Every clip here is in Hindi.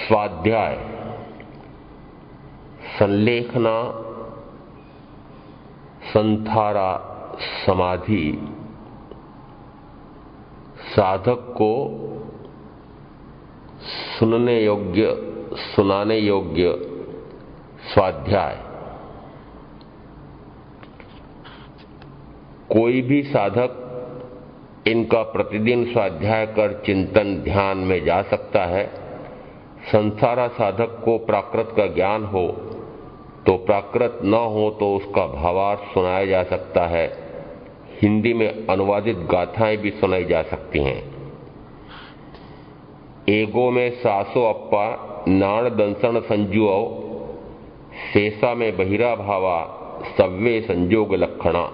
स्वाध्याय, संलेखना, संथारा समाधि साधक को सुनने योग्य, सुनाने योग्य स्वाध्याय। कोई भी साधक इनका प्रतिदिन स्वाध्याय कर चिंतन ध्यान में जा सकता है। संसारा साधक को प्राकृत का ज्ञान हो तो प्राकृत न हो तो उसका भावार्थ सुनाया जा सकता है। हिंदी में अनुवादित गाथाएं भी सुनाई जा सकती हैं। एगो में सासो अप्पा नाण दंसण संजुओ, शेषा में बहिरा भावा सव्वे संजोग लक्षणा।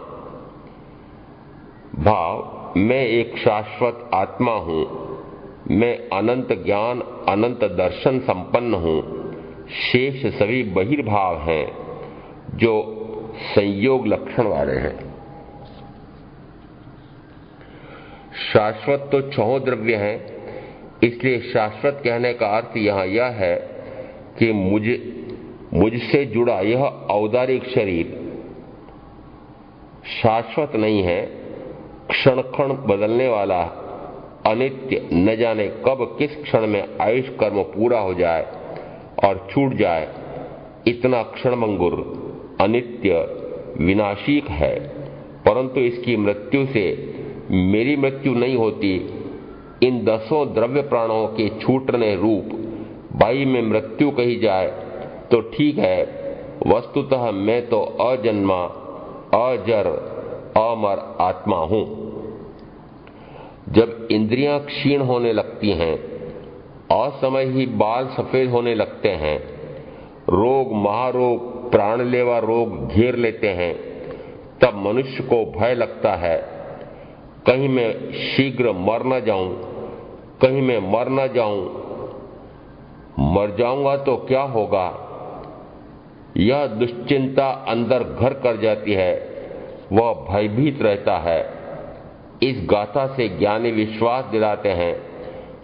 भाव, मैं एक शाश्वत आत्मा हूं, मैं अनंत ज्ञान अनंत दर्शन संपन्न हूं। शेष सभी बहिर्भाव हैं जो संयोग लक्षण वाले हैं। शाश्वत तो छहों द्रव्य हैं, इसलिए शाश्वत कहने का अर्थ यहां यह है कि मुझसे जुड़ा यह औदारिक शरीर शाश्वत नहीं है, क्षण क्षण बदलने वाला, अनित्य, न जाने कब किस क्षण में आयुष कर्म पूरा हो जाए और छूट जाए। इतना क्षणभंगुर, अनित्य, विनाशिक है, परंतु इसकी मृत्यु से मेरी मृत्यु नहीं होती। इन 10 द्रव्य प्राणों के छूटने रूप बाई में मृत्यु कही जाए तो ठीक है, वस्तुतः मैं तो अजन्मा, अजर, अमर आत्मा हूं। जब इंद्रियां क्षीण होने लगती हैं, असमय ही बाल सफेद होने लगते हैं, रोग, महारोग, प्राणलेवा रोग घेर लेते हैं, तब मनुष्य को भय लगता है, कहीं मैं शीघ्र मर न जाऊं, कहीं मैं मर न जाऊं, मर जाऊंगा तो क्या होगा। यह दुश्चिंता अंदर घर कर जाती है, वह भयभीत रहता है। इस गाथा से ज्ञानी विश्वास दिलाते हैं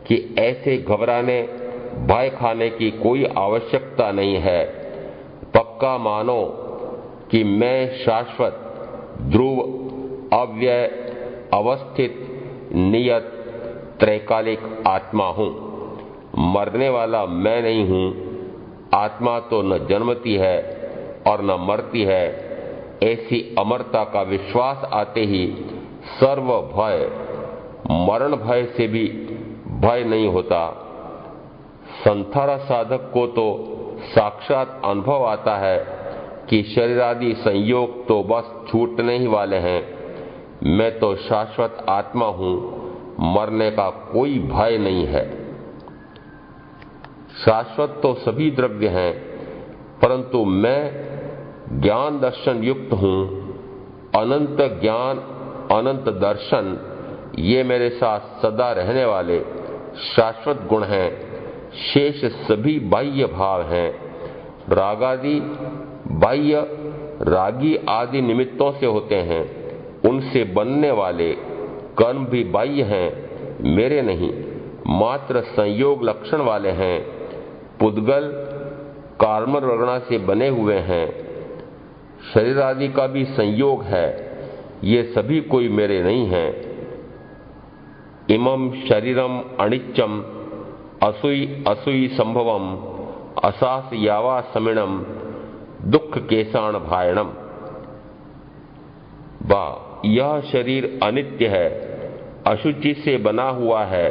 कि ऐसे घबराने, भय खाने की कोई आवश्यकता नहीं है। पक्का मानो कि मैं शाश्वत, ध्रुव, अव्यय, अवस्थित, नियत, त्रैकालिक आत्मा हूं। मरने वाला मैं नहीं हूं। आत्मा तो न जन्मती है और न मरती है। ऐसी अमरता का विश्वास आते ही सर्व भय, मरण भय से भी भय नहीं होता। संथारा साधक को तो साक्षात अनुभव आता है कि शरीरादि संयोग तो बस छूटने ही वाले हैं। मैं तो शाश्वत आत्मा हूं, मरने का कोई भय नहीं है। शाश्वत तो सभी द्रव्य हैं, परंतु मैं ज्ञान दर्शन युक्त हूं। अनंत ज्ञान, अनंत दर्शन, ये मेरे साथ सदा रहने वाले शाश्वत गुण हैं। शेष सभी बाह्य भाव हैं। रागादि बाह्य, रागी आदि निमित्तों से होते हैं, उनसे बनने वाले कर्म भी बाह्य हैं, मेरे नहीं, मात्र संयोग लक्षण वाले हैं। पुद्गल कार्म रगड़ा से बने हुए हैं। शरीर आदि का भी संयोग है, ये सभी कोई मेरे नहीं हैं। इमं शरीरम अनित्यम असुई असुई संभवम असास यावा समिणम दुख केसाण भायणम। यह शरीर अनित्य है, अशुचि से बना हुआ है,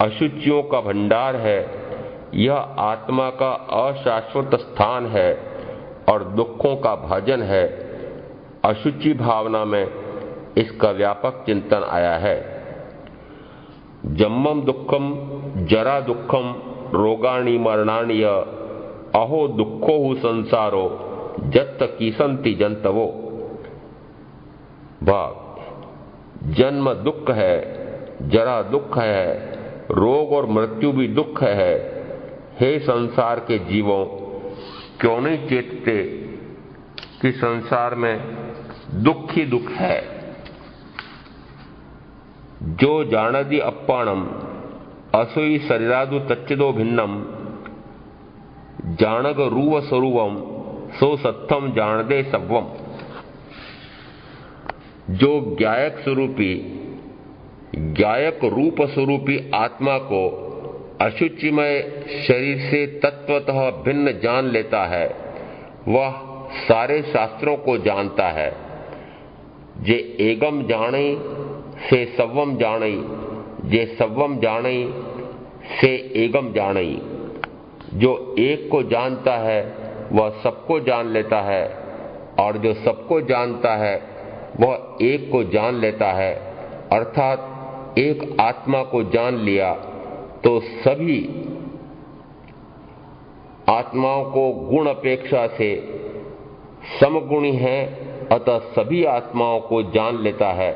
अशुचियों का भंडार है। यह आत्मा का अशाश्वत स्थान है और दुखों का भाजन है। अशुचि भावना में इसका व्यापक चिंतन आया है। जन्मम दुखम जरा दुखम रोगाणि मरणानि अहो दुखो हु संसारो जत्त कीसंति जंतवो। जन्म दुख है, जरा दुख है, रोग और मृत्यु भी दुख है। हे संसार के जीवों, क्यों नहीं चेतते कि संसार में दुख ही दुख है। जो जानदि अप्पाणम असुई शरीरादु तच्चिदो भिन्नम जाणग रूव स्वरूपम सो सत्थम जान दे सवम। जो ज्ञायक स्वरूपी ज्ञायक रूप स्वरूपी आत्मा को अशुचिमय शरीर से तत्वतः भिन्न जान लेता है, वह सारे शास्त्रों को जानता है। जे एगम जाने से सवम जाने, जे सवम जाने से एगम जाने। जो एक को जानता है वह सबको जान लेता है, और जो सबको जानता है वह एक को जान लेता है। अर्थात एक आत्मा को जान लिया तो सभी आत्माओं को गुण अपेक्षा से समगुणी है, अतः सभी आत्माओं को जान लेता है।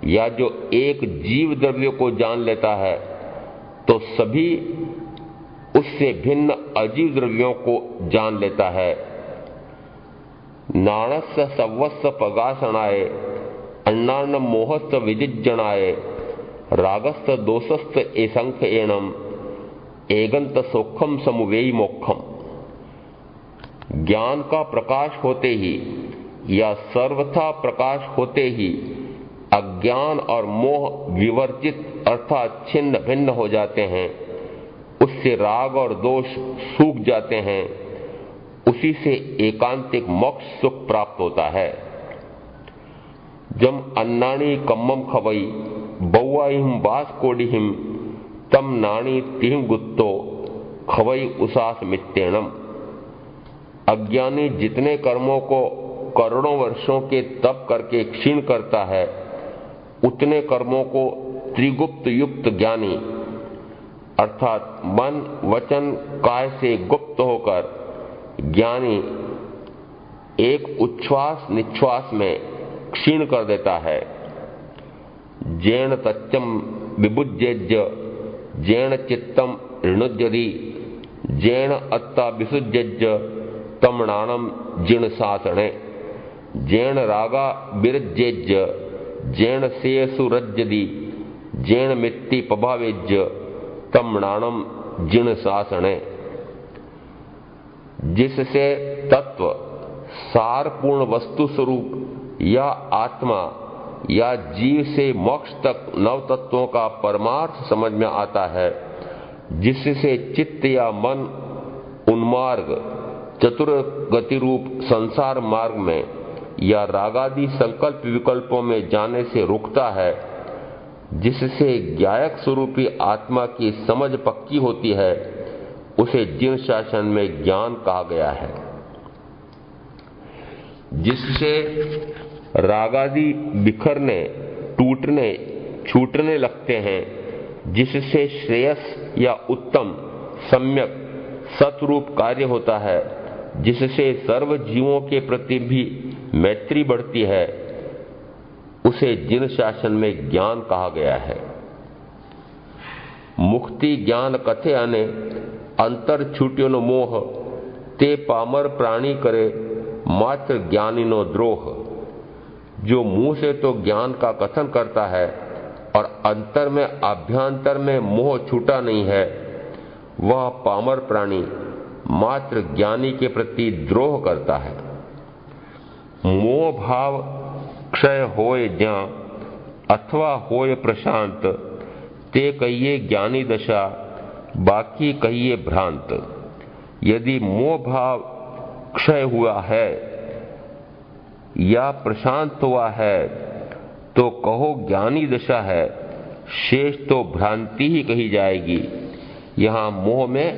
या जो एक जीव द्रव्य को जान लेता है तो सभी उससे भिन्न अजीव द्रव्यों को जान लेता है। नाणस्य सवस्य पगासनाय अन्नान्न मोहस्त विजिज्जनाय रागस्त दोषस्त एसंख्य एनम एगंत सोखम समुवेयी मोक्षम। ज्ञान का प्रकाश होते ही या सर्वथा प्रकाश होते ही अज्ञान और मोह विवर्जित अर्थात छिन्न भिन्न हो जाते हैं। उससे राग और दोष सूख जाते हैं। उसी से एकांतिक मोक्ष सुख प्राप्त होता है। जम अन्नाणी कम्मम खवई बौआहिम बास कोडिहिम तम नाणी तिहिम गुत्तो खवई उसास मित्येणम। अज्ञानी जितने कर्मों को करोड़ों वर्षों के तप करके क्षीण करता है, उतने कर्मों को त्रिगुप्त युक्त ज्ञानी अर्थात मन वचन काय से गुप्त होकर ज्ञानी एक उच्छ्वास निश्वास में क्षीण कर देता है। जैन तच्चम विभुज्यज्य जैन चित्तम ऋणुज्यदि जैन अत्ता विसुज्यज्य तमणानम जिण सासणे जैन रागा विरज्यज्य जैन सेयसु रज्यदि जैन मित्ति पभावेज्य तमणानम जिण सासणे। जिससे तत्व सारपूर्ण वस्तु स्वरूप या आत्मा या जीव से मोक्ष तक नव तत्वों का परमार्थ समझ में आता है, जिससे चित्त या मन उन्मार्ग चतुर गति रूप संसार मार्ग में या रागादि संकल्प विकल्पों में जाने से रुकता है, जिससे ज्ञायक स्वरूपी आत्मा की समझ पक्की होती है, उसे जिन शासन में ज्ञान कहा गया है। जिससे रागादि बिखरने टूटने छूटने लगते हैं, जिससे श्रेयस या उत्तम सम्यक सतरूप कार्य होता है, जिससे सर्व जीवों के प्रति भी मैत्री बढ़ती है, उसे जिन शासन में ज्ञान कहा गया है। मुक्ति ज्ञान कथे अने अंतर छूट्यों मोह ते पामर प्राणी करे मात्र ज्ञानीनो द्रोह। जो मुंह से तो ज्ञान का कथन करता है और अंतर में अभ्यंतर में मोह छूटा नहीं है, वह पामर प्राणी मात्र ज्ञानी के प्रति द्रोह करता है। मोह भाव क्षय होय ज्ञा अथवा होय प्रशांत ते कहिए ज्ञानी दशा बाकी कहिए भ्रांत। यदि मोह भाव क्षय हुआ है या प्रशांत हुआ है तो कहो ज्ञानी दशा है, शेष तो भ्रांति ही कही जाएगी। यहां मोह में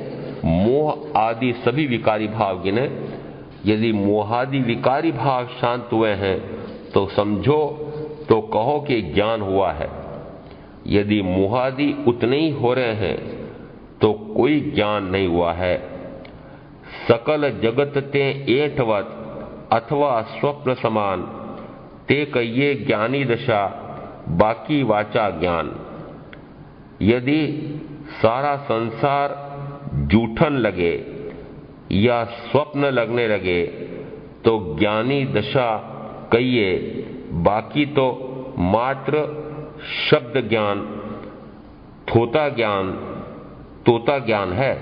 मोह आदि सभी विकारी भाव गिने। यदि मोहादि विकारी भाव शांत हुए हैं तो समझो तो कहो कि ज्ञान हुआ है। यदि मोहादि उतने ही हो रहे हैं तो कोई ज्ञान नहीं हुआ है। सकल जगत ते एठवत अथवा स्वप्न समान ते कहिए ज्ञानी दशा बाकी वाचा ज्ञान। यदि सारा संसार जूठन लगे या स्वप्न लगने लगे तो ज्ञानी दशा कहिए, बाकी तो मात्र शब्द ज्ञान तोता ज्ञान है।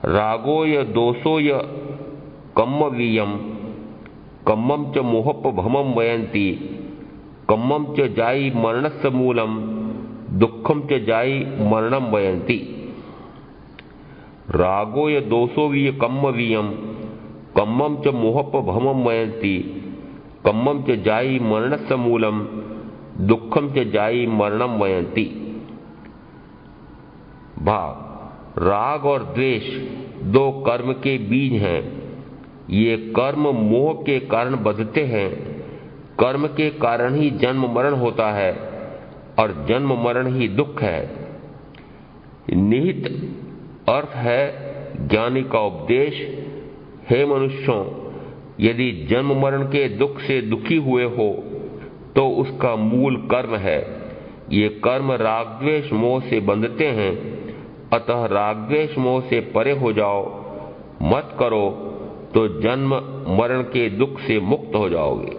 रागोय दोषोय कम्मवीयम कम्मम च मोहपभमम वयंती कम्मम च जाई मरणस्य मूलम दुखम च जाई मरणम वयंती। रागोय दोषोय कम्मवीयम कम्मम च मोहपभमम वयंती कम्मम च जाई मरणस्य मूलम दुखम च जाई मरणम वयंती। भाव, राग और द्वेष दो कर्म के बीज हैं। ये कर्म मोह के कारण बंधते हैं। कर्म के कारण ही जन्म मरण होता है और जन्म मरण ही दुख है। निहित अर्थ है ज्ञानी का उपदेश, हे मनुष्यों, यदि जन्म मरण के दुख से दुखी हुए हो तो उसका मूल कर्म है। ये कर्म राग द्वेष मोह से बंधते हैं, अतः राग द्वेष मोह से परे हो जाओ, मत करो तो जन्म मरण के दुख से मुक्त हो जाओगे।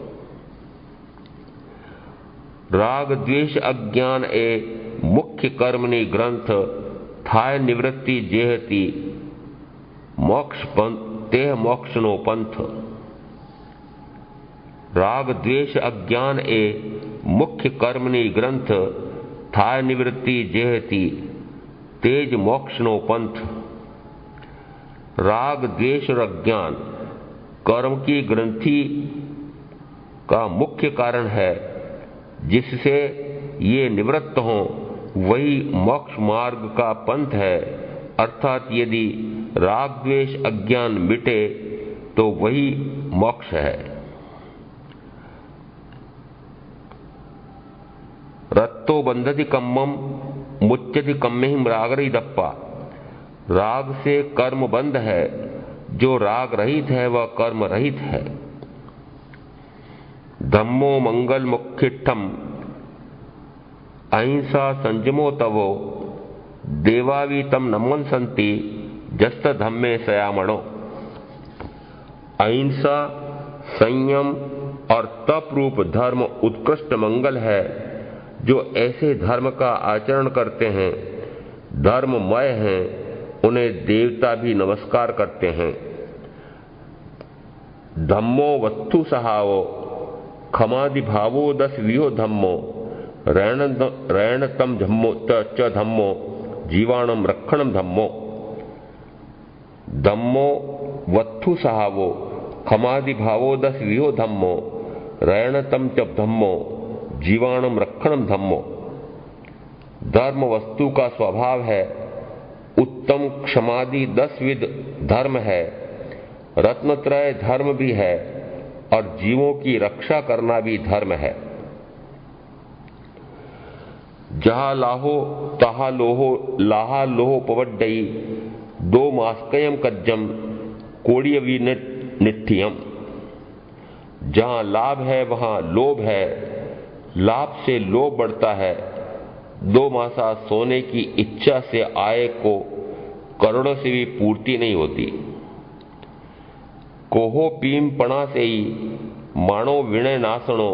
राग द्वेष अज्ञान ए मुख्य कर्मनि ग्रंथ थाय निवृत्ति जेहति मोक्ष तेह मोक्षनो पंथ। राग द्वेष अज्ञान ए मुख्य कर्मनि ग्रंथ थाय निवृत्ति जेहति तेज मोक्षनो पंथ। राग द्वेष और अज्ञान कर्म की ग्रंथि का मुख्य कारण है, जिससे ये निवृत्त हों, वही मोक्ष मार्ग का पंथ है। अर्थात यदि राग द्वेष अज्ञान मिटे तो वही मोक्ष है। रत्तो बंधति कम्मम मुच्यति कम्मेहिम रागरहितप्पा। राग से कर्म बंध है, जो राग रहित है वह कर्म रहित है। धम्मो मंगल मुख्यठम अहिंसा संयमो तवो देवावी तम नमन संति जस्त धम्मे सयामणो। अहिंसा, संयम और तप रूप धर्म उत्कृष्ट मंगल है। जो ऐसे धर्म का आचरण करते हैं, धर्ममय हैं, उन्हें देवता भी नमस्कार करते हैं। धम्मो वस्तु सहावो खमादि भावो दस विहो धम्मो रैण तम धम्मो च धम्मो जीवाणम रक्षणम धम्मो। धम्मो वत्थु सहावो खमादि भावो दस विहो धम्मो रैण तम च धम्मो जीवाणम रक्षणम धम्मो। धर्म वस्तु का स्वभाव है, उत्तम क्षमादि 10 विध धर्म है, रत्नत्रय धर्म भी है और जीवों की रक्षा करना भी धर्म है। जहा लाहो तहा लोहो लाहा लोहो पवड्डई दो मास्कयम कज्जम कोड़ियवी निठियम। जहां लाभ है वहां लोभ है, लाभ से लोभ बढ़ता है। 2 मासा सोने की इच्छा से आय को करोड़ों से भी पूर्ति नहीं होती। कोहो पीम पणा से ही माणो विणय नासणो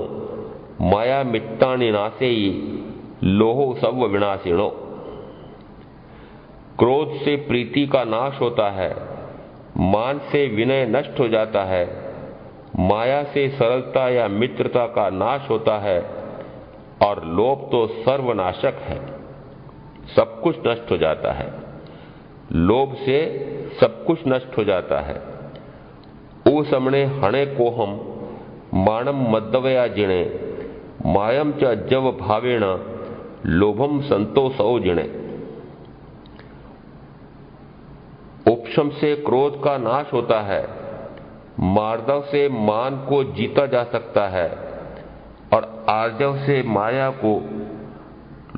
माया मिट्टाणी नासे ही लोहो सब विनाशिणो। क्रोध से प्रीति का नाश होता है, मान से विनय नष्ट हो जाता है, माया से सरलता या मित्रता का नाश होता है और लोभ तो सर्वनाशक है, सब कुछ नष्ट हो जाता है। लोभ से सब कुछ नष्ट हो जाता है। ओ समणे हणे को हम माणम मद्दवया जिणे मायम च अज्जव भावेण लोभम संतोषो जिणे। उपशम से क्रोध का नाश होता है, मार्दव से मान को जीता जा सकता है और आर्जव से माया को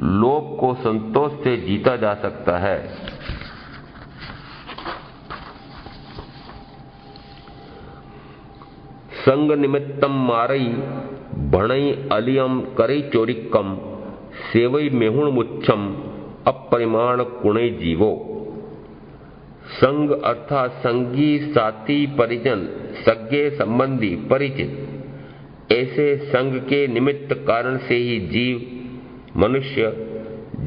लोभ को संतोष से जीता जा सकता है। संग निमित्तम मारई भणई अलियम करई चोरिकम सेवई मेहुण मुच्छम अपरिमाण कुणई जीवो। संग अर्थात संगी साथी परिजन सगे संबंधी परिचित, ऐसे संग के निमित्त कारण से ही जीव मनुष्य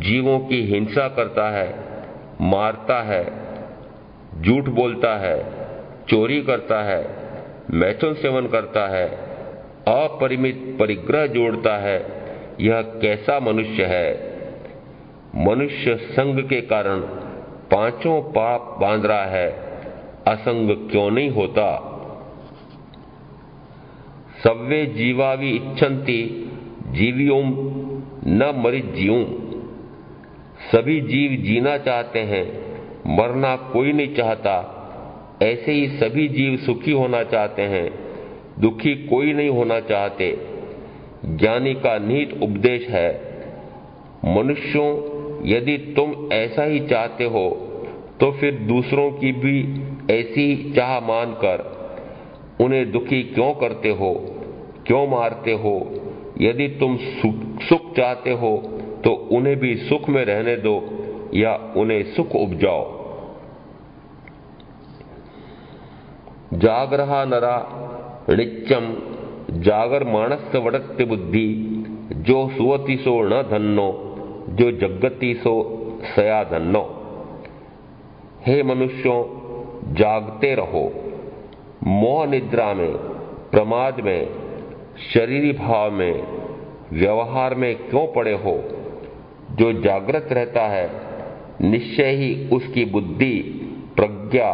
जीवों की हिंसा करता है, मारता है, झूठ बोलता है, चोरी करता है, मैथुन सेवन करता है, अपरिमित परिग्रह जोड़ता है, यह कैसा मनुष्य है? मनुष्य संग के कारण पांचों पाप बांध रहा है, असंग क्यों नहीं होता? सव्वे जीवावि इच्छन्ति जीवियों न मरिज्यूं। सभी जीव जीना चाहते हैं, मरना कोई नहीं चाहता। ऐसे ही सभी जीव सुखी होना चाहते हैं, दुखी कोई नहीं होना चाहते। ज्ञानी का निहित उपदेश है, मनुष्यों, यदि तुम ऐसा ही चाहते हो तो फिर दूसरों की भी ऐसी चाह मानकर उन्हें दुखी क्यों करते हो, क्यों मारते हो? यदि तुम सुख चाहते हो तो उन्हें भी सुख में रहने दो या उन्हें सुख उपजाओ। जागरहा नरा नित्यम जागर मानस वड़त्य बुद्धि, जो सुवति सो न धन्नो, जो जगति सो सया धन्नो। हे मनुष्यों, जागते रहो। मोह निद्रा में, प्रमाद में, शरीरी भाव में, व्यवहार में क्यों पड़े हो? जो जागृत रहता है, निश्चय ही उसकी बुद्धि, प्रज्ञा,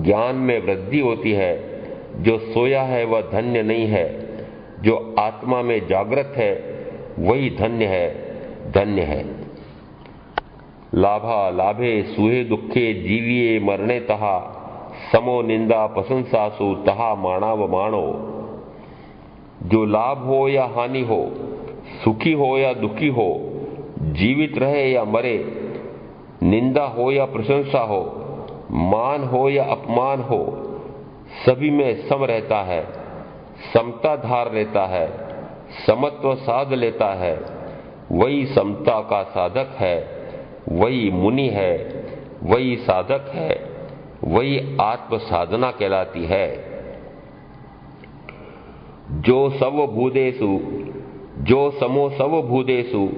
ज्ञान में वृद्धि होती है। जो सोया है वह धन्य नहीं है, जो आत्मा में जागृत है वही धन्य है, धन्य है। लाभा लाभे सुहे दुखे जीविये मरणे तहा, समो निंदा प्रशंसासु तहा माणाव माणो। जो लाभ हो या हानि हो, सुखी हो या दुखी हो, जीवित रहे या मरे, निंदा हो या प्रशंसा हो, मान हो या अपमान हो, सभी में सम रहता है, समता धार लेता है, समत्व साध लेता है। वही समता का साधक है, वही मुनि है, वही साधक है, वही आत्म साधना कहलाती है। जो सव भूदेषु, जो समो सव भूदेषु,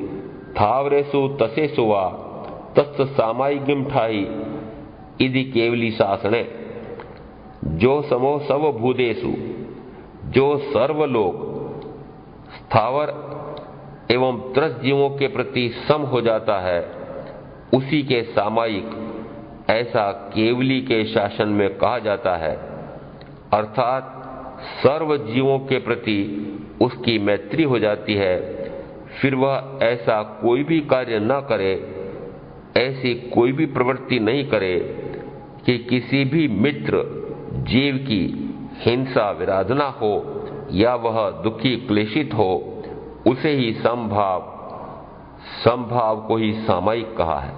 थावरेषु तसेषु वा, तत्स सामायिकं ठाई इति केवली शासने। जो समो सव भूदेषु, जो सर्वलोक, स्थावर एवं त्रस जीवों के प्रति सम हो जाता है, उसी के सामायिक, ऐसा केवली के शासन में कहा जाता है। अर्थात सर्व जीवों के प्रति उसकी मैत्री हो जाती है। फिर वह ऐसा कोई भी कार्य न करे, ऐसी कोई भी प्रवृत्ति नहीं करे कि किसी भी मित्र जीव की हिंसा विराधना हो या वह दुखी क्लेशित हो। उसे ही समभाव, समभाव को ही सामायिक कहा है।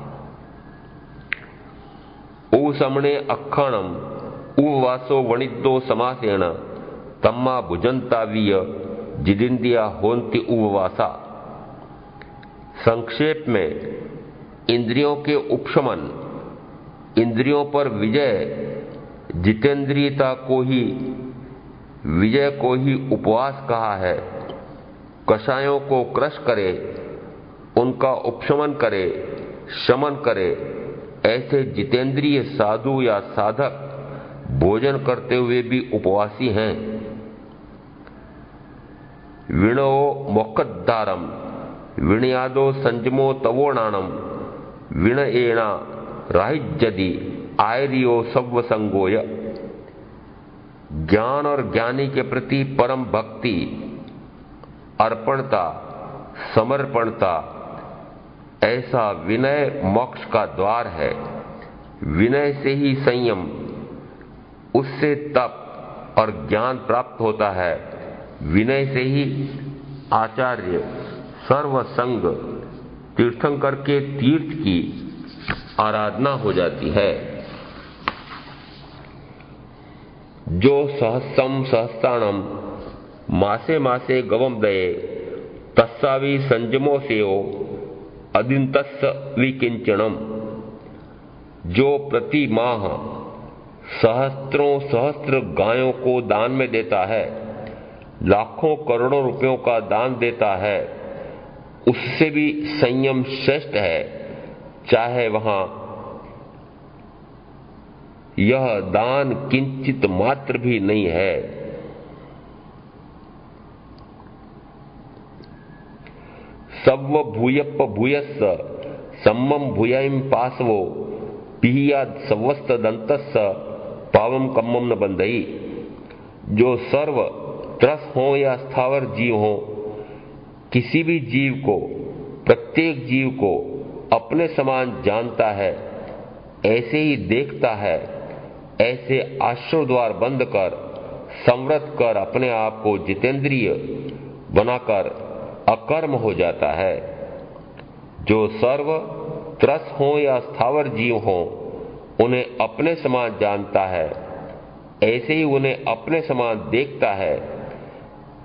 ऊसमणे अक्षणम उपवासो वणिद्दो समासेन, तम्मा भुजंता वीय जिदिंदिया होन्ति उपवासा। संक्षेप में, इंद्रियों के उपशमन, इंद्रियों पर विजय, जितेंद्रियता को ही, विजय को ही उपवास कहा है। कषायों को क्रश करे, उनका उपशमन करे, शमन करे, ऐसे जितेंद्रिय साधु या साधक भोजन करते हुए भी उपवासी हैं। विणो मोक्षद्वारम विणयादो संजमो तवोणानम, विण एणा राहिज्यदि आयरियो सव्व संगोय। ज्ञान और ज्ञानी के प्रति परम भक्ति, अर्पणता, समर्पणता, ऐसा विनय मोक्ष का द्वार है। विनय से ही संयम, उससे तप और ज्ञान प्राप्त होता है। विनय से ही आचार्य, सर्वसंग, तीर्थंकर के तीर्थ की आराधना हो जाती है। जो सहस्रम सहस्त्राणम मासे मासे गवम दये, तस्सावि संजमो सेयो अदिंतस्स विकिंचनम। जो प्रति माह सहस्त्रों सहस्त्र गायों को दान में देता है, लाखों करोड़ों रुपयों का दान देता है, उससे भी संयम श्रेष्ठ है। चाहे वहां यह दान किंचित मात्र भी नहीं है। सव्व भूयप्प भूयस्स सम्मम भूयाइम पासवो पिहियाद सवस्त दंतस्स पावम कम्मम न बंधई। जो सर्व त्रस हो या स्थावर जीव हो, किसी भी जीव को, प्रत्येक जीव को अपने समान जानता है, ऐसे ही देखता है, ऐसे आश्रय द्वार बंद कर संवृत कर अपने आप को जितेंद्रिय बनाकर अकर्म हो जाता है। जो सर्व त्रस हो या स्थावर जीव हो, उन्हें अपने समान जानता है, ऐसे ही उन्हें अपने समान देखता है।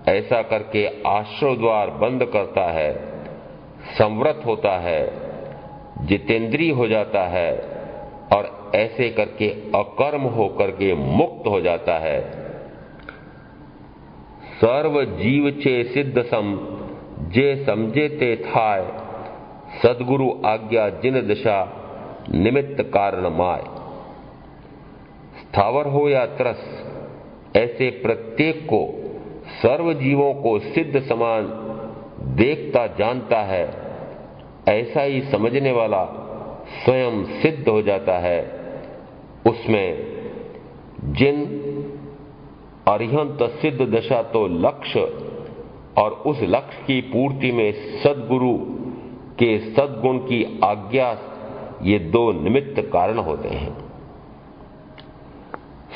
ऐसा करके आश्रय द्वार बंद करता है, संवृत होता है, जितेंद्रिय हो जाता है और ऐसे करके अकर्म होकर के मुक्त हो जाता है। सर्व जीव छे सिद्ध सम जे समझे ते थाय, सदगुरु आज्ञा जिन दशा निमित्त कारण माय। स्थावर हो या त्रस, ऐसे प्रत्येक को, सर्व जीवों को सिद्ध समान देखता जानता है। ऐसा ही समझने वाला स्वयं सिद्ध हो जाता है। उसमें जिन अरिहंत सिद्ध दशा तो लक्ष्य और उस लक्ष्य की पूर्ति में सद्गुरु के सद्गुण की आज्ञा, ये दो निमित्त कारण होते हैं।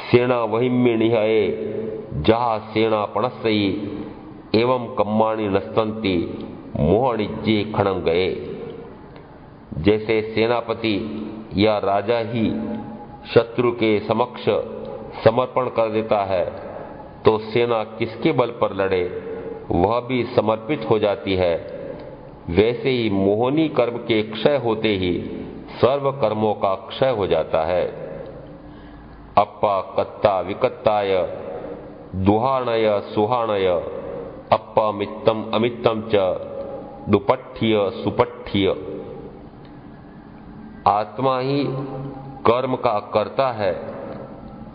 सेना वहिम्य निहये जहा सेना पणसई एवं कम्माणी नस्तंती मोहनिज्जे खड़म गए। जैसे सेनापति या राजा ही शत्रु के समक्ष समर्पण कर देता है, तो सेना किसके बल पर लड़े वह भी समर्पित हो जाती है। वैसे ही मोहनी कर्म के क्षय होते ही सर्व कर्मों का क्षय हो जाता है। अप्पा कत्ता विकत्ताय दुहाणय सुहाणय अप्पा मित्तम अमित्तम च दुपट्ठिय सुपट्ठिय। आत्मा ही कर्म का कर्ता है,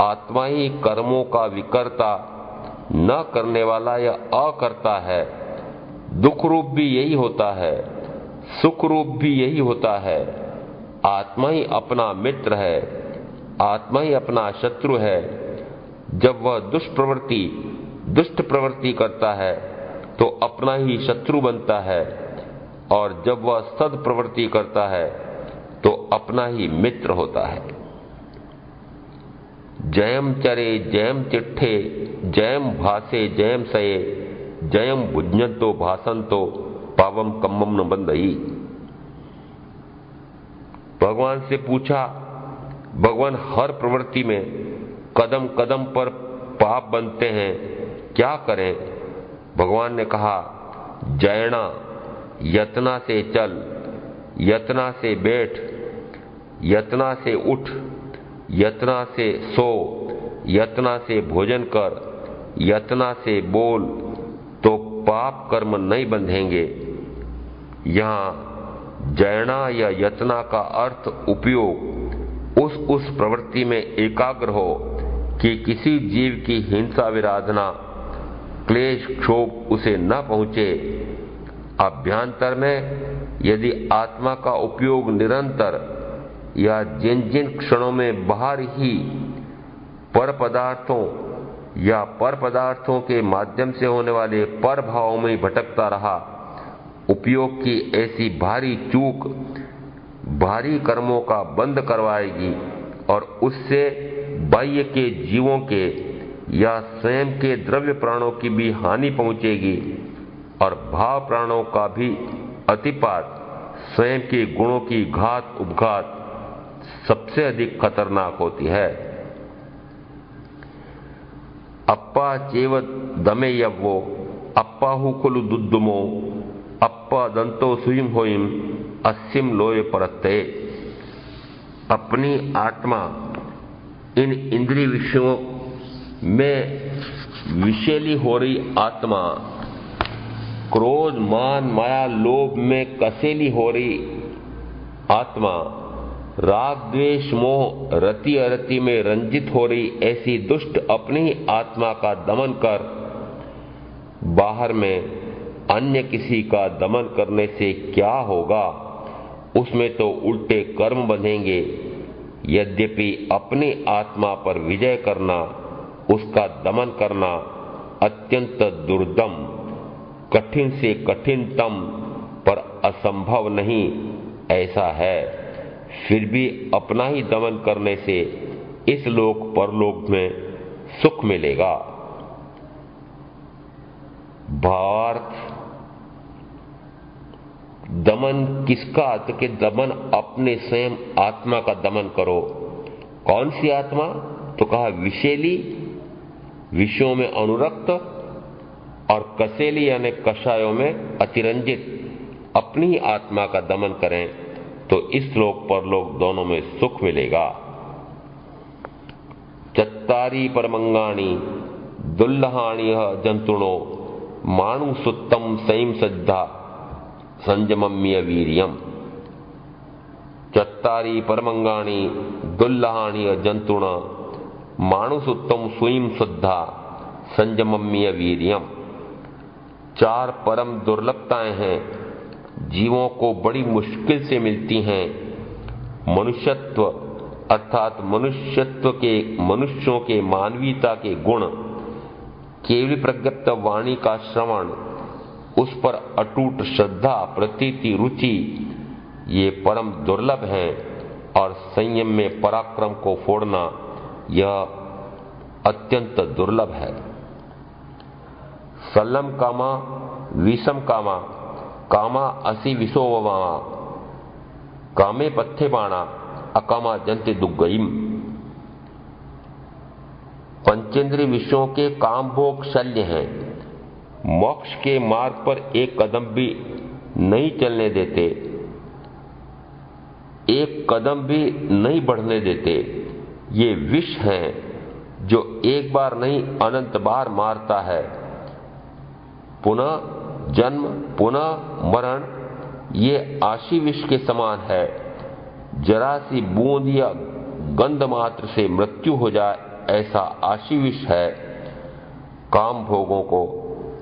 आत्मा ही कर्मों का विकर्ता, न करने वाला या अकर्ता है। दुख रूप भी यही होता है, सुख रूप भी यही होता है। आत्मा ही अपना मित्र है, आत्मा ही अपना शत्रु है। जब वह दुष्ट प्रवृत्ति करता है तो अपना ही शत्रु बनता है, और जब वह सद प्रवृत्ति करता है तो अपना ही मित्र होता है। जयम चरे जयम चिट्ठे जयम भासे जयम सये जयम भुज्यंतो भासंतो पावम कम्मम न बंधई। भगवान से पूछा, भगवान हर प्रवृत्ति में कदम कदम पर पाप बनते हैं, क्या करें? भगवान ने कहा, जयना, यतना से चल, यतना से बैठ, यतना से उठ, यतना से सो, यतना से भोजन कर, यतना से बोल, तो पाप कर्म नहीं बंधेंगे। यहां जयना या यतना का अर्थ उपयोग उस प्रवृत्ति में एकाग्र हो कि किसी जीव की हिंसा विराधना क्लेश क्षोभ उसे न पहुंचे। अभ्यंतर में यदि आत्मा का उपयोग निरंतर या जिन जिन क्षणों में बाहर ही पर पदार्थों या पर पदार्थों के माध्यम से होने वाले पर भावों में भटकता रहा, उपयोग की ऐसी भारी चूक भारी कर्मों का बंद करवाएगी और उससे बाह्य के जीवों के या स्वयं के द्रव्य प्राणों की भी हानि पहुंचेगी और भाव प्राणों का भी अतिपात, स्वयं के गुणों की घात उपघात सबसे अधिक खतरनाक होती है। अप्पा चेव दमे यव्वो अप्पा हुकुलु दुद्दुमो अप्पा दंतो सुयम होइम अस्सिम लोय परत्ते। अपनी आत्मा इन इंद्रिय विषयों में विषैली हो रही आत्मा, क्रोध मान माया लोभ में कसेली हो रही आत्मा राग द्वेष मोह रति अरति में रंजित हो रही ऐसी दुष्ट अपनी ही आत्मा का दमन कर बाहर में अन्य किसी का दमन करने से क्या होगा? उसमें तो उल्टे कर्म बंधेंगे। यद्यपि अपनी आत्मा पर विजय करना, उसका दमन करना अत्यंत दुर्दम, कठिन से कठिनतम पर असंभव नहीं ऐसा है, फिर भी अपना ही दमन करने से इस लोक परलोक में सुख मिलेगा। भावार्थ, दमन किसका? तो कि दमन अपने स्वयं आत्मा का दमन करो। कौन सी आत्मा? तो कहा विषैली, विषयों में अनुरक्त, और कसेली यानी कषायों में अतिरंजित अपनी ही आत्मा का दमन करें तो इस लोक परलोक दोनों में सुख मिलेगा। चत्तारी परमंगाणी दुल्लहाणि जंतुणो माणु सुत्तम संयम सद्धा संजमम्य वीर्यम। चत्तारी परमंगाणी दुल्लहाणि जंतुण माणु सुत्तम स्वयं सद्धा संजमम्य वीर्यम। चार परम दुर्लभताएं हैं, जीवों को बड़ी मुश्किल से मिलती हैं। मनुष्यत्व अर्थात मनुष्यों के मानवीयता के गुण, केवल प्रज्ञप्त वाणी का श्रवण, उस पर अटूट श्रद्धा, प्रतीति, रुचि, ये परम दुर्लभ हैं। और संयम में पराक्रम को फोड़ना यह अत्यंत दुर्लभ है। सल्लम कामा विषम कामा कामा असि विशोवमा कामे पत्थे बाणा अकामा जंते दुग्गईम। पंचेंद्रिय विषयों के काम भोग शल्य हैं, मोक्ष के मार्ग पर एक कदम भी नहीं चलने देते, एक कदम भी नहीं बढ़ने देते। ये विष हैं जो एक बार नहीं अनंत बार मारता है। पुनः जन्म पुनः मरण ये आशी विष के समान है। जरा सी बूंद या गंध मात्र से मृत्यु हो जाए ऐसा आशी विष है। काम भोगों को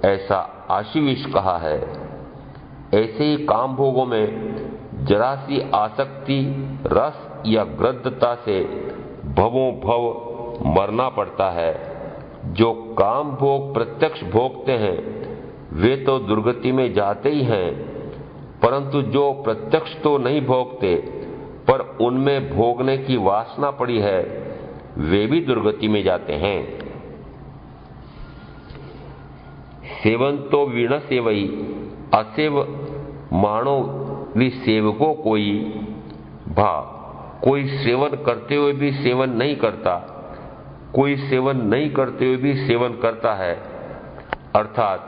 ऐसा आशी विष कहा है। ऐसे ही काम भोगों में जरा सी आसक्ति, रस या ग्रद्धता से भवों भव मरना पड़ता है। जो काम भोग प्रत्यक्ष भोगते हैं वे तो दुर्गति में जाते ही हैं, परंतु जो प्रत्यक्ष तो नहीं भोगते पर उनमें भोगने की वासना पड़ी है वे भी दुर्गति में जाते हैं। सेवन तो वीण सेवई असेव मानो सेवको कोई भा। कोई सेवन करते हुए भी सेवन नहीं करता, कोई सेवन नहीं करते हुए भी सेवन करता है। अर्थात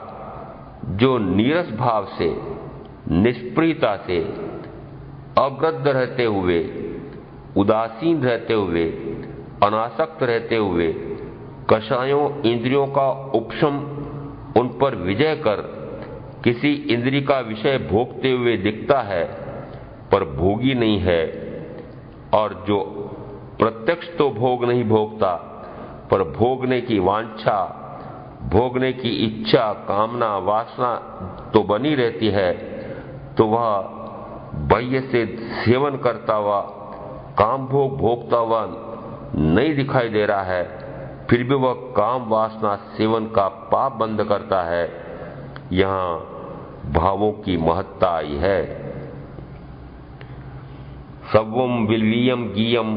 जो नीरस भाव से, निष्प्रियता से, अग्रद्ध रहते हुए, उदासीन रहते हुए, अनासक्त रहते हुए, कषायों इंद्रियों का उपशम उन पर विजय कर किसी इंद्रिय का विषय भोगते हुए दिखता है पर भोगी नहीं है, और जो प्रत्यक्ष तो भोग नहीं भोगता पर भोगने की वांछा, भोगने की इच्छा, कामना, वासना तो बनी रहती है, तो वह बाह्य से सेवन करता हुआ, काम भोग भोगता हुआ नहीं दिखाई दे रहा है, फिर भी वह काम वासना सेवन का पाप बंद करता है। यहां भावों की महत्ता आई है। सव्वम विल्वीयम गीयम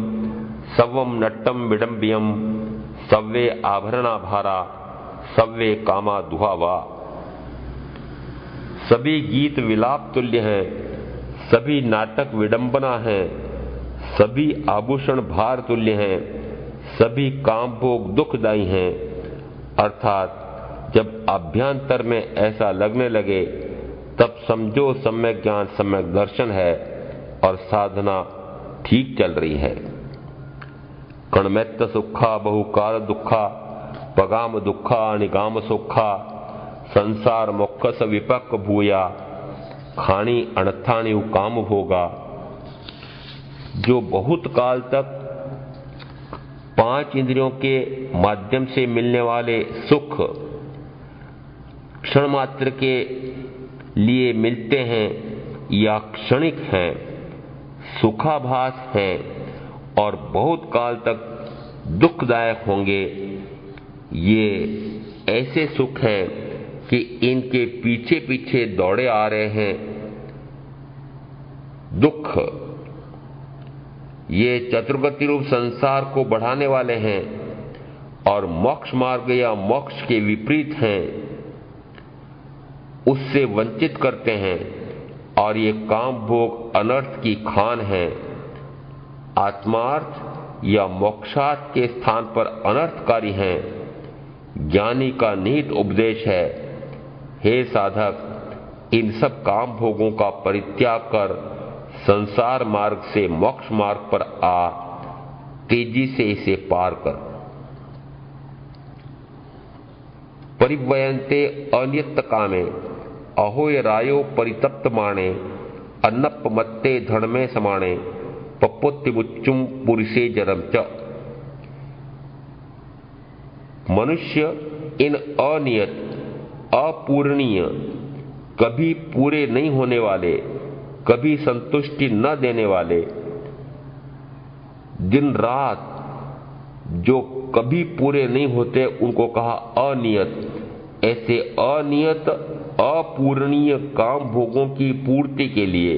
सव्वम नट्टम विडंबियम सव्वे आभरणा भारा सव्वे कामा दुहावा। सभी गीत विलाप तुल्य हैं, सभी नाटक विडंबना हैं, सभी आभूषण भार तुल्य हैं, सभी काम भोग दुखदायी हैं। अर्थात जब अभ्यंतर में ऐसा लगने लगे तब समझो सम्यक ज्ञान सम्यक दर्शन है और साधना ठीक चल रही है। कणमैत्त सुखा बहुकाल दुखा पगाम दुखा निगाम सुखा संसार मोक्ष विपक भूया खाणी अणथाणी काम भोगा। जो बहुत काल तक 5 इंद्रियों के माध्यम से मिलने वाले सुख क्षण मात्र के लिए मिलते हैं या क्षणिक हैं, सुखाभास हैं और बहुत काल तक दुखदायक होंगे, ये ऐसे सुख हैं कि इनके पीछे पीछे दौड़े आ रहे हैं दुख। ये चतुर्गति रूप संसार को बढ़ाने वाले हैं और मोक्ष मार्ग या मोक्ष के विपरीत हैं, उससे वंचित करते हैं और ये काम भोग अनर्थ की खान है। आत्मार्थ या मोक्षार्थ के स्थान पर अनर्थकारी हैं। ज्ञानी का निहित उपदेश है, हे साधक, इन सब काम भोगों का परित्याग कर संसार मार्ग से मोक्ष मार्ग पर आ, तेजी से इसे पार कर। परिव्ययन्ते अनियत कामे अहोय रायो परितप्त माणे अन्नप मत्ते धन में समाणे पप्पोत्तिमुच्चुम पुरुषे जरम च। मनुष्य इन अनियत, अपूरणीय, कभी पूरे नहीं होने वाले, कभी संतुष्टि न देने वाले, दिन रात जो कभी पूरे नहीं होते उनको कहा अनियत। ऐसे अनियत अपूरणीय काम भोगों की पूर्ति के लिए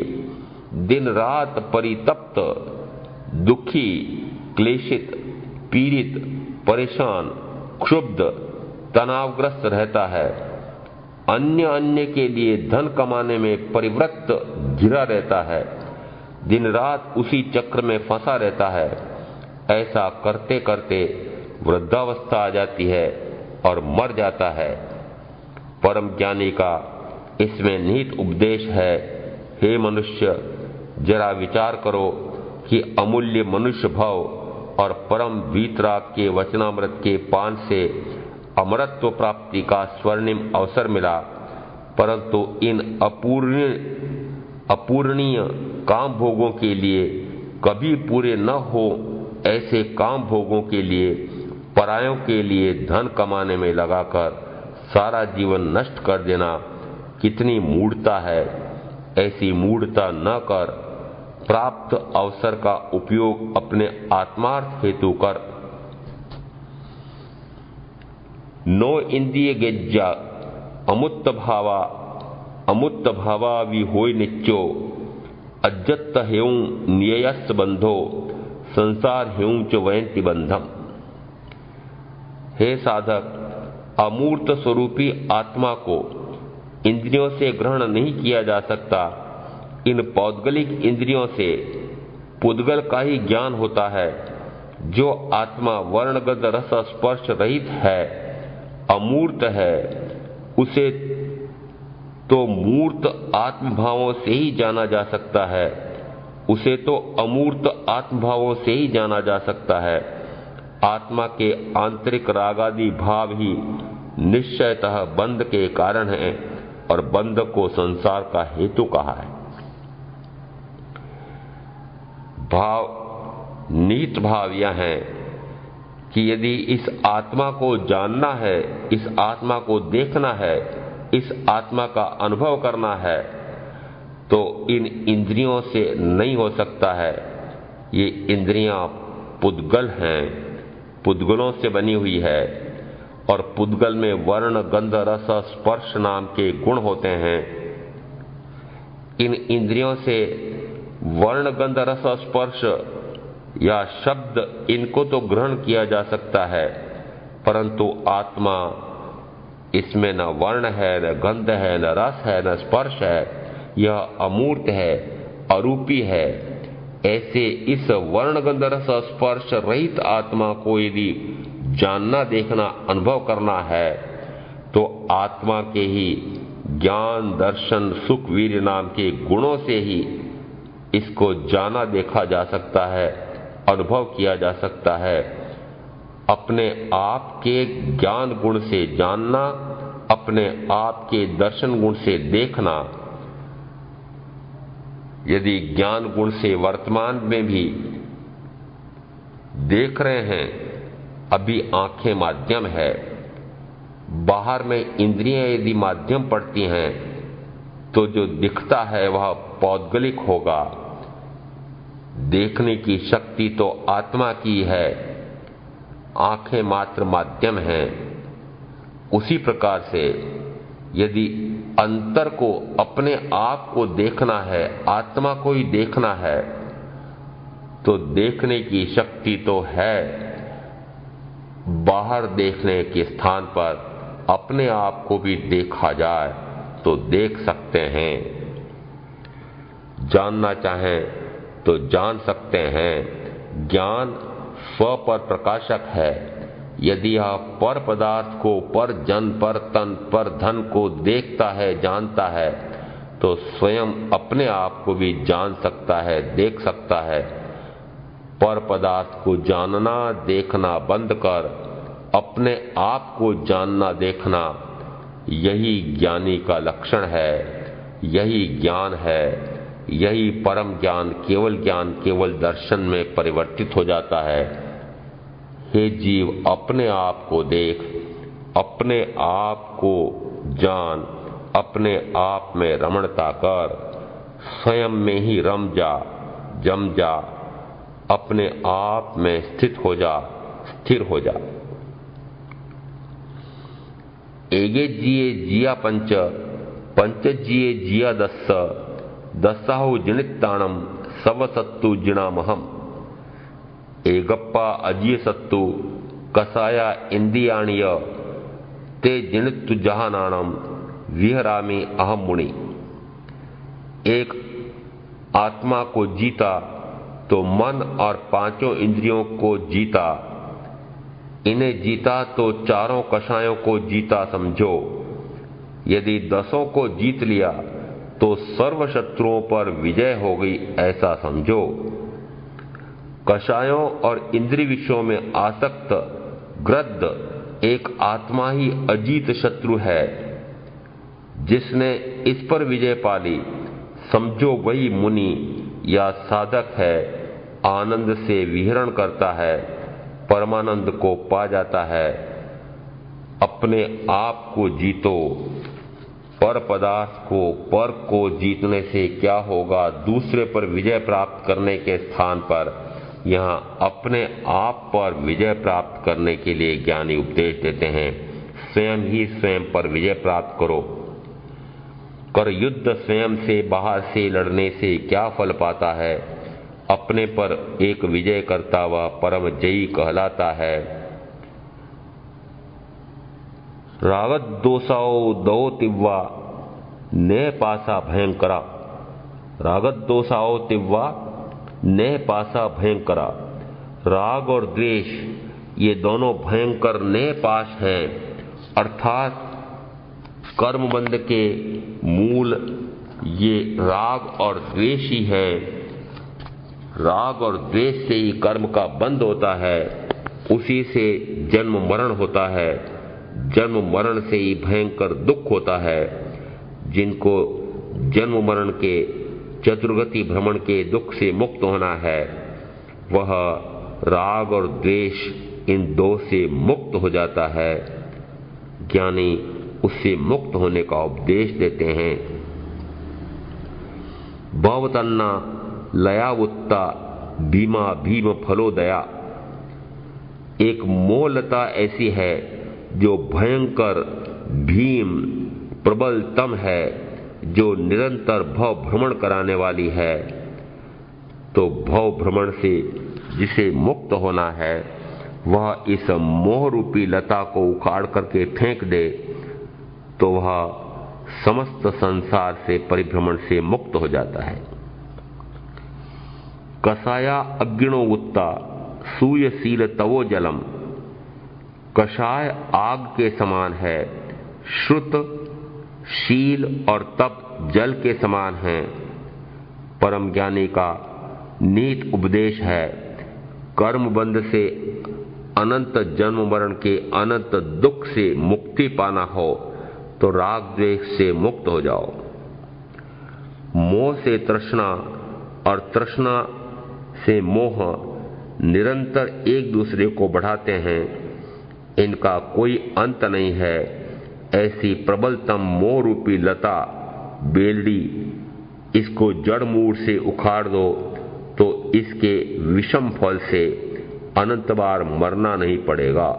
दिन रात परितप्त, दुखी, क्लेशित, पीड़ित, परेशान, क्षुब्ध, तनावग्रस्त रहता है। अन्य के लिए धन कमाने में परिवृत्त घिरा रहता है, दिन रात उसी चक्र में फंसा रहता है। ऐसा करते करते वृद्धावस्था आ जाती है और मर जाता है। परम ज्ञानी का इसमें निहित उपदेश है, हे मनुष्य, जरा विचार करो कि अमूल्य मनुष्य भव और परम वीतराग के वचनामृत के पान से अमरत्व प्राप्ति का स्वर्णिम अवसर मिला, परंतु इन अपूरणीय काम भोगों के लिए कभी पूरे न हो ऐसे काम भोगों के लिए परायों के लिए धन कमाने में लगाकर सारा जीवन नष्ट कर देना कितनी मूढ़ता है। ऐसी मूढ़ता न कर प्राप्त अवसर का उपयोग अपने आत्मार्थ हेतु कर। नो इंद्रिय गेज्जा अमुत्त भावा विहोय निच्चो अज्जत हेऊं निययस् बंधो संसार हेऊं च वयंति बंधम। हे साधक, अमूर्त स्वरूपी आत्मा को इंद्रियों से ग्रहण नहीं किया जा सकता। इन पौद्गलिक इंद्रियों से पुद्गल का ही ज्ञान होता है। जो आत्मा वर्णगत रस स्पर्श रहित है, अमूर्त है, उसे तो मूर्त आत्मभावों से ही जाना जा सकता है। उसे तो अमूर्त आत्मभावों से ही जाना जा सकता है। आत्मा के आंतरिक रागादि भाव ही निश्चयतः बंध के कारण है और बंध को संसार का हेतु कहा है। नीत भाव यह है कि यदि इस आत्मा को जानना है, इस आत्मा को देखना है, इस आत्मा का अनुभव करना है, तो इन इंद्रियों से नहीं हो सकता है। ये इंद्रियां पुद्गल हैं, पुद्गलों से बनी हुई है और पुद्गल में वर्ण गंध रस स्पर्श नाम के गुण होते हैं। इन इंद्रियों से वर्ण गंध रस स्पर्श या शब्द इनको तो ग्रहण किया जा सकता है, परंतु आत्मा, इसमें न वर्ण है, न गंध है, न रस है, न स्पर्श है। यह अमूर्त है, अरूपी है। ऐसे इस वर्ण गंध रस स्पर्श रहित आत्मा को यदि जानना, देखना, अनुभव करना है तो आत्मा के ही ज्ञान, दर्शन, सुख, वीर्य नाम के गुणों से ही इसको जाना, देखा जा सकता है, अनुभव किया जा सकता है। अपने आप के ज्ञान गुण से जानना, अपने आप के दर्शन गुण से देखना, यदि ज्ञान गुण से वर्तमान में भी देख रहे हैं, अभी आंखें माध्यम है, बाहर में इंद्रियां यदि माध्यम पड़ती हैं तो जो दिखता है वह पौद्गलिक होगा। देखने की शक्ति तो आत्मा की है, आंखें मात्र माध्यम हैं। उसी प्रकार से यदि अंतर को, अपने आप को देखना है, आत्मा को ही देखना है, तो देखने की शक्ति तो है। बाहर देखने के स्थान पर अपने आप को भी देखा जाए तो देख सकते हैं। जानना चाहें तो जान सकते हैं। ज्ञान स्व पर प्रकाशक है। यदि यह पर पदार्थ को, पर जन, पर तन, पर धन को देखता है, जानता है, तो स्वयं अपने आप को भी जान सकता है, देख सकता है। पर पदार्थ को जानना, देखना बंद कर अपने आप को जानना, देखना, यही ज्ञानी का लक्षण है, यही ज्ञान है। यही परम ज्ञान, केवल दर्शन में परिवर्तित हो जाता है। हे जीव, अपने आप को देख, अपने आप को जान, अपने आप में रमणता कर, स्वयं में ही रम जा, जम जा, अपने आप में स्थित हो जा, स्थिर हो जा। एगे जिये जिया पंच, पंच जिये जिया दस्स, दस्साहु जिनित्ताणम सवसत्तु जिणामहम। एगप्पा अजिय सत्तु कसाया इंदियाणिय, ते जिनित्तु जहानाणम विहरामी अहम मुनि। एक आत्मा को जीता तो मन और पांचों इंद्रियों को जीता। इन्हें जीता तो चारों कषायों को जीता समझो। यदि 10 को जीत लिया तो सर्व शत्रुओं पर विजय हो गई, ऐसा समझो। कषायों और इंद्रिय विषयों में आसक्त गृध्र एक आत्मा ही अजीत शत्रु है। जिसने इस पर विजय पा ली, समझो वही मुनि या साधक है, आनंद से विहरण करता है, परमानंद को पा जाता है। अपने आप को जीतो। पर पदार्थ को, पर को जीतने से क्या होगा? दूसरे पर विजय प्राप्त करने के स्थान पर यहां अपने आप पर विजय प्राप्त करने के लिए ज्ञानी उपदेश देते हैं। स्वयं ही स्वयं पर विजय प्राप्त करो। कर युद्ध स्वयं से, बाहर से लड़ने से क्या फल पाता है? अपने पर एक विजय करता हुआ परम जयी कहलाता है। रागत दोषाओ दो तिव्वा नेह पासा भयंकरा। रागत दोषाओ तिव्वा नेह पासा भयंकरा। राग और द्वेष ये दोनों भयंकर नेह पाश हैं, अर्थात कर्मबंध के मूल ये राग और द्वेष ही हैं। राग और द्वेष से ही कर्म का बंध होता है, उसी से जन्म मरण होता है, जन्म मरण से ही भयंकर दुख होता है। जिनको जन्म मरण के चतुर्गति भ्रमण के दुख से मुक्त होना है, वह राग और द्वेष इन दो से मुक्त हो जाता है। ज्ञानी उससे मुक्त होने का उपदेश देते हैं। भवतन्ना लयावुत्ता भीमा भीम फलोदया। एक मोहलता ऐसी है जो भयंकर भीम प्रबल तम है, जो निरंतर भव भ्रमण कराने वाली है। तो भव भ्रमण से जिसे मुक्त होना है, वह इस मोह रूपी लता को उखाड़ करके फेंक दे, तो वह समस्त संसार से, परिभ्रमण से मुक्त हो जाता है। कसाया अग्निणो उत्ता सूयशील तवो जलम। कषाय आग के समान है, श्रुत, शील और तप जल के समान है। परम ज्ञानी का नीत उपदेश है, कर्म बंध से अनंत जन्म मरण के अनंत दुख से मुक्ति पाना हो तो राग द्वेष से मुक्त हो जाओ। मोह से तृष्णा और तृष्णा से मोह निरंतर एक दूसरे को बढ़ाते हैं, इनका कोई अंत नहीं है। ऐसी प्रबलतम मोह रूपी लता बेलड़ी, इसको जड़ मूल से उखाड़ दो तो इसके विषम फल से अनंत बार मरना नहीं पड़ेगा।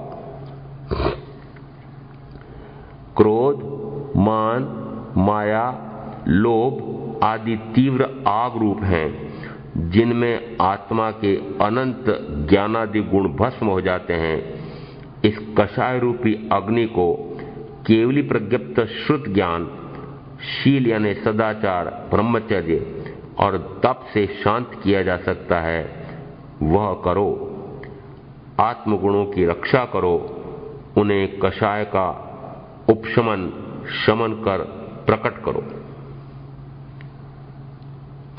क्रोध, मान, माया, लोभ आदि तीव्र आग रूप हैं, जिनमें आत्मा के अनंत ज्ञानादि गुण भस्म हो जाते हैं। इस कषाय रूपी अग्नि को केवली प्रज्ञप्त श्रुत ज्ञान, शील यानी सदाचार, ब्रह्मचर्य और तप से शांत किया जा सकता है। वह करो। आत्मगुणों की रक्षा करो, उन्हें कषाय का उपशमन शमन कर प्रकट करो।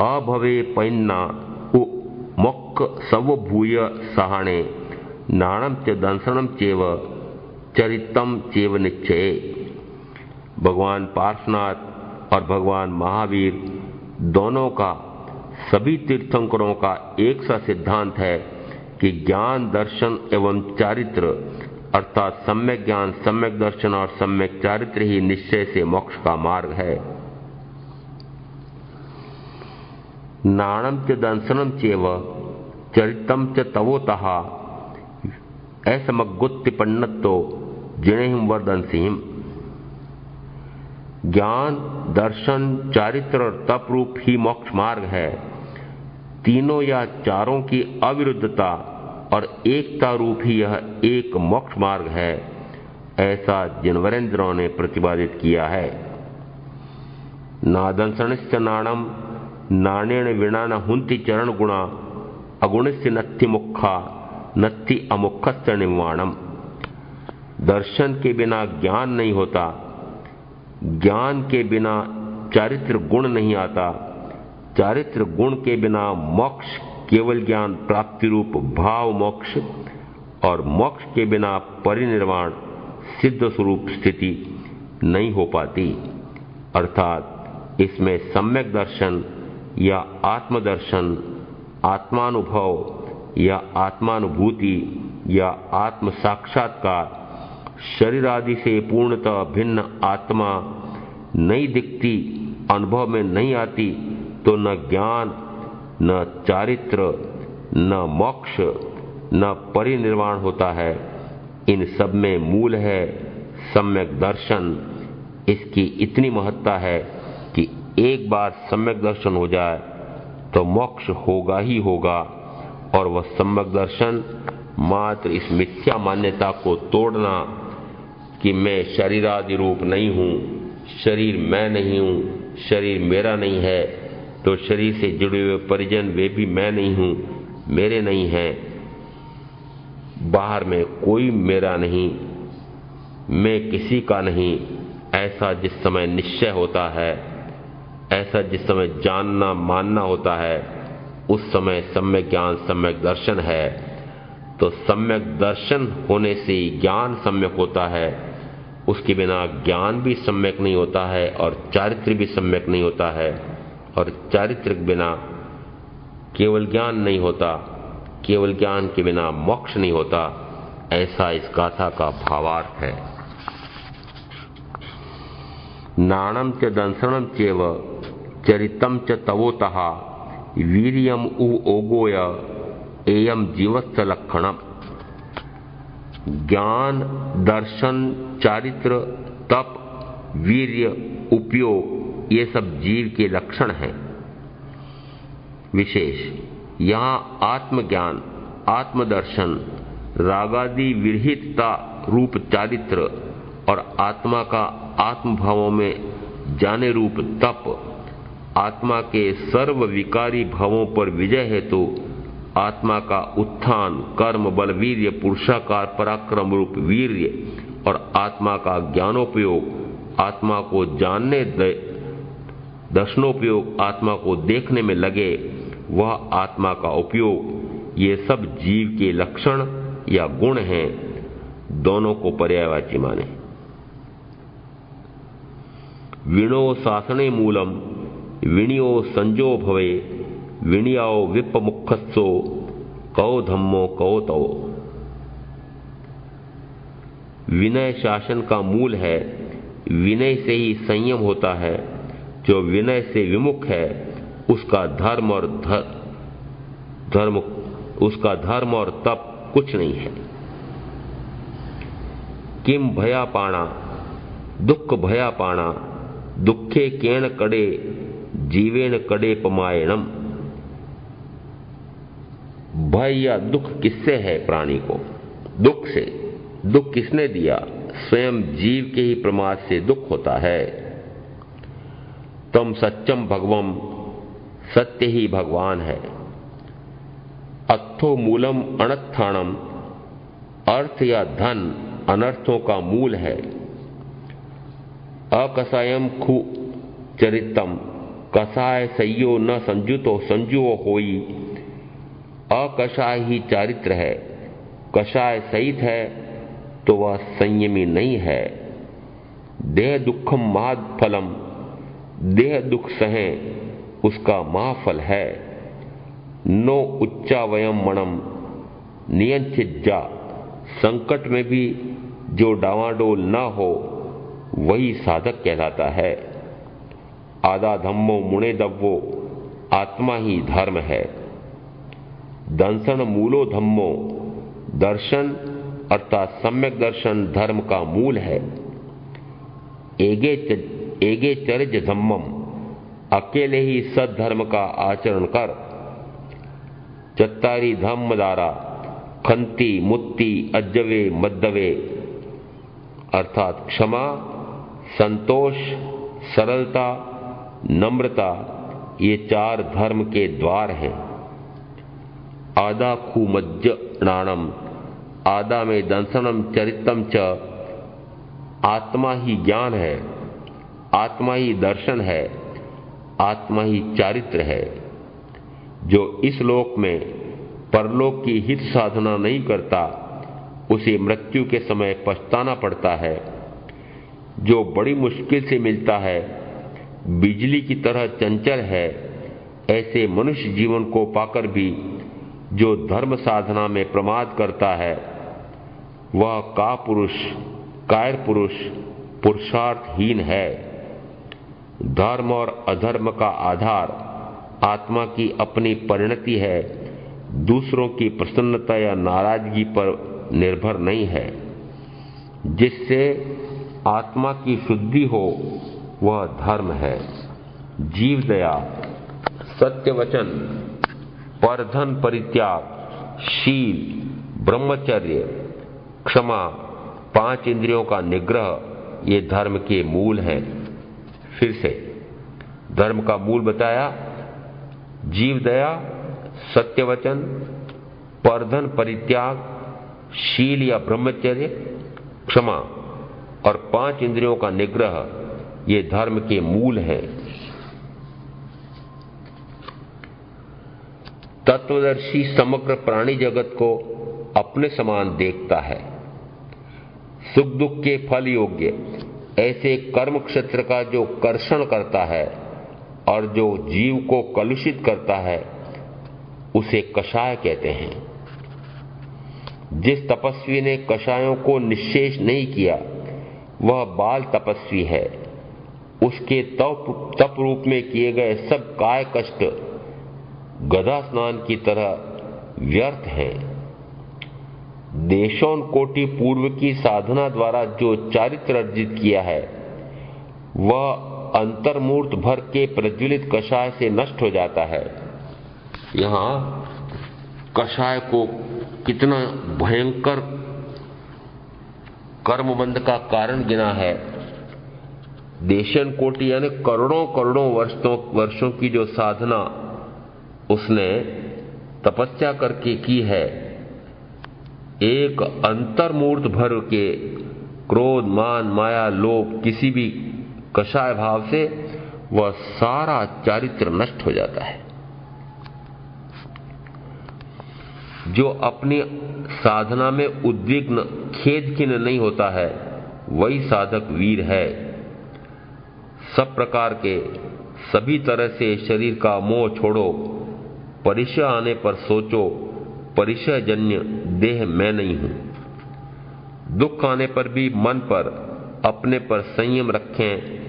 अभवे पैन्ना मोक्ष सवभूय सहाणे, नाणम च दंसनम चेव चरितम चेव निश्चय। भगवान पार्श्वनाथ और भगवान महावीर दोनों का, सभी तीर्थंकरों का एक सा सिद्धांत है कि ज्ञान, दर्शन एवं चारित्र अर्थात सम्यक ज्ञान, सम्यक दर्शन और सम्यक चारित्र ही निश्चय से मोक्ष का मार्ग है। नाणम च दंसनम चेव चरितम च तवोतः, असमगुत्तिपन्नतो जिणेहिम वर्धनसिंह। ज्ञान, दर्शन, चारित्र और तप रूप ही मोक्ष मार्ग है। तीनों या चारों की अविरुद्धता और एकता रूप ही यह एक मोक्ष मार्ग है, ऐसा जिनवरेंद्रों ने प्रतिपादित किया है। नादंसनश्च नाणम नाणेन विना न हुंति चरण गुणा, अगुणस्य नत्थि मुखा नत्थि अमुखश्च निर्वाणम। दर्शन के बिना ज्ञान नहीं होता, ज्ञान के बिना चारित्र गुण नहीं आता, चारित्र गुण के बिना मोक्ष केवल ज्ञान प्राप्ति रूप भाव मोक्ष, और मोक्ष के बिना परिनिर्वाण सिद्ध स्वरूप स्थिति नहीं हो पाती। अर्थात इसमें सम्यक दर्शन या आत्मदर्शन, आत्मानुभव या आत्मानुभूति या आत्म साक्षात्कार, शरीर आदि से पूर्णतः भिन्न आत्मा नहीं दिखती, अनुभव में नहीं आती, तो न ज्ञान, न चारित्र, न मोक्ष, न परिनिर्वाण होता है। इन सब में मूल है सम्यक दर्शन। इसकी इतनी महत्ता है कि एक बार सम्यक दर्शन हो जाए तो मोक्ष होगा ही होगा, और वह सम्यक दर्शन मात्र इस मिथ्या मान्यता को तोड़ना कि मैं शरीर आदि रूप नहीं हूं, शरीर मैं नहीं हूं, शरीर मेरा नहीं है, तो शरीर से जुड़े हुए परिजन वे भी मैं नहीं हूं, मेरे नहीं हैं, बाहर में कोई मेरा नहीं, मैं किसी का नहीं, ऐसा जिस समय निश्चय होता है, ऐसा जिस समय जानना मानना होता है, उस समय सम्यक ज्ञान सम्यक दर्शन है। तो सम्यक दर्शन होने से ज्ञान सम्यक होता है, उसके बिना ज्ञान भी सम्यक नहीं होता है और चारित्र भी सम्यक नहीं होता है, और चारित्र के बिना केवल ज्ञान नहीं होता, केवल ज्ञान के बिना मोक्ष नहीं होता। ऐसा इस गाथा का भावार्थ है। नाणम च दंसनम चेव चरितम च तवोतः, वीर्यम उ ओगोय एयम जीवस्य लक्षणम। ज्ञान, दर्शन, चारित्र, तप, वीर्य, उपयोग ये सब जीव के लक्षण हैं। विशेष यहां आत्मज्ञान, आत्मदर्शन, रागादि विरहितता रूप चारित्र और आत्मा का आत्मभावों में जाने रूप तप, आत्मा के सर्व विकारी भावों पर विजय हेतु आत्मा का उत्थान, कर्म बल वीर्य, पुरुषाकार पराक्रम रूप वीर्य, और आत्मा का ज्ञानोपयोग, आत्मा को जानने दर्शनोपयोग, आत्मा को देखने में लगे वह आत्मा का उपयोग, ये सब जीव के लक्षण या गुण हैं। दोनों को पर्यायवाची माने। विणो शासने मूलम विणियो संजो भवे, विनयाओ विपमुखस्सो कौ धम्मो कौ तौ। विनय शासन का मूल है। विनय से ही संयम होता है। जो विनय से विमुख है उसका धर्म और तप कुछ नहीं है। किम भया पाणा दुख भया पाणा दुखे केण कड़े जीवेन कड़े पमायणम। भय या दुख किससे है प्राणी को? दुख से। दुख किसने दिया? स्वयं जीव के ही प्रमाद से दुख होता है। तम सत्यम भगवम, सत्य ही भगवान है। अर्थो मूलम अनर्थाणम, अर्थ या धन अनर्थों का मूल है। अकसायम खु चरितम, कसाय सयो न संजुतो संजुओ होई। अकषाय ही चारित्र है। कषाय सहित है तो वह संयमी नहीं है। देह दुखम महाफलम, देह दुख सहें उसका महाफल है। नो उच्चा वयम मणम नियंचिज्जा, संकट में भी जो डावाडोल न हो वही साधक कहलाता है। आदा धम्मो मुणे दव्वो, आत्मा ही धर्म है। दंसन मूलो धम्मो, दर्शन अर्थात सम्यक दर्शन धर्म का मूल है। एगे चरिज धम्मम, अकेले ही सद्धर्म का आचरण कर। चत्तारी धम्मदारा खंती मुत्ती अज्जवे मद्दवे, अर्थात क्षमा, संतोष, सरलता, नम्रता, ये चार धर्म के द्वार हैं। आदा खू मज्ज नाणम, आदा में दंसनम चरितम च, आत्मा ही ज्ञान है, आत्मा ही दर्शन है, आत्मा ही चारित्र है। जो इस लोक में परलोक की हित साधना नहीं करता उसे मृत्यु के समय पछताना पड़ता है। जो बड़ी मुश्किल से मिलता है, बिजली की तरह चंचल है, ऐसे मनुष्य जीवन को पाकर भी जो धर्म साधना में प्रमाद करता है वह कायर पुरुष पुरुषार्थहीन है। धर्म और अधर्म का आधार आत्मा की अपनी परिणति है, दूसरों की प्रसन्नता या नाराजगी पर निर्भर नहीं है। जिससे आत्मा की शुद्धि हो वह धर्म है। जीव दया, सत्य वचन, परधन परित्याग, शील, ब्रह्मचर्य, क्षमा, 5 इंद्रियों का निग्रह, ये धर्म के मूल हैं। फिर से धर्म का मूल बताया। जीव दया, सत्य वचन, परधन परित्याग, शील या ब्रह्मचर्य, क्षमा और 5 इंद्रियों का निग्रह, ये धर्म के मूल हैं। तत्वदर्शी समग्र प्राणी जगत को अपने समान देखता है। सुख दुख के फल योग्य ऐसे कर्म क्षेत्र का जो कर्षण करता है और जो जीव को कलुषित करता है उसे कषाय कहते हैं। जिस तपस्वी ने कषायों को निश्शेष नहीं किया वह बाल तपस्वी है। उसके तप रूप में किए गए सब काय कष्ट गधा स्नान की तरह व्यर्थ हैं। देशों कोटि पूर्व की साधना द्वारा जो चारित्र अर्जित किया है वह अंतर्मूर्त भर के प्रज्वलित कषाय से नष्ट हो जाता है। यहां कषाय को कितना भयंकर कर्मबंध का कारण गिना है। देशन कोटि यानी करोड़ों करोड़ों वर्षों की जो साधना उसने तपस्या करके की है, एक अंतर्मूर्त भर के क्रोध मान माया लोभ किसी भी कषाय भाव से वह सारा चारित्र नष्ट हो जाता है। जो अपनी साधना में उद्विग्न खेद खिन्न नहीं होता है वही साधक वीर है। सब प्रकार के सभी तरह से शरीर का मोह छोड़ो, परिचय आने पर सोचो परिचय जन्य देह मैं नहीं हूं। दुख आने पर भी मन पर अपने पर संयम रखें,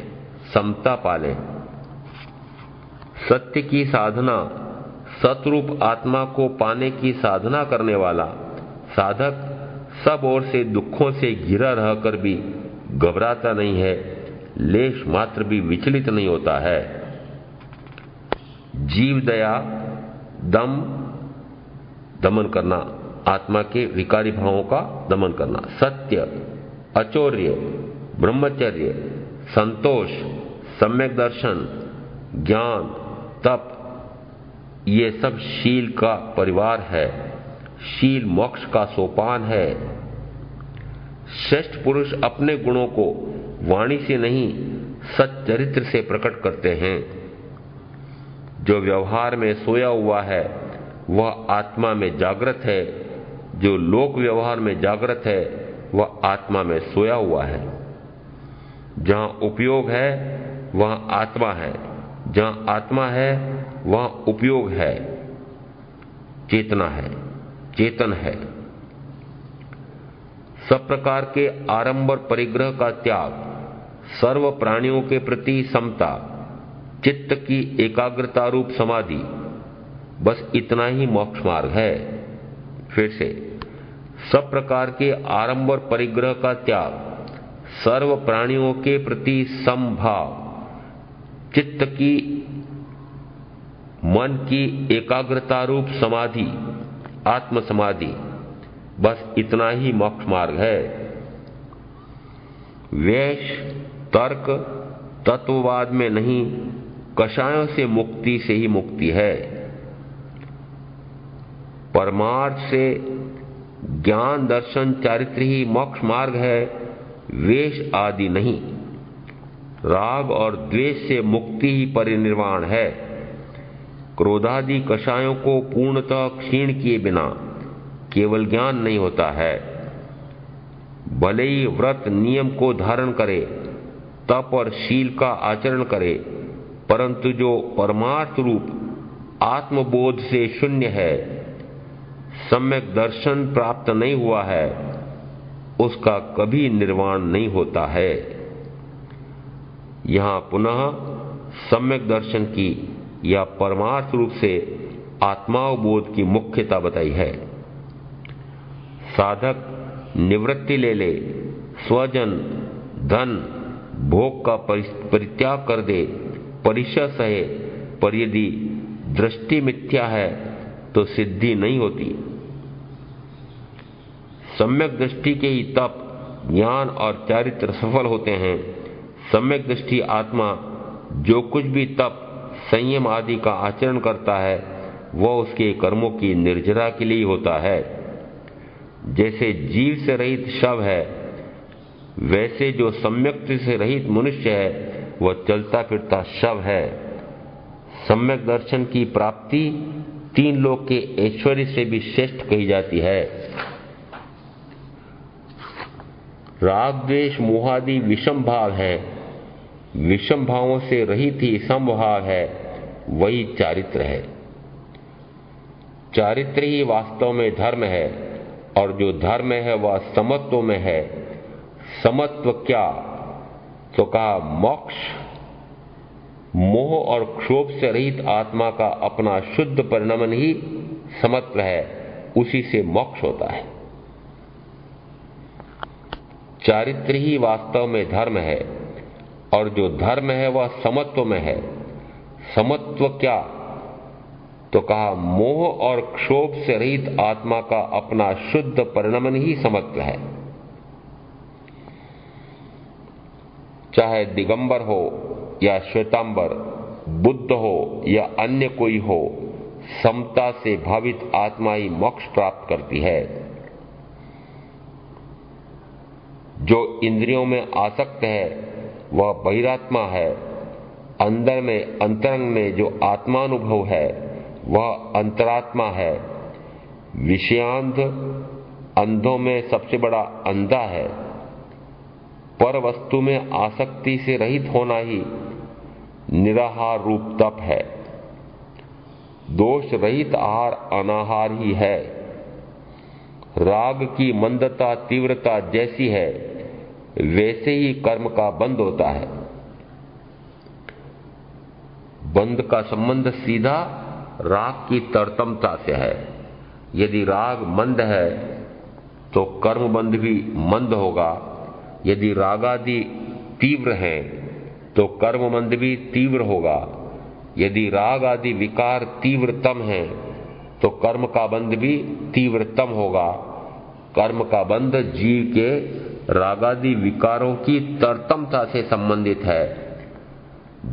समता पालें। सत्य की साधना, सतरूप आत्मा को पाने की साधना करने वाला साधक सब ओर से दुखों से घिरा रहकर भी घबराता नहीं है, लेश मात्र भी विचलित नहीं होता है। जीव दया, दमन करना, आत्मा के विकारी भावों का दमन करना। सत्य, अचौर्य, ब्रह्मचर्य, संतोष, सम्यक दर्शन, ज्ञान, तप, ये सब शील का परिवार है। शील मोक्ष का सोपान है। श्रेष्ठ पुरुष अपने गुणों को वाणी से नहीं सच्चरित्र से प्रकट करते हैं। जो व्यवहार में सोया हुआ है वह आत्मा में जागृत है, जो लोक व्यवहार में जागृत है वह आत्मा में सोया हुआ है। जहां उपयोग है वहां आत्मा है, जहां आत्मा है वहां उपयोग है, चेतना है, चेतन है। सब प्रकार के आडंबर परिग्रह का त्याग, सर्व प्राणियों के प्रति समता, चित्त की एकाग्रता रूप समाधि, बस इतना ही मोक्ष मार्ग है। फिर से, सब प्रकार के आडंबर परिग्रह का त्याग, सर्व प्राणियों के प्रति समभाव, चित्त की मन की एकाग्रता रूप समाधि, आत्म समाधि, बस इतना ही मोक्ष मार्ग है। वेश, तर्क, तत्ववाद में नहीं, कषायों से मुक्ति से ही मुक्ति है। परमार्थ से ज्ञान, दर्शन, चारित्र ही मोक्ष मार्ग है, वेश आदि नहीं। राग और द्वेष से मुक्ति ही परिनिर्वाण है। क्रोधादि कषायों को पूर्णतः क्षीण किए बिना केवल ज्ञान नहीं होता है। भले ही व्रत नियम को धारण करे, तप और शील का आचरण करे, परंतु जो परमार्थ रूप आत्मबोध से शून्य है, सम्यक दर्शन प्राप्त नहीं हुआ है, उसका कभी निर्वाण नहीं होता है। यहां पुनः सम्यक दर्शन की या परमार्थ रूप से आत्मावबोध की मुख्यता बताई है। साधक निवृत्ति ले ले, स्वजन, धन, भोग का परित्याग कर दे, परिचय सहे, पर यदि दृष्टि मिथ्या है तो सिद्धि नहीं होती। सम्यक दृष्टि के ही तप, ज्ञान और चारित्र सफल होते हैं। सम्यक दृष्टि आत्मा जो कुछ भी तप, संयम आदि का आचरण करता है वह उसके कर्मों की निर्जरा के लिए होता है। जैसे जीव से रहित शव है, वैसे जो सम्यक से रहित मनुष्य है वह चलता फिरता शव है। सम्यक दर्शन की प्राप्ति तीन लोक के ऐश्वर्य से भी श्रेष्ठ कही जाती है। राग, द्वेष, मोहादि विषम भाव है, विषम भावों से रहित ही समभाव है, वही चारित्र है। चारित्र ही वास्तव में धर्म है, और जो धर्म है वह समत्व में है। समत्व क्या? तो कहा मोक्ष, मोह और क्षोभ से रहित आत्मा का अपना शुद्ध परिणमन ही समत्व है, उसी से मोक्ष होता है। चारित्र ही वास्तव में धर्म है, और जो धर्म है वह समत्व में है। समत्व क्या? तो कहा मोह और क्षोभ से रहित आत्मा का अपना शुद्ध परिणमन ही समत्व है। चाहे दिगंबर हो या श्वेतांबर, बुद्ध हो या अन्य कोई हो, समता से भावित आत्मा ही मोक्ष प्राप्त करती है। जो इंद्रियों में आसक्त है वह बहिरात्मा है। अंदर में, अंतरंग में जो आत्मानुभव है वह अंतरात्मा है। विषयांध अंधों में सबसे बड़ा अंधा है। पर वस्तु में आसक्ति से रहित होना ही निराहार रूप तप है। दोष रहित आहार अनाहार ही है। राग की मंदता तीव्रता जैसी है वैसे ही कर्म का बंध होता है। बंध का संबंध सीधा राग की तरतमता से है। यदि राग मंद है तो कर्म बंध भी मंद होगा। यदि रागादि तीव्र हैं तो कर्म बंध भी तीव्र होगा। यदि राग आदि विकार तीव्रतम हैं तो कर्म का बंध भी तीव्रतम होगा। कर्म का बंध जीव के रागादि विकारों की तरतमता से संबंधित है।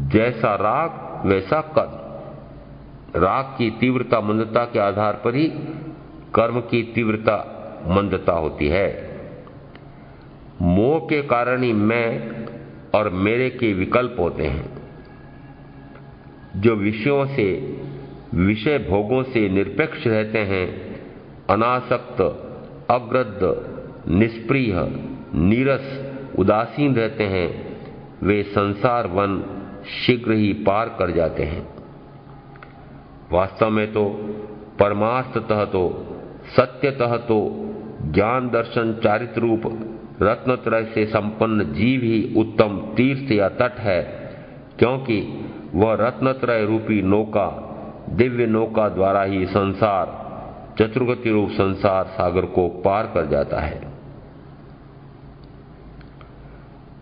जैसा राग वैसा कर्म। राग की तीव्रता मंदता के आधार पर ही कर्म की तीव्रता मंदता होती है। मोह के कारण ही मैं और मेरे के विकल्प होते हैं। जो विषयों से विषय भोगों से निरपेक्ष रहते हैं, अनासक्त, अग्रद्ध, निष्प्रिय, नीरस, उदासीन रहते हैं, वे संसार वन शीघ्र ही पार कर जाते हैं। वास्तव में तो परमार्थतः तो सत्यतः तो ज्ञान दर्शन चारित्र रूप रत्नत्रय से संपन्न जीव ही उत्तम तीर्थ या तट है, क्योंकि वह रत्नत्रय रूपी नौका, दिव्य नौका द्वारा ही संसार, चतुर्गति रूप संसार सागर को पार कर जाता है।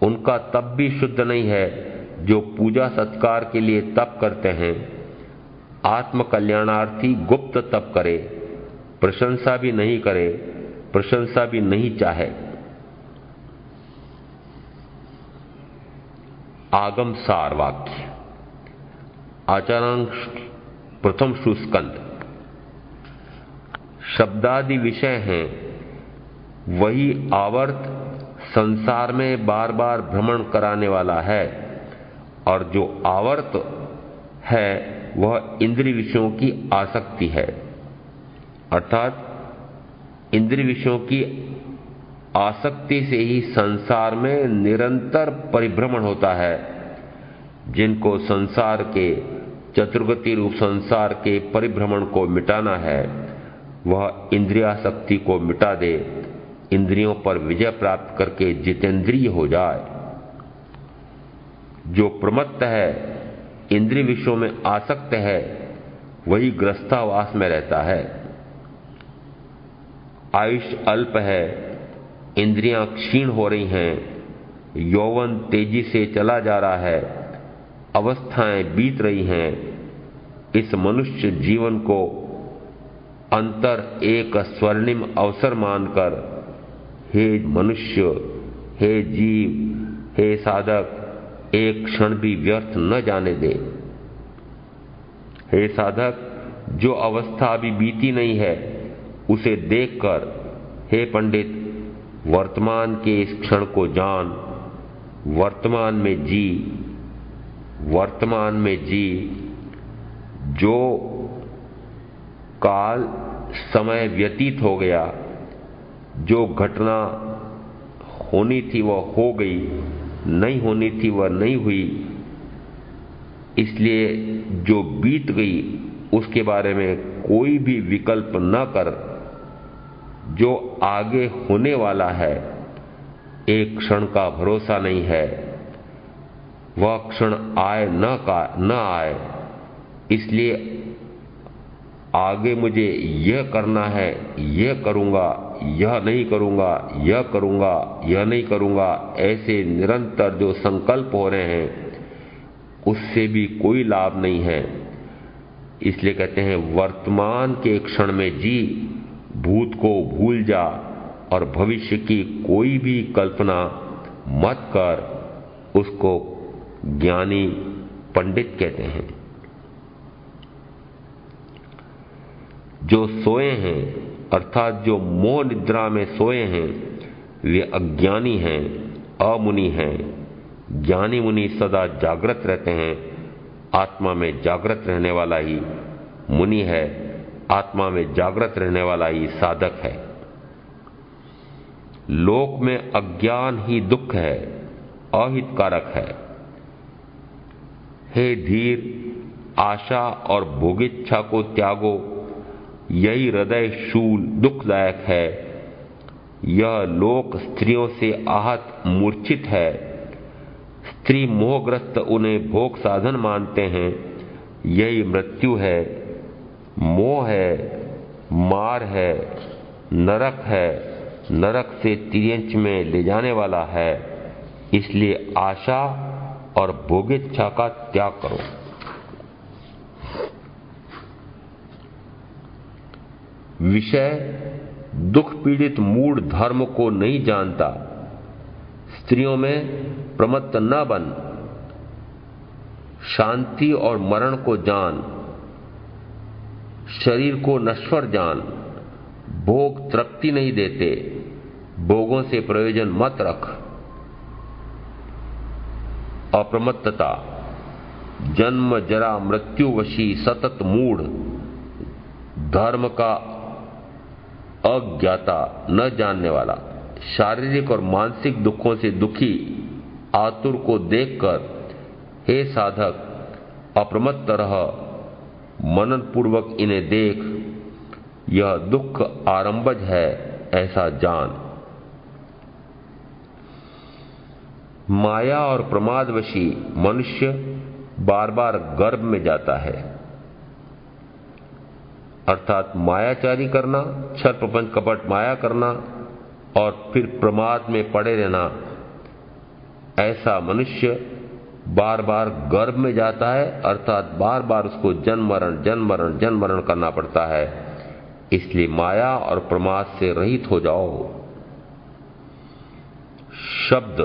उनका तप भी शुद्ध नहीं है जो पूजा सत्कार के लिए तप करते हैं। आत्म कल्याणार्थी गुप्त तप करे, प्रशंसा भी नहीं करे, प्रशंसा भी नहीं चाहे। आगम सार वाक्य। आचारांश प्रथम सुस्कंद। शब्दादि विषय हैं, वही आवर्त संसार में बार बार भ्रमण कराने वाला है, और जो आवर्त है वह इंद्रिय विषयों की आसक्ति है। अर्थात इंद्रिय विषयों की आसक्ति से ही संसार में निरंतर परिभ्रमण होता है। जिनको संसार के चतुर्गति रूप संसार के परिभ्रमण को मिटाना है, वह इंद्रियासक्ति को मिटा दे, इंद्रियों पर विजय प्राप्त करके जितेंद्रिय हो जाए। जो प्रमत्त है, इंद्रिय विषयों में आसक्त है, वही ग्रस्तावास में रहता है। आयुष अल्प है, इंद्रियां क्षीण हो रही हैं, यौवन तेजी से चला जा रहा है, अवस्थाएं बीत रही हैं। इस मनुष्य जीवन को अंतर एक स्वर्णिम अवसर मानकर, हे मनुष्य, हे जीव, हे साधक, एक क्षण भी व्यर्थ न जाने दे। हे साधक, जो अवस्था अभी बीती नहीं है उसे देखकर, हे पंडित, वर्तमान के इस क्षण को जान, वर्तमान में जी, वर्तमान में जी। जो काल समय व्यतीत हो गया, जो घटना होनी थी वह हो गई, नहीं होनी थी वह नहीं हुई, इसलिए जो बीत गई उसके बारे में कोई भी विकल्प न कर। जो आगे होने वाला है, एक क्षण का भरोसा नहीं है, वह क्षण आए न आए, इसलिए आगे मुझे यह करना है, यह करूंगा, यह नहीं करूंगा, यह करूंगा, यह नहीं करूंगा, ऐसे निरंतर जो संकल्प हो रहे हैं उससे भी कोई लाभ नहीं है। इसलिए कहते हैं वर्तमान के क्षण में जी, भूत को भूल जा और भविष्य की कोई भी कल्पना मत कर। उसको ज्ञानी पंडित कहते हैं। जो सोए हैं, अर्थात जो मोह निद्रा में सोए हैं, वे अज्ञानी हैं, अमुनि हैं। ज्ञानी मुनि सदा जागृत रहते हैं। आत्मा में जागृत रहने वाला ही मुनि है, आत्मा में जागृत रहने वाला ही साधक है। लोक में अज्ञान ही दुख है, अहितकारक है। हे धीर, आशा और भोगेच्छा को त्यागो, यही हृदय शूल दुखदायक है। यह लोक स्त्रियों से आहत मूर्छित है। स्त्री मोहग्रस्त उन्हें भोग साधन मानते हैं, यही मृत्यु है। मोह है, मार है, नरक है, नरक से तिर्यंच में ले जाने वाला है। इसलिए आशा और भोगेच्छा का त्याग करो। विषय दुख पीड़ित मूढ़ धर्म को नहीं जानता। स्त्रियों में प्रमत्त न बन, शांति और मरण को जान, शरीर को नश्वर जान। भोग तृप्ति नहीं देते, भोगों से प्रयोजन मत रख। अप्रमत्तता, जन्म जरा मृत्यु वशी सतत मूढ़, धर्म का अज्ञाता न जानने वाला, शारीरिक और मानसिक दुखों से दुखी आतुर को देखकर हे साधक अप्रमत्त रह, मनन पूर्वक इन्हें देख। यह दुख आरंभज है ऐसा जान। माया और प्रमादवशी मनुष्य बार बार गर्भ में जाता है, अर्थात मायाचारी करना, छल प्रपंच कपट माया करना और फिर प्रमाद में पड़े रहना। ऐसा मनुष्य बार बार गर्भ में जाता है, अर्थात बार बार उसको जन्म मरण जन्म मरण जन्म मरण करना पड़ता है। इसलिए माया और प्रमाद से रहित हो जाओ। शब्द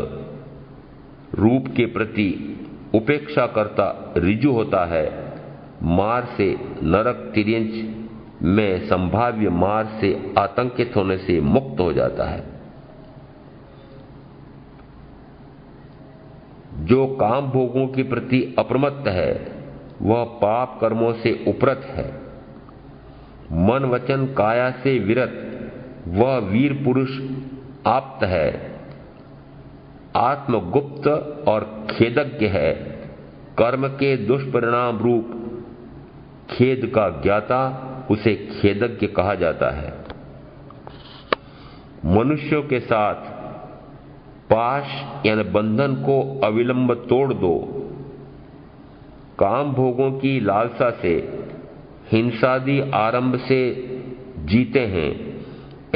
रूप के प्रति उपेक्षा करता ऋजु होता है। मार से नरक तिर्यंच में संभाव्य मार से आतंकित होने से मुक्त हो जाता है। जो काम भोगों के प्रति अप्रमत्त है वह पाप कर्मों से उपरत है। मन वचन काया से विरत वह वीर पुरुष आप्त है। आत्मगुप्त और खेदज्ञ है। कर्म के दुष्परिणाम रूप खेद का ज्ञाता उसे खेदज्ञ कहा जाता है। मनुष्यों के साथ पाश यानी बंधन को अविलंब तोड़ दो। काम भोगों की लालसा से हिंसादि आरंभ से जीते हैं।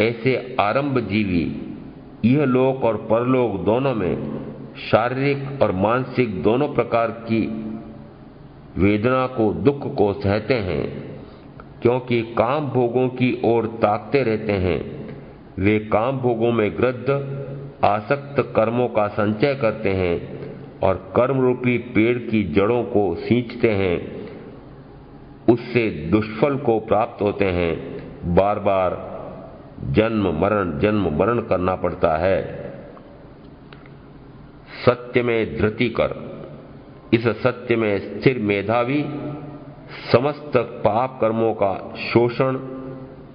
ऐसे आरंभ जीवी यह लोक और परलोक दोनों में शारीरिक और मानसिक दोनों प्रकार की वेदना को दुख को सहते हैं, क्योंकि काम भोगों की ओर ताकते रहते हैं। वे काम भोगों में गृद्ध आसक्त कर्मों का संचय करते हैं और कर्म रूपी पेड़ की जड़ों को सींचते हैं। उससे दुष्फल को प्राप्त होते हैं। बार बार जन्म मरण करना पड़ता है। सत्य में धृति कर। इस सत्य में स्थिर मेधावी समस्त पाप कर्मों का शोषण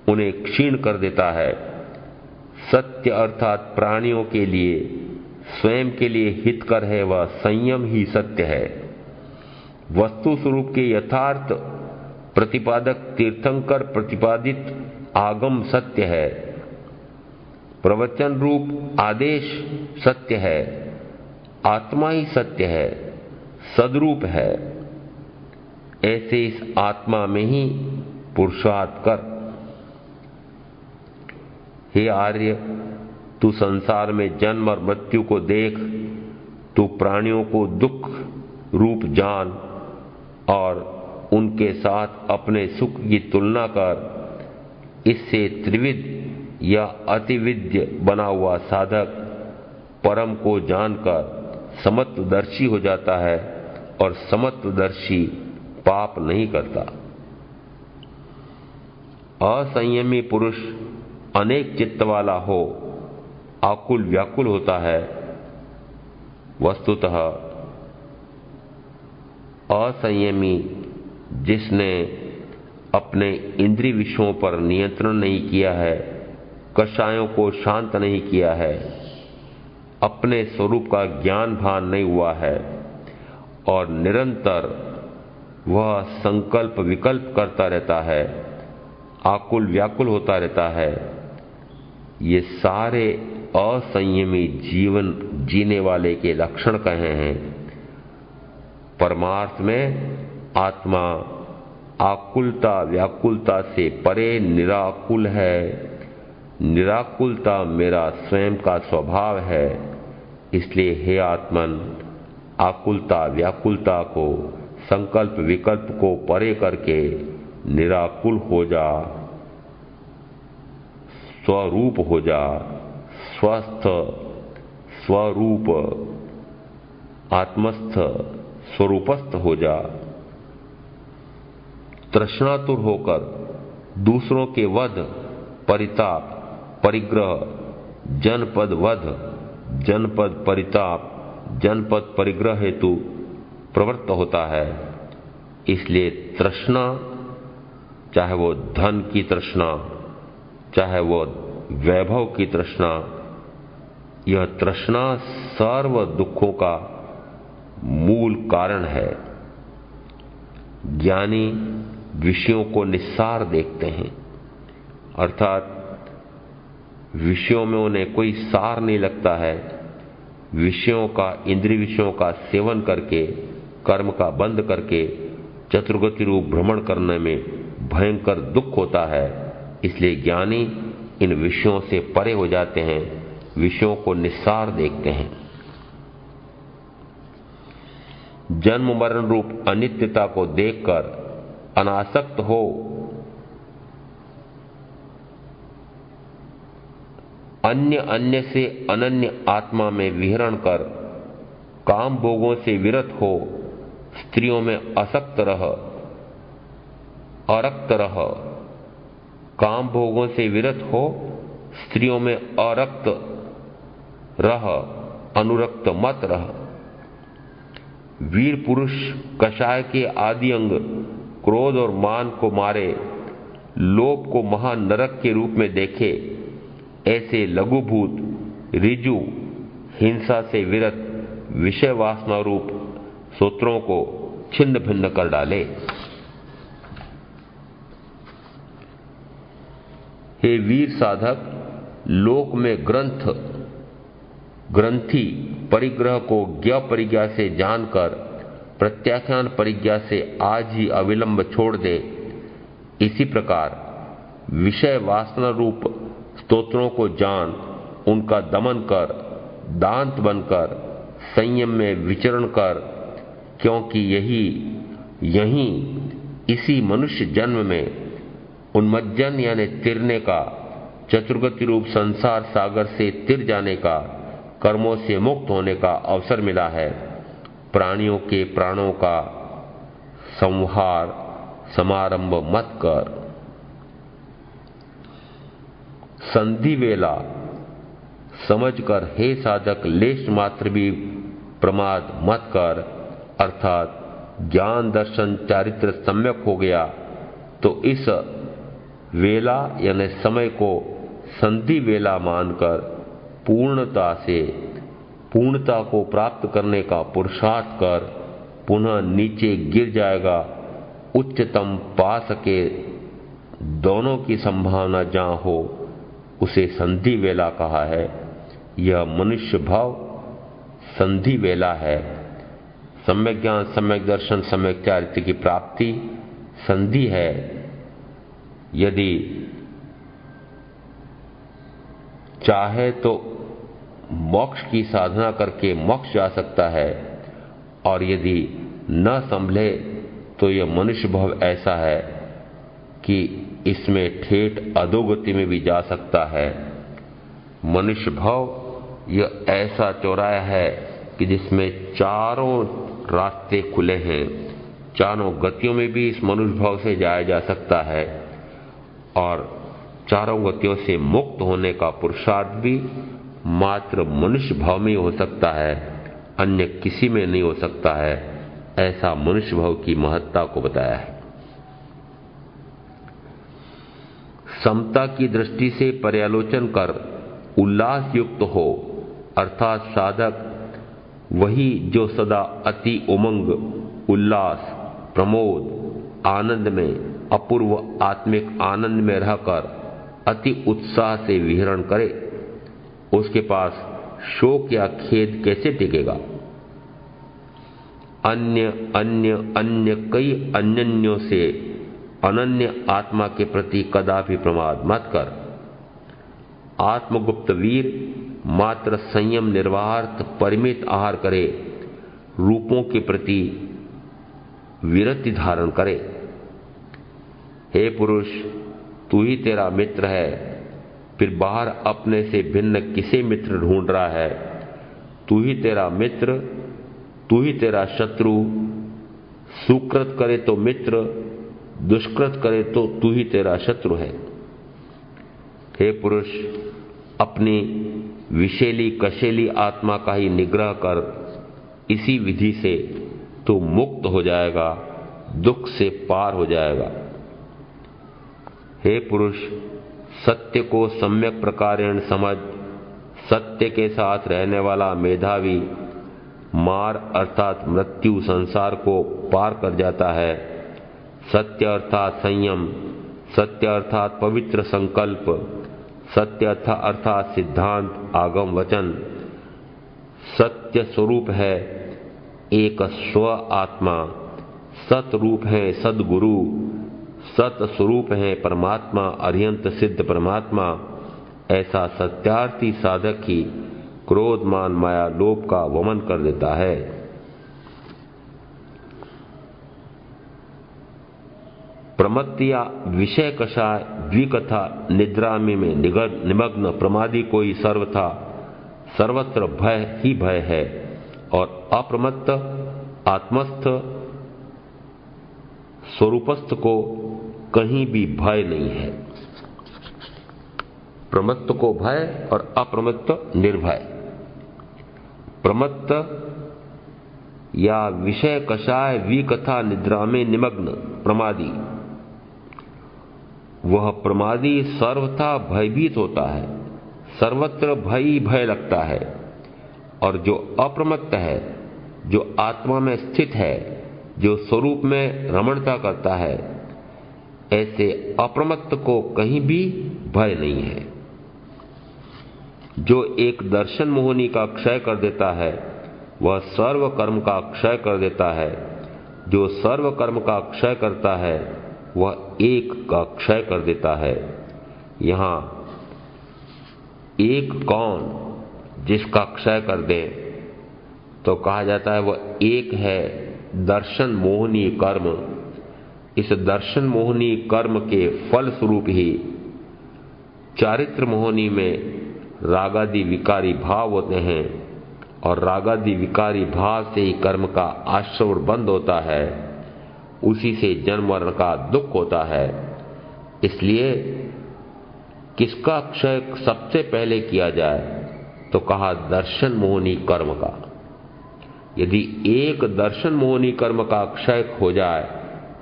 उन्हें क्षीण कर देता है। सत्य अर्थात प्राणियों के लिए स्वयं के लिए हितकर है, वह संयम ही सत्य है। वस्तु स्वरूप के यथार्थ प्रतिपादक तीर्थंकर प्रतिपादित आगम सत्य है। प्रवचन रूप आदेश सत्य है। आत्मा ही सत्य है, सदरूप है। ऐसे इस आत्मा में ही पुरुषार्थ कर। हे आर्य, तू संसार में जन्म और मृत्यु को देख। तू प्राणियों को दुख रूप जान और उनके साथ अपने सुख की तुलना कर। इससे त्रिविध या अतिविद्य बना हुआ साधक परम को जानकर समत्वदर्शी हो जाता है और समत्वदर्शी पाप नहीं करता। असंयमी पुरुष अनेक चित्त वाला हो, आकुल व्याकुल होता है। वस्तुतः असंयमी जिसने अपने इंद्रिय विषयों पर नियंत्रण नहीं किया है, कषायों को शांत नहीं किया है, अपने स्वरूप का ज्ञान भान नहीं हुआ है और निरंतर वह संकल्प विकल्प करता रहता है, आकुल व्याकुल होता रहता है। ये सारे असंयमी जीवन जीने वाले के लक्षण कहे हैं। परमार्थ में आत्मा आकुलता व्याकुलता से परे निराकुल है। निराकुलता मेरा स्वयं का स्वभाव है। इसलिए हे आत्मन, आकुलता व्याकुलता को, संकल्प विकल्प को परे करके निराकुल हो जा, स्वरूप हो जा, स्वस्थ स्वरूप आत्मस्थ स्वरूपस्थ हो जा। तृष्णातुर होकर दूसरों के वध, परिताप, परिग्रह, जनपद वध, जनपद परिताप, जनपद परिग्रह हेतु प्रवृत्त होता है। इसलिए तृष्णा, चाहे वो धन की तृष्णा, चाहे वो वैभव की तृष्णा, यह तृष्णा सर्व दुखों का मूल कारण है। ज्ञानी विषयों को निस्सार देखते हैं, अर्थात विषयों में उन्हें कोई सार नहीं लगता है। विषयों का, इंद्रिय विषयों का सेवन करके, कर्म का बंद करके चतुर्गति रूप भ्रमण करने में भयंकर दुख होता है। इसलिए ज्ञानी इन विषयों से परे हो जाते हैं, विषयों को निस्सार देखते हैं। जन्म मरण रूप अनित्यता को देखकर अनासक्त हो अन्य से अनन्य आत्मा में विहरण कर काम भोगों से विरत हो, स्त्रियों में असक्त रह, अरक्त रह। काम भोगों से विरत हो, स्त्रियों में अरक्त रह, अनुरक्त मत रह। वीर पुरुष कषाय के आदि अंग क्रोध और मान को मारे, लोभ को महान नरक के रूप में देखे। ऐसे लघुभूत, ऋजु, हिंसा से विरत विषय वासना रूप सूत्रों को छिन्न भिन्न कर डाले। हे वीर साधक, लोक में ग्रंथि परिग्रह को ज्ञ परिज्ञा से जानकर प्रत्याख्यान परिज्ञा से आज ही अविलंब छोड़ दे। इसी प्रकार विषय वासना रूप स्तोत्रों को जान, उनका दमन कर, दांत बनकर संयम में विचरण कर, क्योंकि यही इसी मनुष्य जन्म में उन्मज्जन यानी तिरने का, चतुर्गति रूप संसार सागर से तिर जाने का, कर्मों से मुक्त होने का अवसर मिला है। प्राणियों के प्राणों का संहार समारंभ मत कर। संधि वेला समझकर हे साधक लेश मात्र भी प्रमाद मत कर, अर्थात ज्ञान दर्शन चारित्र सम्यक हो गया तो इस वेला यानी समय को संधि वेला मानकर पूर्णता को प्राप्त करने का पुरुषार्थ कर, पुनः नीचे गिर जाएगा। उच्चतम पा सके दोनों की संभावना जहां हो उसे संधि वेला कहा है। यह मनुष्य भाव संधि वेला है। सम्यक ज्ञान, सम्यक दर्शन, सम्यक चारित्र की प्राप्ति संधि है। यदि चाहे तो मोक्ष की साधना करके मोक्ष जा सकता है, और यदि न संभले तो यह मनुष्य भाव ऐसा है कि इसमें ठेठ अधोगति में भी जा सकता है। मनुष्य भाव यह ऐसा चौराहा है कि जिसमें चारों रास्ते खुले हैं, चारों गतियों में भी इस मनुष्य भाव से जाया जा सकता है, और चारों गतियों से मुक्त होने का पुरुषार्थ भी मात्र मनुष्य भाव में हो सकता है, अन्य किसी में नहीं हो सकता है। ऐसा मनुष्य भाव की महत्ता को बताया है। समता की दृष्टि से पर्यालोचन कर उल्लास युक्त हो, अर्थात साधक वही जो सदा अति उमंग, उल्लास, प्रमोद आनंद में, अपूर्व आत्मिक आनंद में रहकर अति उत्साह से विहरण करे, उसके पास शोक या खेद कैसे टिकेगा? अन्य अन्य अन्य कई अन्यों से अनन्य आत्मा के प्रति कदापि प्रमाद मत कर। आत्मगुप्त वीर मात्र संयम निर्वाहार्थ परिमित आहार करे, रूपों के प्रति विरति धारण करे। हे पुरुष, तू ही तेरा मित्र है, फिर बाहर अपने से भिन्न किसे मित्र ढूंढ रहा है? तू ही तेरा मित्र, तू ही तेरा शत्रु। सुकृत करे तो मित्र, दुष्कृत करे तो तू ही तेरा शत्रु है। हे पुरुष, अपनी विषैली कशेली आत्मा का ही निग्रह कर, इसी विधि से तू मुक्त हो जाएगा, दुख से पार हो जाएगा। हे पुरुष, सत्य को सम्यक प्रकारेण समझ। सत्य के साथ रहने वाला मेधावी मार अर्थात मृत्यु संसार को पार कर जाता है। सत्य अर्थात संयम, सत्य अर्थात पवित्र संकल्प, सत्य अर्थात सिद्धांत आगम वचन। सत्य स्वरूप है एक स्व आत्मा, सत रूप है सदगुरु, सत स्वरूप है परमात्मा, अरिहंत सिद्ध परमात्मा। ऐसा सत्यार्थी साधक ही क्रोध मान माया लोभ का वमन कर देता है। प्रमत्तिया विषय कषाय द्विकथा निद्रामी में निमग्न प्रमादी कोई सर्वथा सर्वत्र भय ही भय है, और अप्रमत्त आत्मस्थ स्वरूपस्थ को कहीं भी भय नहीं है। प्रमत्त को भय और अप्रमत्त निर्भय। प्रमत्त या विषय कषाय विकथा निद्रा में निमग्न प्रमादी, वह प्रमादी सर्वथा भयभीत होता है, सर्वत्र भय ही भय लगता है। और जो अप्रमत्त है, जो आत्मा में स्थित है, जो स्वरूप में रमणता करता है, ऐसे अप्रमत्त को कहीं भी भय नहीं है। जो एक दर्शन मोहनी का क्षय कर देता है, वह सर्व कर्म का क्षय कर देता है। जो सर्व कर्म का क्षय करता है, वह एक का क्षय कर देता है। यहां एक कौन जिसका क्षय कर दे, तो कहा जाता है वह एक है दर्शन मोहनी कर्म। इस दर्शन मोहनी कर्म के फल स्वरूप ही चारित्र मोहनी में रागादि विकारी भाव होते हैं, और रागादि विकारी भाव से ही कर्म का आश्रव बंद होता है, उसी से जन्म मरण का दुख होता है। इसलिए किसका क्षय सबसे पहले किया जाए, तो कहा दर्शन मोहनी कर्म का। यदि एक दर्शन मोहनी कर्म का क्षय हो जाए,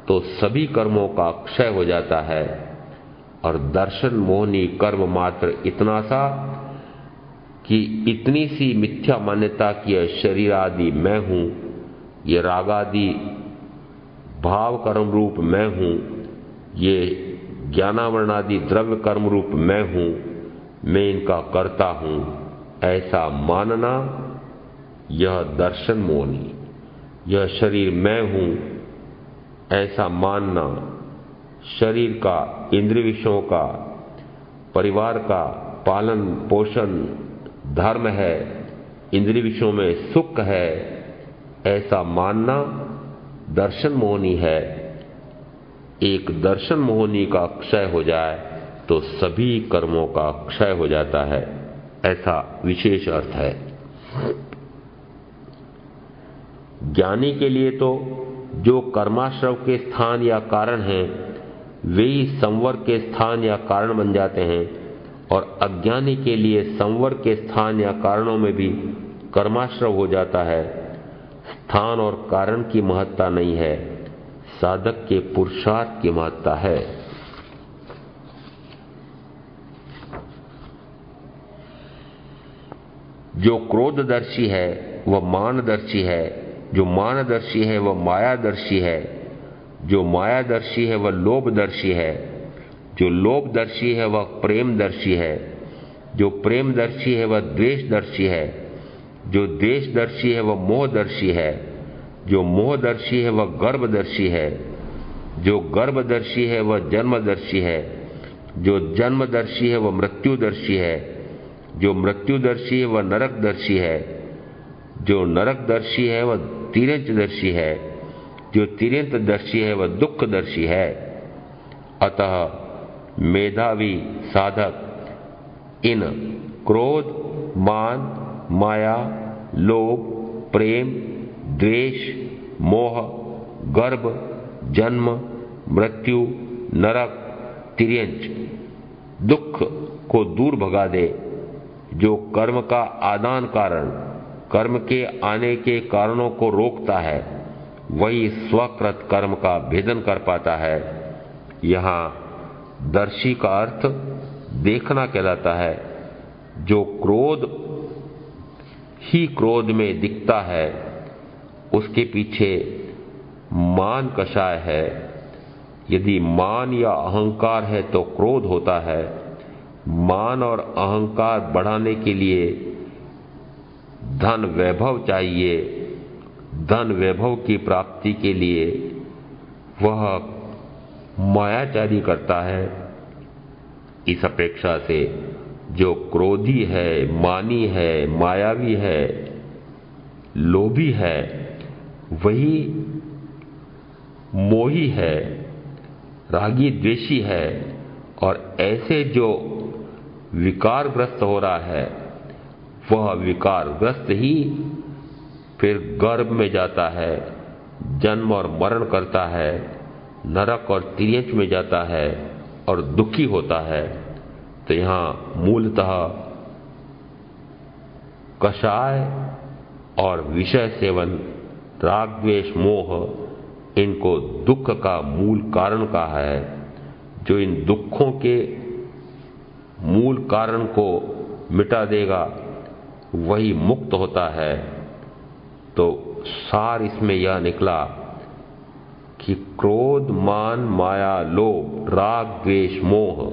तो सभी कर्मों का क्षय हो जाता है। और दर्शन मोहनी कर्म मात्र इतना सा कि इतनी सी मिथ्या मान्यता की शरीर आदि मैं हूं, ये रागादि भाव कर्म रूप मैं हूं, ये ज्ञानावरणादि द्रव्य कर्म रूप मैं हूं, मैं इनका करता हूं, ऐसा मानना यह दर्शन मोहनी। यह शरीर मैं हूं ऐसा मानना शरीर का, इंद्रिय विषयों का, परिवार का पालन पोषण धर्म है, इंद्रिय विषयों में सुख है, ऐसा मानना दर्शन मोहनी है। एक दर्शन मोहनी का क्षय हो जाए तो सभी कर्मों का क्षय हो जाता है, ऐसा विशेष अर्थ है। ज्ञानी के लिए तो जो कर्माश्रव के स्थान या कारण हैं, वे ही संवर के स्थान या कारण बन जाते हैं, और अज्ञानी के लिए संवर के स्थान या कारणों में भी कर्माश्रव हो जाता है। स्थान और कारण की महत्ता नहीं है, साधक के पुरुषार्थ की महत्ता है। जो क्रोधदर्शी है वह मानदर्शी है, जो मानदर्शी है वह मायादर्शी है, जो मायादर्शी है वह लोभदर्शी है, जो लोभदर्शी है वह प्रेमदर्शी है, जो प्रेमदर्शी है वह द्वेषदर्शी है, जो द्वेषदर्शी है वह मोहदर्शी है, जो मोहदर्शी है वह गर्भदर्शी है, जो गर्भदर्शी है वह जन्मदर्शी है, जो जन्मदर्शी है वह मृत्युदर्शी है, जो मृत्युदर्शी है वह नरकदर्शी है, जो नरकदर्शी है वह तिर्यंचदर्शी है, जो तिर्यंचदर्शी है वह दुखदर्शी है। अतः मेधावी साधक इन क्रोध, मान, माया, लोभ, प्रेम, द्वेष, मोह, गर्भ, जन्म, मृत्यु, नरक, तिर्यंच, दुख को दूर भगा दे। जो कर्म का आदान कारण, कर्म के आने के कारणों को रोकता है, वही स्वकृत कर्म का भेदन कर पाता है। यहाँ दर्शी का अर्थ देखना कहलाता है। जो क्रोध ही क्रोध में दिखता है, उसके पीछे मान कषाय है। यदि मान या अहंकार है तो क्रोध होता है। मान और अहंकार बढ़ाने के लिए धन वैभव चाहिए। धन वैभव की प्राप्ति के लिए वह मायाचारी करता है। इस अपेक्षा से जो क्रोधी है, मानी है, मायावी है, लोभी है, वही मोही है, रागी द्वेषी है। और ऐसे जो विकारग्रस्त हो रहा है, वह विकारग्रस्त ही फिर गर्भ में जाता है, जन्म और मरण करता है, नरक और तिर्यंच में जाता है और दुखी होता है। तो यहाँ मूलतः कषाय और विषय सेवन, राग द्वेष मोह, इनको दुख का मूल कारण कहा है। जो इन दुखों के मूल कारण को मिटा देगा, वही मुक्त होता है। तो सार इसमें यह निकला कि क्रोध, मान, माया, लोभ, राग द्वेष मोह,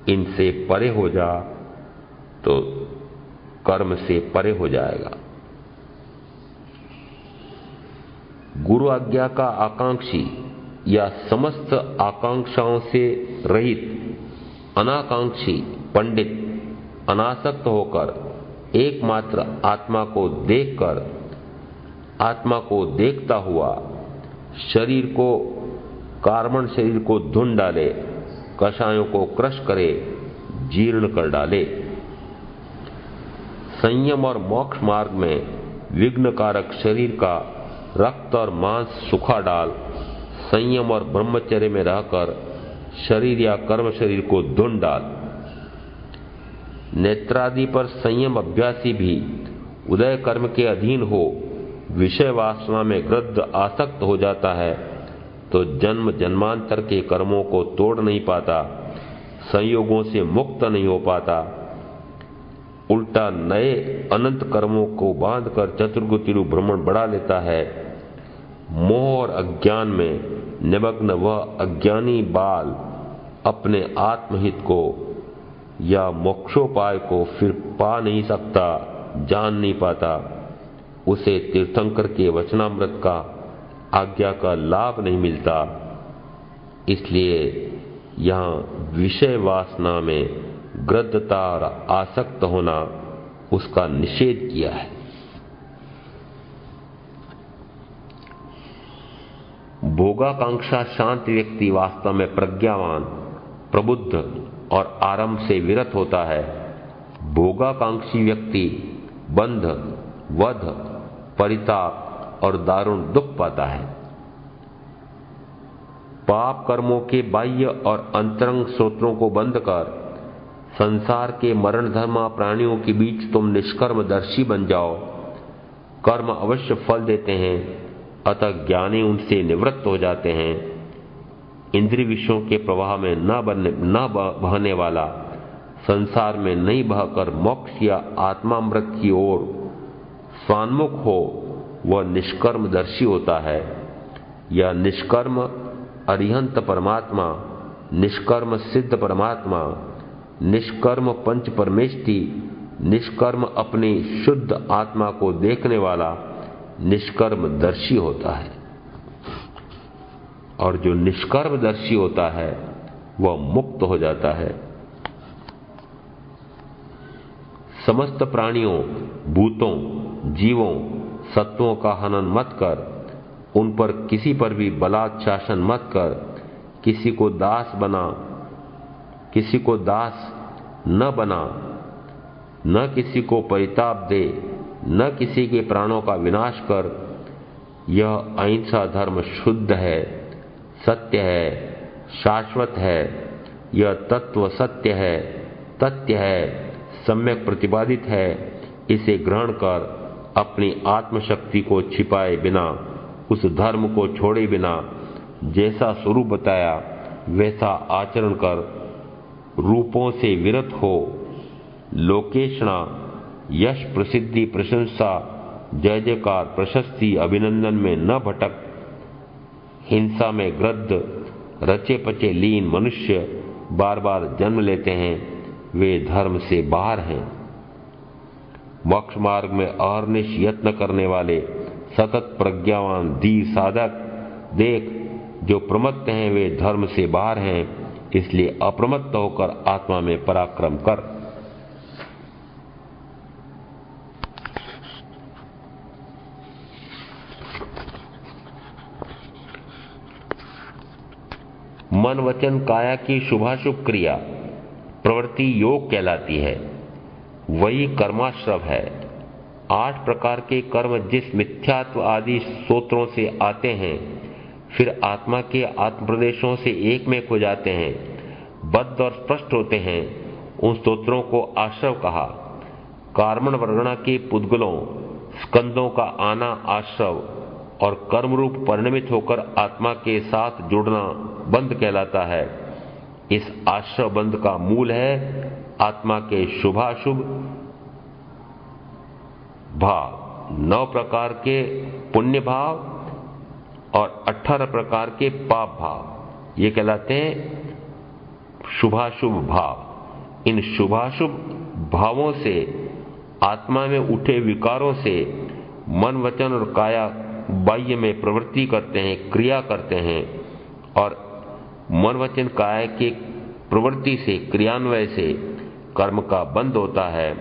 इनसे परे हो जा तो कर्म से परे हो जाएगा। गुरु आज्ञा का आकांक्षी या समस्त आकांक्षाओं से रहित अनाकांक्षी पंडित अनासक्त होकर एकमात्र आत्मा को देखकर, आत्मा को देखता हुआ शरीर को, कार्बन शरीर को धुन डाले, कषायों को क्रश करे, जीर्ण कर डाले। संयम और मोक्ष मार्ग में विघ्नकारक शरीर का रक्त और मांस सुखा डाल, संयम और ब्रह्मचर्य में रहकर शरीर या कर्म शरीर को धुन डाल। नेत्रादि पर संयम अभ्यासी भी उदय कर्म के अधीन हो विषय वासना में ग्रद्ध आसक्त हो जाता है तो जन्म जन्मांतर के कर्मों को तोड़ नहीं पाता, संयोगों से मुक्त नहीं हो पाता, उल्टा नए अनंत कर्मों को बांधकर चतुर्गुतिरु भ्रमण बढ़ा लेता है। मोह और अज्ञान में निमग्न वह अज्ञानी बाल अपने आत्महित को या मोक्षोपाय को फिर पा नहीं सकता, जान नहीं पाता। उसे तीर्थंकर के वचनामृत का, आज्ञा का लाभ नहीं मिलता। इसलिए यहाँ विषय वासना में ग्रद्धता और आसक्त होना, उसका निषेध किया है। भोगाकांक्षा शांत व्यक्ति वास्तव में प्रज्ञावान, प्रबुद्ध और आरंभ से विरत होता है। भोगाकांक्षी व्यक्ति बंध, वध, परिताप और दारुण दुख पाता है। पाप कर्मों के बाह्य और अंतरंग स्रोतों को बंद कर संसार के मरण धर्मा प्राणियों के बीच तुम निष्कर्मदर्शी बन जाओ। कर्म अवश्य फल देते हैं, अतः ज्ञानी उनसे निवृत्त हो जाते हैं। इंद्रिय विषयों के प्रवाह में न बहने वाला, संसार में नहीं बहकर मोक्ष या आत्मामृत की ओर स्वान्मुख हो, वह निष्कर्मदर्शी होता है। या निष्कर्म अरिहंत परमात्मा, निष्कर्म सिद्ध परमात्मा, निष्कर्म पंच परमेष्टि, निष्कर्म अपनी शुद्ध आत्मा को देखने वाला निष्कर्मदर्शी होता है। और जो निष्कर्मदर्शी होता है वह मुक्त हो जाता है। समस्त प्राणियों, भूतों, जीवों, सत्वों का हनन मत कर, उन पर किसी पर भी बलात् शासन मत कर, किसी को दास बना, किसी को दास न बना, न किसी को परिताप दे, न किसी के प्राणों का विनाश कर। यह अहिंसा धर्म शुद्ध है, सत्य है, शाश्वत है। यह तत्व सत्य है, तथ्य है, सम्यक प्रतिपादित है। इसे ग्रहण कर अपनी आत्मशक्ति को छिपाए बिना, उस धर्म को छोड़े बिना, जैसा स्वरूप बताया वैसा आचरण कर, रूपों से विरत हो, लोकेशणा, यश, प्रसिद्धि, प्रशंसा, जय जयकार, प्रशस्ति, अभिनंदन में न भटक। हिंसा में ग्रद्ध, रचे पचे लीन मनुष्य बार बार जन्म लेते हैं, वे धर्म से बाहर हैं। मोक्ष मार्ग में अहर्निश यत्न करने वाले सतत प्रज्ञावान धीर साधक देख, जो प्रमत्त हैं वे धर्म से बाहर हैं। इसलिए अप्रमत्त होकर आत्मा में पराक्रम कर। मन वचन काया की शुभाशुभ क्रिया प्रवृत्ति योग कहलाती है। वही कर्माश्रव है। 8 प्रकार के कर्म जिस मिथ्यात्व आदि स्तोत्रों से आते हैं, फिर आत्मा के आत्म प्रदेशों से एक में खो जाते हैं, बद्ध और स्पष्ट होते हैं, उन स्तोत्रों को आश्रव कहा। कार्मण वर्गणा के पुद्गलों, स्कंदों का आना आश्रव और कर्मरूप परिणमित होकर आत्मा के साथ जुड़ना बंध कहलाता है। इस आश्रव बंध का मूल है आत्मा के शुभाशुभ भाव, 9 प्रकार के पुण्य भाव और 18 प्रकार के पाप भाव, ये कहलाते हैं शुभाशुभ भाव। इन शुभाशुभ भावों से, आत्मा में उठे विकारों से मन वचन और काया बाह्य में प्रवृत्ति करते हैं, क्रिया करते हैं। और मन वचन काया के प्रवृत्ति से, क्रियान्वय से कर्म का बंध होता है।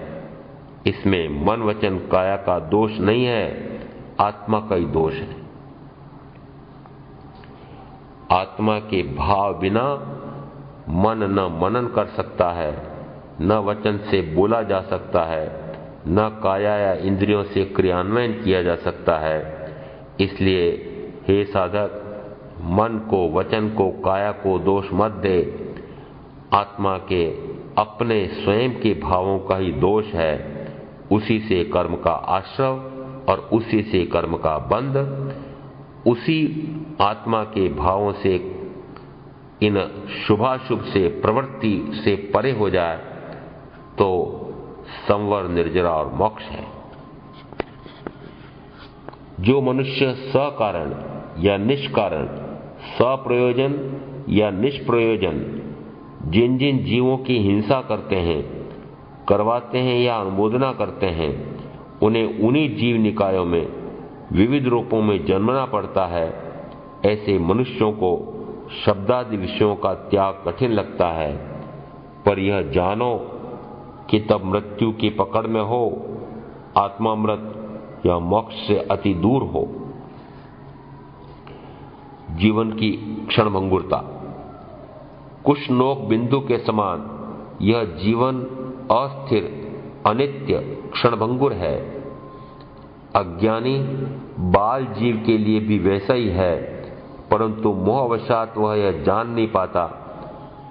इसमें मन वचन काया का दोष नहीं है, आत्मा का ही दोष है। आत्मा के भाव बिना मन न मनन कर सकता है, न वचन से बोला जा सकता है, न काया या इंद्रियों से क्रियान्वयन किया जा सकता है। इसलिए हे साधक, मन को, वचन को, काया को दोष मत दे। आत्मा के अपने स्वयं के भावों का ही दोष है। उसी से कर्म का आश्रव और उसी से कर्म का बंध। उसी आत्मा के भावों से इन शुभाशुभ से, प्रवृत्ति से परे हो जाए तो संवर, निर्जरा और मोक्ष है। जो मनुष्य सकारण या निष्कारण, सप्रयोजन या निष्प्रयोजन जिन जिन जीवों की हिंसा करते हैं, करवाते हैं या अनुमोदना करते हैं, उन्हें उन्हीं जीव निकायों में विविध रूपों में जन्मना पड़ता है। ऐसे मनुष्यों को शब्दादि विषयों का त्याग कठिन लगता है। पर यह जानो कि तब मृत्यु की पकड़ में हो, आत्मामृत या मोक्ष से अति दूर हो। जीवन की क्षणभंगुरता, कुछ नोक बिंदु के समान यह जीवन अस्थिर, अनित्य, क्षणभंगुर है। अज्ञानी बाल जीव के लिए भी वैसा ही है, परंतु मोहवशात वह यह जान नहीं पाता।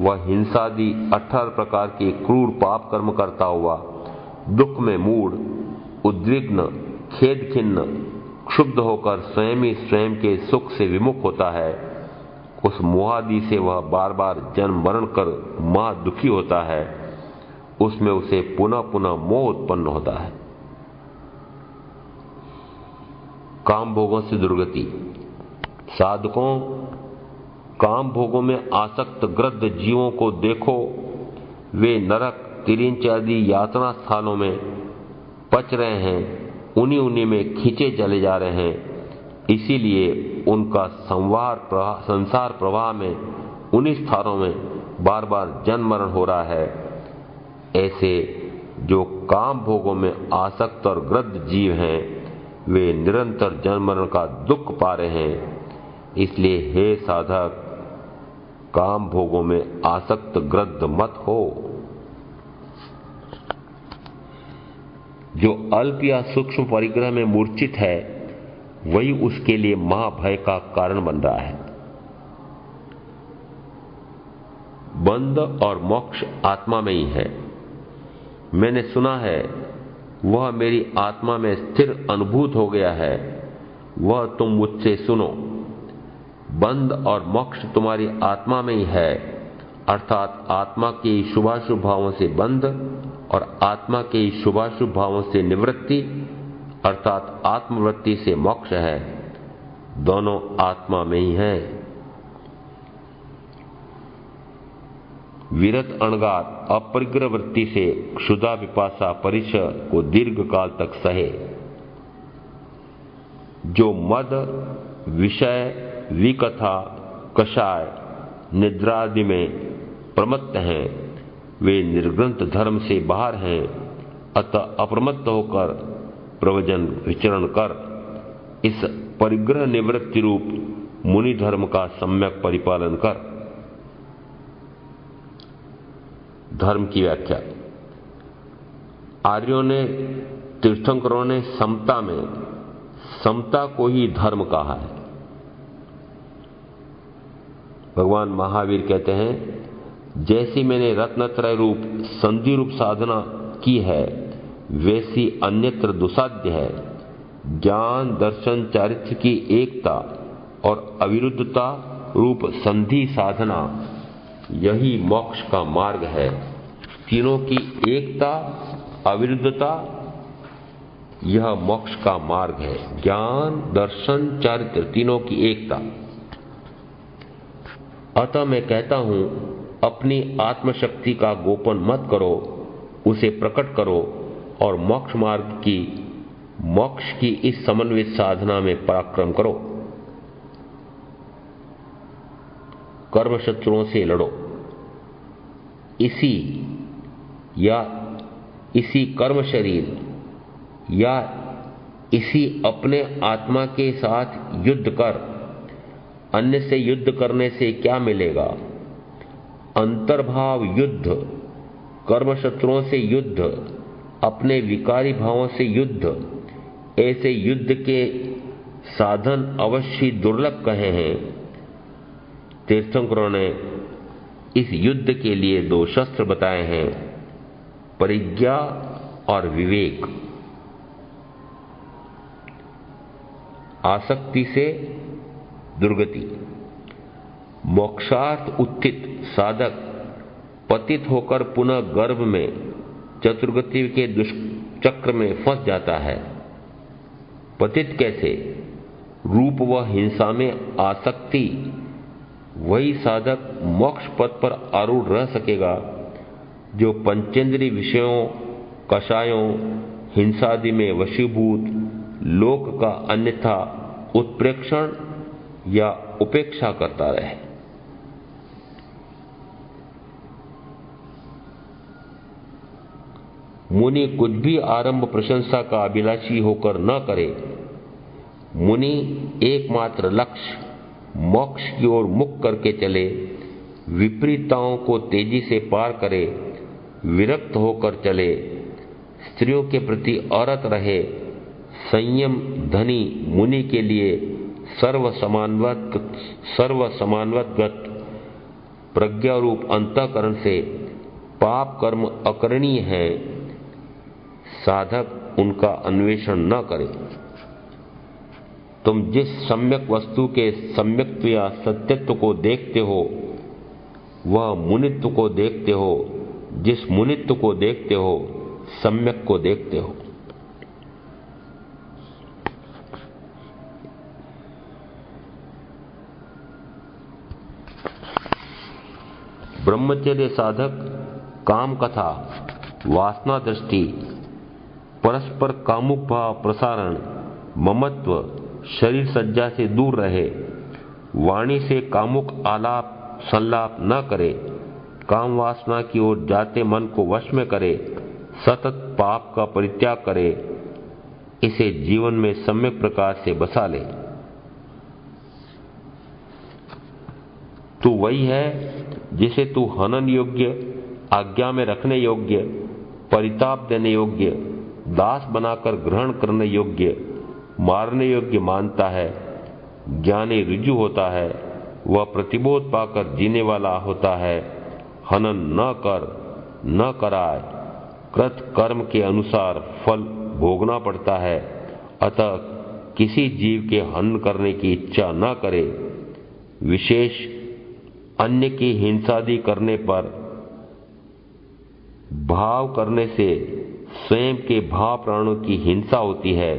वह हिंसादि 18 प्रकार के क्रूर पाप कर्म करता हुआ दुख में मूढ़, उद्विग्न, खेद खिन्न, क्षुब्ध होकर स्वयं ही स्वयं के सुख से विमुख होता है। उस मोहादि से वह बार बार जन्म मरण कर महा दुखी होता है। उसमें उसे पुनः पुनः मोह उत्पन्न होता है। काम भोगों से दुर्गति, साधकों, काम भोगों में आसक्त गृद्ध जीवों को देखो, वे नरक, तिरिंच आदि यातना स्थानों में पच रहे हैं, उन्हीं में खींचे चले जा रहे हैं। इसीलिए उनका संसार प्रवाह में उन्हीं स्थानों में बार बार जन्म मरण हो रहा है। ऐसे जो काम भोगों में आसक्त और ग्रद्ध जीव हैं, वे निरंतर जन्म मरण का दुख पा रहे हैं। इसलिए हे साधक, काम भोगों में आसक्त ग्रद्ध मत हो। जो अल्प या सूक्ष्म परिग्रह में मूर्छित है, वही उसके लिए महाभय का कारण बन रहा है। बंध और मोक्ष आत्मा में ही है। मैंने सुना है, वह मेरी आत्मा में स्थिर अनुभूत हो गया है, वह तुम मुझसे सुनो। बंध और मोक्ष तुम्हारी आत्मा में ही है, अर्थात आत्मा के शुभाशुभ भावों से बंध और आत्मा के शुभाशुभ भावों से निवृत्ति अर्थात आत्मवृत्ति से मोक्ष है। दोनों आत्मा में ही है। विरत अणगार अपरिग्रह वृत्ति से क्षुधा पिपासा परिचय को दीर्घ काल तक सहे। जो मद, विषय, विकथा, कषाय, निद्रा आदि में प्रमत्त हैं, वे निर्ग्रंथ धर्म से बाहर हैं। अतः अप्रमत्त होकर प्रवचन विचरण कर इस परिग्रह निवृत्ति रूप मुनि धर्म का सम्यक परिपालन कर। धर्म की व्याख्या। आर्यों ने, तीर्थंकरों ने समता को ही धर्म कहा है। भगवान महावीर कहते हैं, जैसी मैंने रत्नत्रय रूप संधि रूप साधना की है, वैसी अन्यत्र दुसाध्य है। ज्ञान, दर्शन, चारित्र्य की एकता और अविरुद्धता रूप संधि साधना, यही मोक्ष का मार्ग है। तीनों की एकता, अविरुद्धता, यह मोक्ष का मार्ग है। ज्ञान, दर्शन, चारित्र्य, तीनों की एकता। अतः मैं कहता हूं, अपनी आत्मशक्ति का गोपन मत करो, उसे प्रकट करो और मोक्ष की इस समन्वित साधना में पराक्रम करो। कर्म शत्रुओं से लड़ो। इसी कर्म शरीर या इसी अपने आत्मा के साथ युद्ध कर। अन्य से युद्ध करने से क्या मिलेगा? अंतर्भाव युद्ध, कर्म शत्रुओं से युद्ध, अपने विकारी भावों से युद्ध, ऐसे युद्ध के साधन अवश्य दुर्लभ कहे हैं। तीर्थंकरों ने इस युद्ध के लिए 2 शस्त्र बताए हैं, परिज्ञा और विवेक। आसक्ति से दुर्गति। मोक्षार्थ उत्थित साधक पतित होकर पुनः गर्भ में चतुर्गति के दुष्चक्र में फंस जाता है। पतित कैसे? रूप व हिंसा में आसक्ति। वही साधक मोक्ष पथ पर आरूढ़ रह सकेगा जो पंचेंद्रिय विषयों, कषायों, हिंसादि में वशीभूत, लोक का अन्यथा उत्प्रेक्षण या उपेक्षा करता रहे। मुनि कुछ भी आरंभ प्रशंसा का अभिलाषी होकर न करे। मुनि एकमात्र लक्ष्य मोक्ष की ओर मुख करके चले, विपरीतताओं को तेजी से पार करे, विरक्त होकर चले, स्त्रियों के प्रति औरत रहे। संयम धनी मुनि के लिए सर्व समानवतगत प्रज्ञा रूप अंतःकरण से पाप कर्म अकरणीय है। साधक उनका अन्वेषण न करे। तुम जिस सम्यक वस्तु के सम्यक्त्व या सत्यत्व को देखते हो, वह मुनित्व को देखते हो। जिस मुनित्व को देखते हो, सम्यक को देखते हो। ब्रह्मचर्य साधक काम कथा, वासना दृष्टि, परस्पर कामुक भाव प्रसारण, ममत्व, शरीर सज्जा से दूर रहे, वाणी से कामुक आलाप संलाप न करे, काम वासना की ओर जाते मन को वश में करे, सतत पाप का परित्याग करे, इसे जीवन में सम्यक प्रकार से बसा ले। तू वही है जिसे तू हनन योग्य, आज्ञा में रखने योग्य, परिताप देने योग्य, दास बनाकर ग्रहण करने योग्य, मारने योग्य मानता है। ज्ञानी ऋजु होता है, वह प्रतिबोध पाकर जीने वाला होता है। हनन न कर, न कराए, कृत कर्म के अनुसार फल भोगना पड़ता है। अतः किसी जीव के हनन करने की इच्छा न करे। विशेष अन्य की हिंसादि करने पर भाव करने से स्वयं के भाव प्राणों की हिंसा होती है।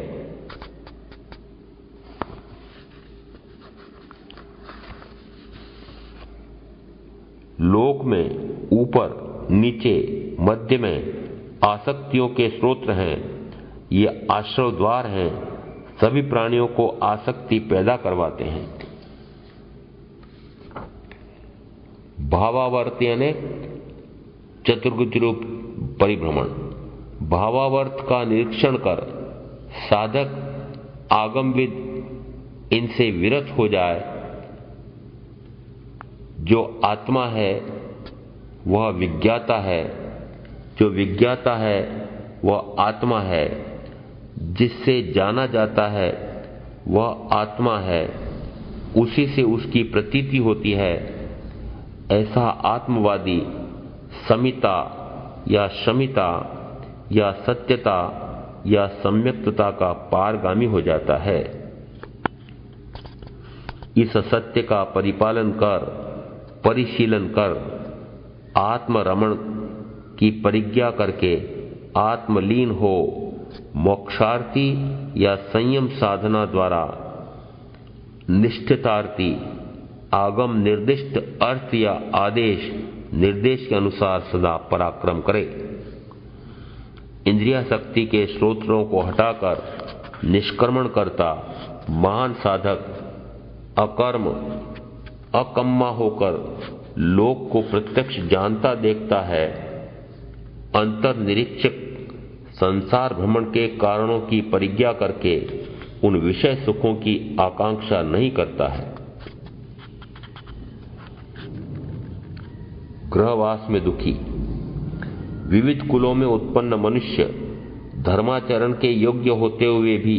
लोक में ऊपर नीचे मध्य में आसक्तियों के स्रोत हैं। ये आश्रव द्वार हैं, सभी प्राणियों को आसक्ति पैदा करवाते हैं। भावावर्त यानी चतुर्भुज रूप परिभ्रमण। भावावर्त का निरीक्षण कर साधक आगमविद इनसे विरत हो जाए। जो आत्मा है वह विज्ञाता है, जो विज्ञाता है वह आत्मा है, जिससे जाना जाता है वह आत्मा है, उसी से उसकी प्रतीति होती है। ऐसा आत्मवादी समिता या शमिता या सत्यता या सम्यक्तता का पारगामी हो जाता है। इस सत्य का परिपालन कर, परिशीलन कर, आत्मरमण की परिज्ञा करके आत्मलीन हो, मोक्षार्थी या संयम साधना द्वारा निष्ठितार्थी आगम निर्दिष्ट अर्थ या आदेश निर्देश के अनुसार सदा पराक्रम करे। इंद्रिया शक्ति के स्रोतों को हटाकर निष्क्रमण करता महान साधक अकर्म अकम्मा होकर लोक को प्रत्यक्ष जानता देखता है। अंतर निरीक्षक संसार भ्रमण के कारणों की परिज्ञा करके उन विषय सुखों की आकांक्षा नहीं करता है। गृहवास में दुखी। विविध कुलों में उत्पन्न मनुष्य धर्माचरण के योग्य होते हुए भी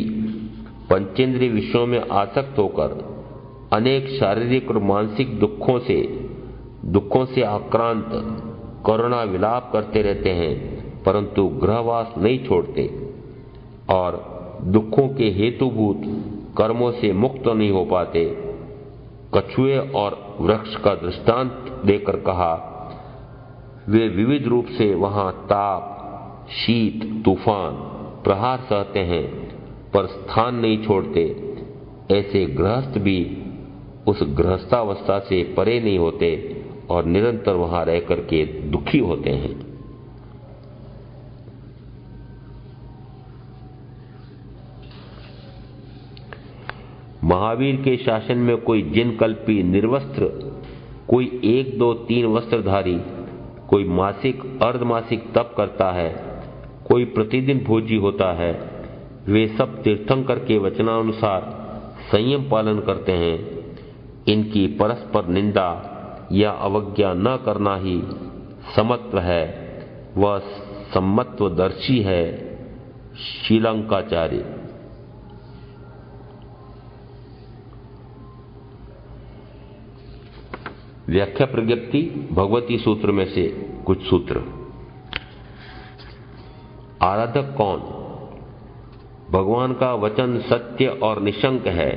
पंचेंद्रिय विषयों में आसक्त होकर अनेक शारीरिक और मानसिक दुखों से आक्रांत करुणा विलाप करते रहते हैं, परंतु गृहवास नहीं छोड़ते और दुखों के हेतुभूत कर्मों से मुक्त नहीं हो पाते। कछुए और वृक्ष का दृष्टांत देकर कहा, वे विविध रूप से वहां ताप, शीत, तूफान, प्रहार सहते हैं पर स्थान नहीं छोड़ते। ऐसे गृहस्थ भी उस गृहस्थावस्था से परे नहीं होते और निरंतर वहां रह करके दुखी होते हैं। महावीर के शासन में कोई जिनकल्पी निर्वस्त्र, कोई 1, 2, 3 वस्त्रधारी, कोई मासिक अर्धमासिक तप करता है, कोई प्रतिदिन भोजी होता है। वे सब तीर्थंकर के वचनानुसार संयम पालन करते हैं। इनकी परस्पर निंदा या अवज्ञा न करना ही समत्व है। वह सम्मत्वदर्शी है। शीलंकाचार्य। व्याख्या प्रज्ञप्ति भगवती सूत्र में से कुछ सूत्र। आराधक कौन? भगवान का वचन सत्य और निशंक है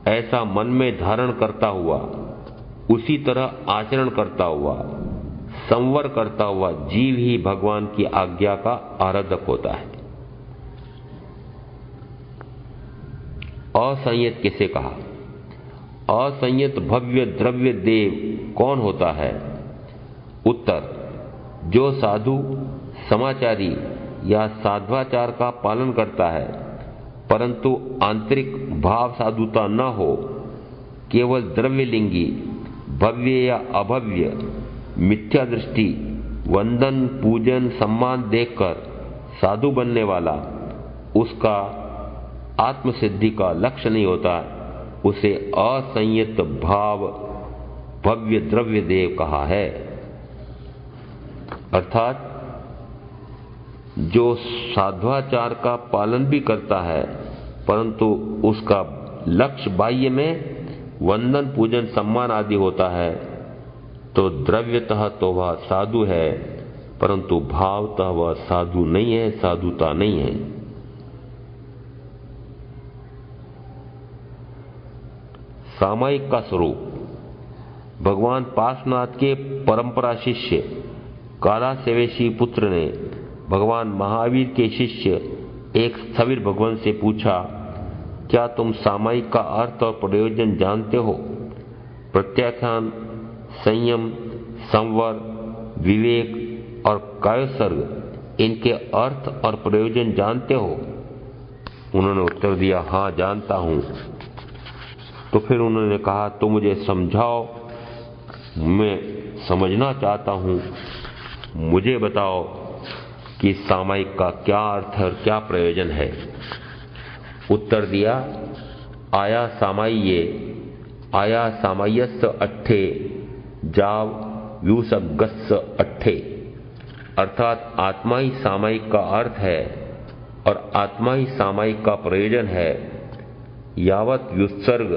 ऐसा मन में धारण करता हुआ, उसी तरह आचरण करता हुआ, संवर करता हुआ जीव ही भगवान की आज्ञा का आराधक होता है। असंयत किसे कहा? असंयत भव्य द्रव्य देव कौन होता है? उत्तर, जो साधु समाचारी या साध्वाचार का पालन करता है परंतु आंतरिक भाव साधुता न हो, केवल द्रव्यलिंगी, भव्य या अभव्य, मिथ्या दृष्टि, वंदन पूजन सम्मान देखकर साधु बनने वाला, उसका आत्मसिद्धि का लक्ष्य नहीं होता, उसे असंयत भाव भव्य द्रव्य देव कहा है। अर्थात जो साध्वाचार का पालन भी करता है परंतु उसका लक्ष्य बाह्य में वंदन पूजन सम्मान आदि होता है, तो द्रव्यतः तो वह साधु है परंतु भावतः वह साधु नहीं है, साधुता नहीं है। सामायिक का स्वरूप। भगवान पार्श्वनाथ के परंपरा शिष्य काला सेवेशी पुत्र ने भगवान महावीर के शिष्य एक स्थविर भगवान से पूछा, क्या तुम सामायिक का अर्थ और प्रयोजन जानते हो? प्रत्याख्यान, संयम, संवर, विवेक और कायोत्सर्ग, इनके अर्थ और प्रयोजन जानते हो? उन्होंने उत्तर दिया, हाँ जानता हूं। तो फिर उन्होंने कहा, तो मुझे समझाओ, मैं समझना चाहता हूं, मुझे बताओ कि सामायिक का क्या अर्थ है और क्या प्रयोजन है। उत्तर दिया, आया सामाय्ये, आया सामाय्यस्य अट्ठे, जाव व्यूसगस्य अट्ठे। अर्थात आत्मा ही सामायिक का अर्थ है और आत्मा ही सामायिक का प्रयोजन है। यावत व्युत्सर्ग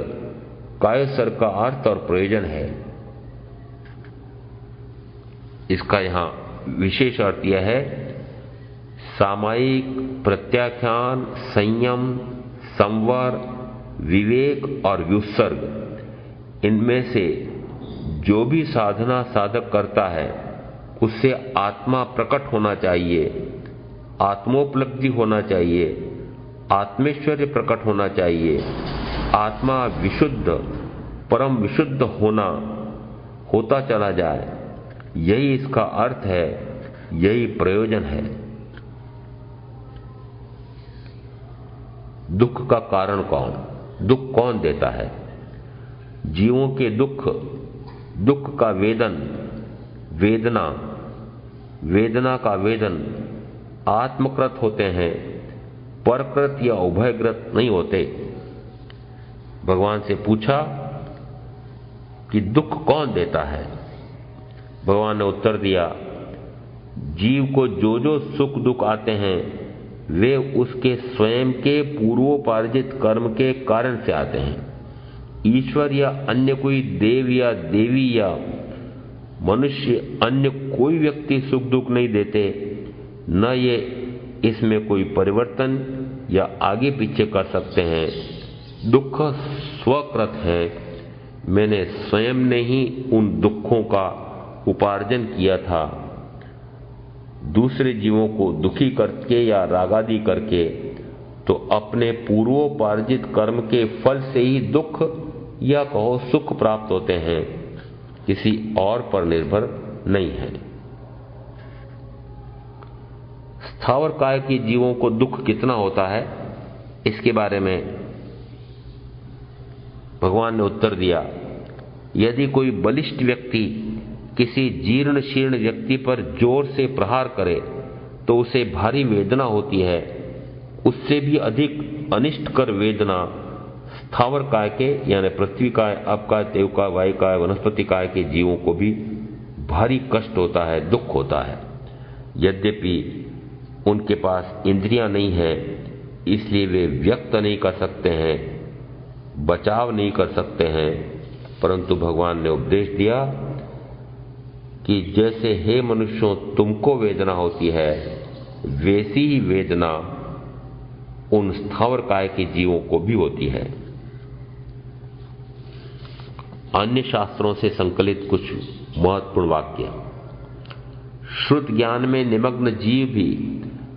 कायोत्सर्ग का अर्थ और प्रयोजन है। इसका यहां विशेष अर्थ यह है, सामायिक, प्रत्याख्यान, संयम, संवर, विवेक और व्युत्सर्ग, इनमें से जो भी साधना साधक करता है उससे आत्मा प्रकट होना चाहिए, आत्मोपलब्धि होना चाहिए, आत्मेश्वर्य प्रकट होना चाहिए, आत्मा विशुद्ध परम विशुद्ध होता चला जाए, यही इसका अर्थ है, यही प्रयोजन है। दुख का कारण कौन? दुख कौन देता है? जीवों के दुख का वेदना का वेदन आत्मकृत होते हैं, परकृत या उभयकृत नहीं होते। भगवान से पूछा कि दुख कौन देता है? भगवान ने उत्तर दिया, जीव को जो जो सुख दुख आते हैं वे उसके स्वयं के पूर्वोपार्जित कर्म के कारण से आते हैं। ईश्वर या अन्य कोई देव या देवी या मनुष्य, अन्य कोई व्यक्ति सुख दुख नहीं देते, न ये इसमें कोई परिवर्तन या आगे पीछे कर सकते हैं। दुख स्वकृत है, मैंने स्वयं ने ही उन दुखों का उपार्जन किया था। दूसरे जीवों को दुखी करके या रागादि करके तो अपने पूर्वोपार्जित कर्म के फल से ही दुख या कहो सुख प्राप्त होते हैं, किसी और पर निर्भर नहीं है। स्थावर काय के जीवों को दुख कितना होता है, इसके बारे में भगवान ने उत्तर दिया, यदि कोई बलिष्ठ व्यक्ति किसी जीर्ण शीर्ण व्यक्ति पर जोर से प्रहार करे तो उसे भारी वेदना होती है। उससे भी अधिक अनिष्टकर वेदना स्थावर काय के यानी पृथ्वी काय, अपकाय, देवकाय, वायुकाय, वनस्पति काय के जीवों को भी भारी कष्ट होता है, दुख होता है। यद्यपि उनके पास इंद्रियां नहीं है, इसलिए वे व्यक्त नहीं कर सकते हैं, बचाव नहीं कर सकते हैं, परंतु भगवान ने उपदेश दिया कि जैसे हे मनुष्यों तुमको वेदना होती है, वैसी ही वेदना उन स्थावर काय के जीवों को भी होती है। अन्य शास्त्रों से संकलित कुछ महत्वपूर्ण वाक्य। श्रुत ज्ञान में निमग्न जीव भी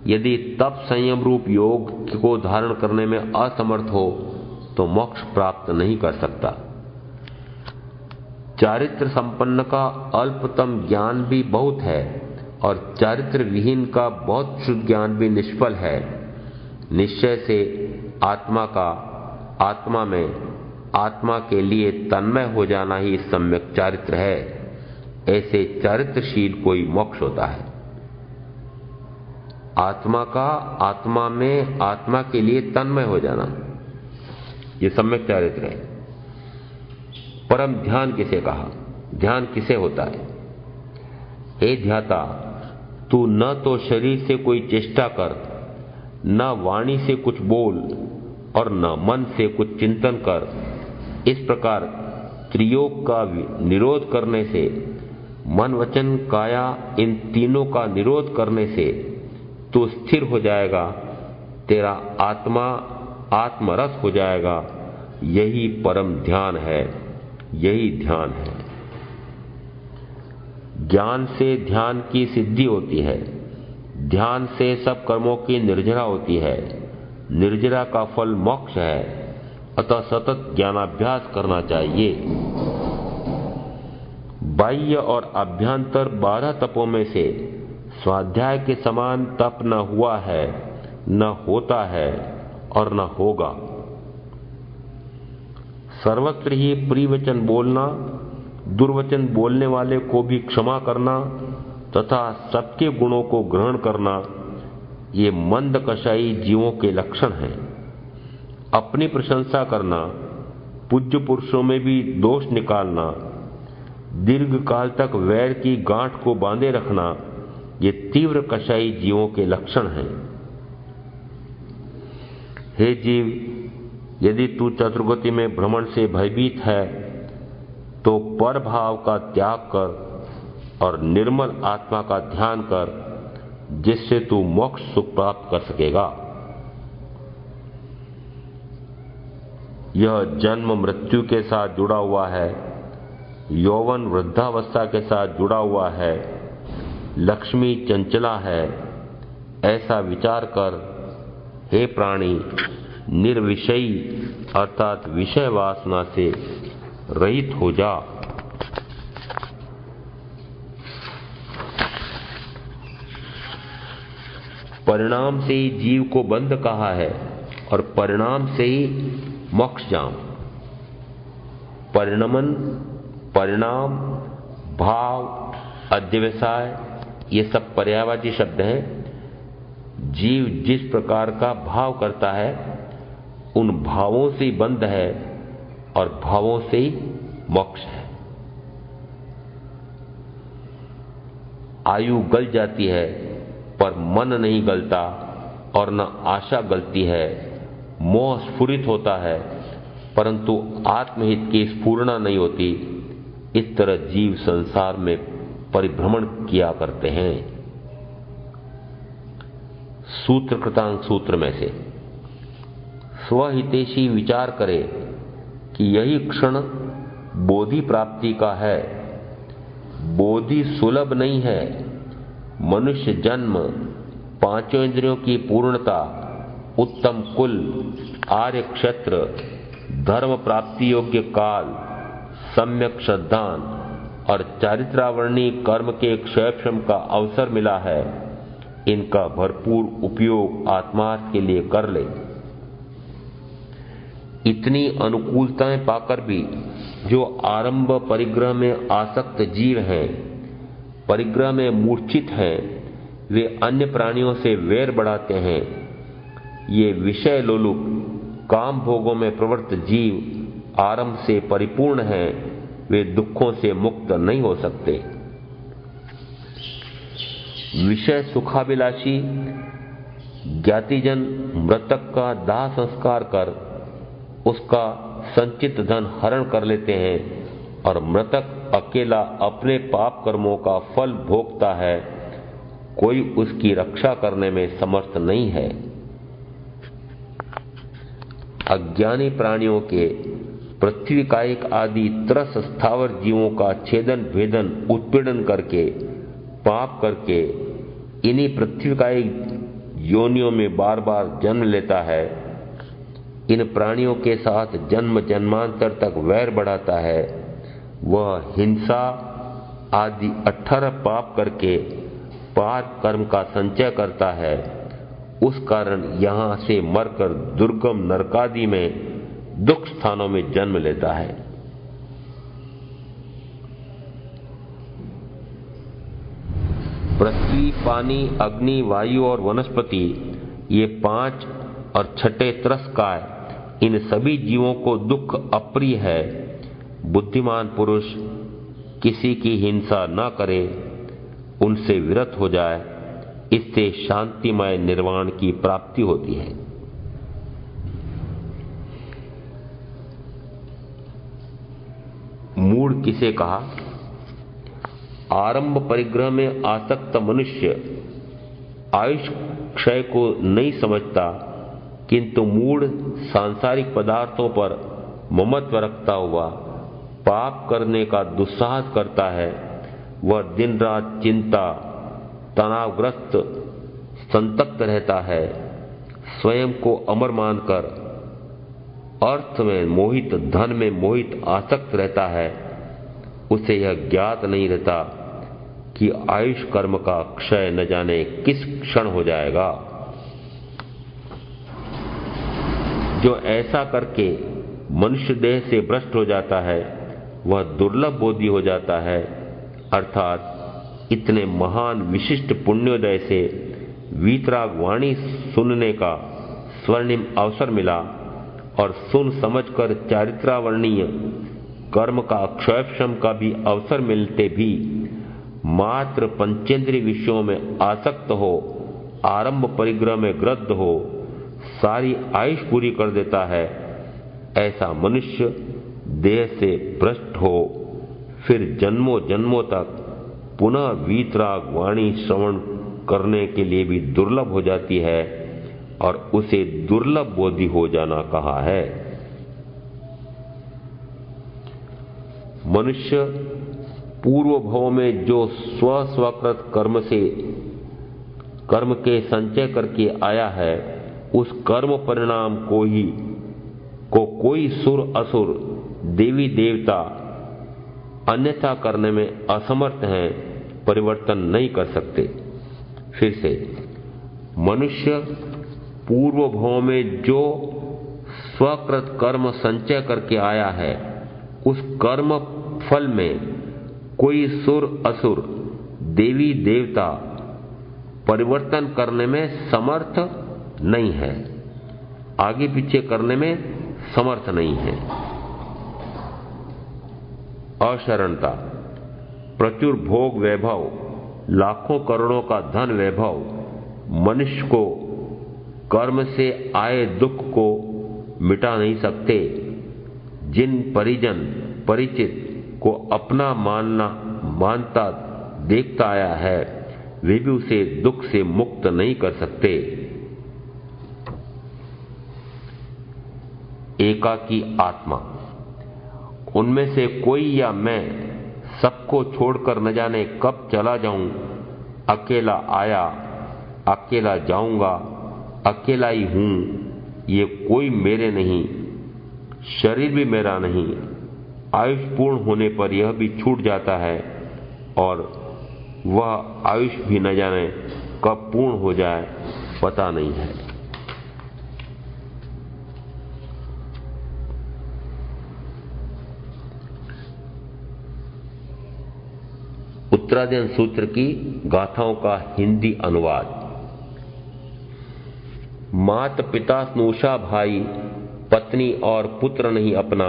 यदि तप संयम रूप योग को धारण करने में असमर्थ हो तो मोक्ष प्राप्त नहीं कर सकता। चारित्र संपन्न का अल्पतम ज्ञान भी बहुत है और चारित्र विहीन का बहुत शुद्ध ज्ञान भी निष्फल है। निश्चय से आत्मा में आत्मा के लिए तन्मय हो जाना ही सम्यक चारित्र है। ऐसे चारित्रशील कोई मोक्ष होता है। आत्मा का आत्मा में आत्मा के लिए तन्मय हो जाना, यह सम्यक चारित्र है। परम ध्यान किसे कहा? ध्यान किसे होता है? हे ध्याता, तू न तो शरीर से कोई चेष्टा कर, न वाणी से कुछ बोल और न मन से कुछ चिंतन कर। इस प्रकार त्रियोग का निरोध करने से, मन वचन काया इन तीनों का निरोध करने से तू स्थिर हो जाएगा, तेरा आत्मा आत्मरस हो जाएगा। यही परम ध्यान है, यही ध्यान है। ज्ञान से ध्यान की सिद्धि होती है, ध्यान से सब कर्मों की निर्जरा होती है। निर्जरा का फल मोक्ष है, अतः सतत ज्ञानाभ्यास करना चाहिए। बाह्य और अभ्यंतर 12 तपों में से स्वाध्याय के समान तप न हुआ है, न होता है और न होगा। सर्वत्र ही प्रिय वचन बोलना, दुर्वचन बोलने वाले को भी क्षमा करना तथा सबके गुणों को ग्रहण करना, ये मंद कषाई जीवों के लक्षण हैं। अपनी प्रशंसा करना, पूज्य पुरुषों में भी दोष निकालना, दीर्घ काल तक वैर की गांठ को बांधे रखना, ये तीव्र कषाई जीवों के लक्षण हैं। हे जीव, यदि तू चतुर्गति में भ्रमण से भयभीत है तो पर भाव का त्याग कर और निर्मल आत्मा का ध्यान कर, जिससे तू मोक्ष सुख प्राप्त कर सकेगा। यह जन्म मृत्यु के साथ जुड़ा हुआ है, यौवन वृद्धावस्था के साथ जुड़ा हुआ है, लक्ष्मी चंचला है, ऐसा विचार कर हे प्राणी निर्विषयी अर्थात विषय वासना से रहित हो जा। परिणाम से ही जीव को बंध कहा है और परिणाम से ही मोक्ष जाम। परिणमन, परिणाम, भाव, अध्यवसाय, ये सब पर्यायवाची शब्द हैं। जीव जिस प्रकार का भाव करता है उन भावों से ही बंध है और भावों से ही मोक्ष है। आयु गल जाती है पर मन नहीं गलता और न आशा गलती है। मोह स्फुरित होता है परंतु आत्महित की स्फुरना नहीं होती। इस तरह जीव संसार में परिभ्रमण किया करते हैं। सूत्र कृतांक सूत्र में से स्वहितेशी विचार करे कि यही क्षण बोधि प्राप्ति का है। बोधि सुलभ नहीं है। मनुष्य जन्म, पांचों इंद्रियों की पूर्णता, उत्तम कुल, आर्य क्षेत्र, धर्म प्राप्ति योग्य काल, सम्यक श्रद्धान और चारित्रावर्णी कर्म के क्षयक्षम का अवसर मिला है। इनका भरपूर उपयोग आत्मार्थ के लिए कर ले। इतनी अनुकूलताएं पाकर भी जो आरंभ परिग्रह में आसक्त जीव हैं, परिग्रह में मूर्छित हैं, वे अन्य प्राणियों से वैर बढ़ाते हैं। ये विषय लोलुप काम भोगों में प्रवृत्त जीव आरंभ से परिपूर्ण हैं, वे दुखों से मुक्त नहीं हो सकते। विषय सुखाभिलाषी ज्ञातिजन मृतक का दाह संस्कार कर उसका संचित धन हरण कर लेते हैं और मृतक अकेला अपने पाप कर्मों का फल भोगता है। कोई उसकी रक्षा करने में समर्थ नहीं है। अज्ञानी प्राणियों के पृथ्वी कायिक आदि त्रस स्थावर जीवों का छेदन भेदन उत्पीड़न करके पाप करके इन्हीं पृथ्वी कायिक योनियों में बार बार जन्म लेता है। इन प्राणियों के साथ जन्म जन्मांतर तक वैर बढ़ाता है वह हिंसा आदि 18 पाप करके पाप कर्म का संचय करता है, उस कारण यहां से मरकर दुर्गम नरकादि में दुख स्थानों में जन्म लेता है। पृथ्वी, पानी, अग्नि, वायु और वनस्पति, ये 5 और छठे त्रस्काय, इन सभी जीवों को दुख अप्रिय है। बुद्धिमान पुरुष किसी की हिंसा न करे, उनसे विरत हो जाए, इससे शांतिमय निर्वाण की प्राप्ति होती है। मूढ़ किसे कहा? आरंभ परिग्रह में आसक्त मनुष्य आयुष क्षय को नहीं समझता, किंतु मूढ़ सांसारिक पदार्थों पर ममत्व रखता हुआ पाप करने का दुस्साहस करता है। वह दिन रात चिंता, तनावग्रस्त, संतप्त रहता है। स्वयं को अमर मानकर अर्थ में मोहित, धन में मोहित आसक्त रहता है। उसे यह ज्ञात नहीं रहता कि आयुष कर्म का क्षय न जाने किस क्षण हो जाएगा। जो ऐसा करके मनुष्य देह से भ्रष्ट हो जाता है, वह दुर्लभ बोधि हो जाता है, अर्थात इतने महान विशिष्ट पुण्योदय से वीतराग वाणी सुनने का स्वर्णिम अवसर मिला और सुन समझकर चारित्रावर्णीय कर्म का क्षयक्षम का भी अवसर मिलते भी मात्र पंचेंद्रिय विषयों में आसक्त हो, आरंभ परिग्रह में ग्रद्ध हो, सारी आयुष पूरी कर देता है। ऐसा मनुष्य देह से भ्रष्ट हो फिर जन्मों जन्मों तक पुनः वीतराग वाणी श्रवण करने के लिए भी दुर्लभ हो जाती है और उसे दुर्लभ बोधि हो जाना कहा है। मनुष्य पूर्व भव में जो स्वस्वकृत कर्म के संचय करके आया है, उस कर्म परिणाम को कोई सुर असुर, देवी देवता अन्यथा करने में असमर्थ हैं, परिवर्तन नहीं कर सकते। फिर से, मनुष्य पूर्व भव में जो स्वकृत कर्म संचय करके आया है, उस कर्म फल में कोई सुर असुर, देवी देवता परिवर्तन करने में समर्थ नहीं है, आगे पीछे करने में समर्थ नहीं है। अशरणता, प्रचुर भोग वैभव, लाखों करोड़ों का धन वैभव मनुष्य को कर्म से आए दुख को मिटा नहीं सकते। जिन परिजन परिचित को अपना मानता देखता आया है, वे भी उसे दुख से मुक्त नहीं कर सकते। एकाकी आत्मा, उनमें से कोई या मैं सबको छोड़कर न जाने कब चला जाऊं। अकेला आया, अकेला जाऊंगा, अकेला ही हूं, ये कोई मेरे नहीं, शरीर भी मेरा नहीं। आयुष पूर्ण होने पर यह भी छूट जाता है और वह आयुष भी न जाने कब पूर्ण हो जाए, पता नहीं है। उत्तरायण सूत्र की गाथाओं का हिंदी अनुवाद। मात पिता स्नुषा भाई, पत्नी और पुत्र नहीं अपना,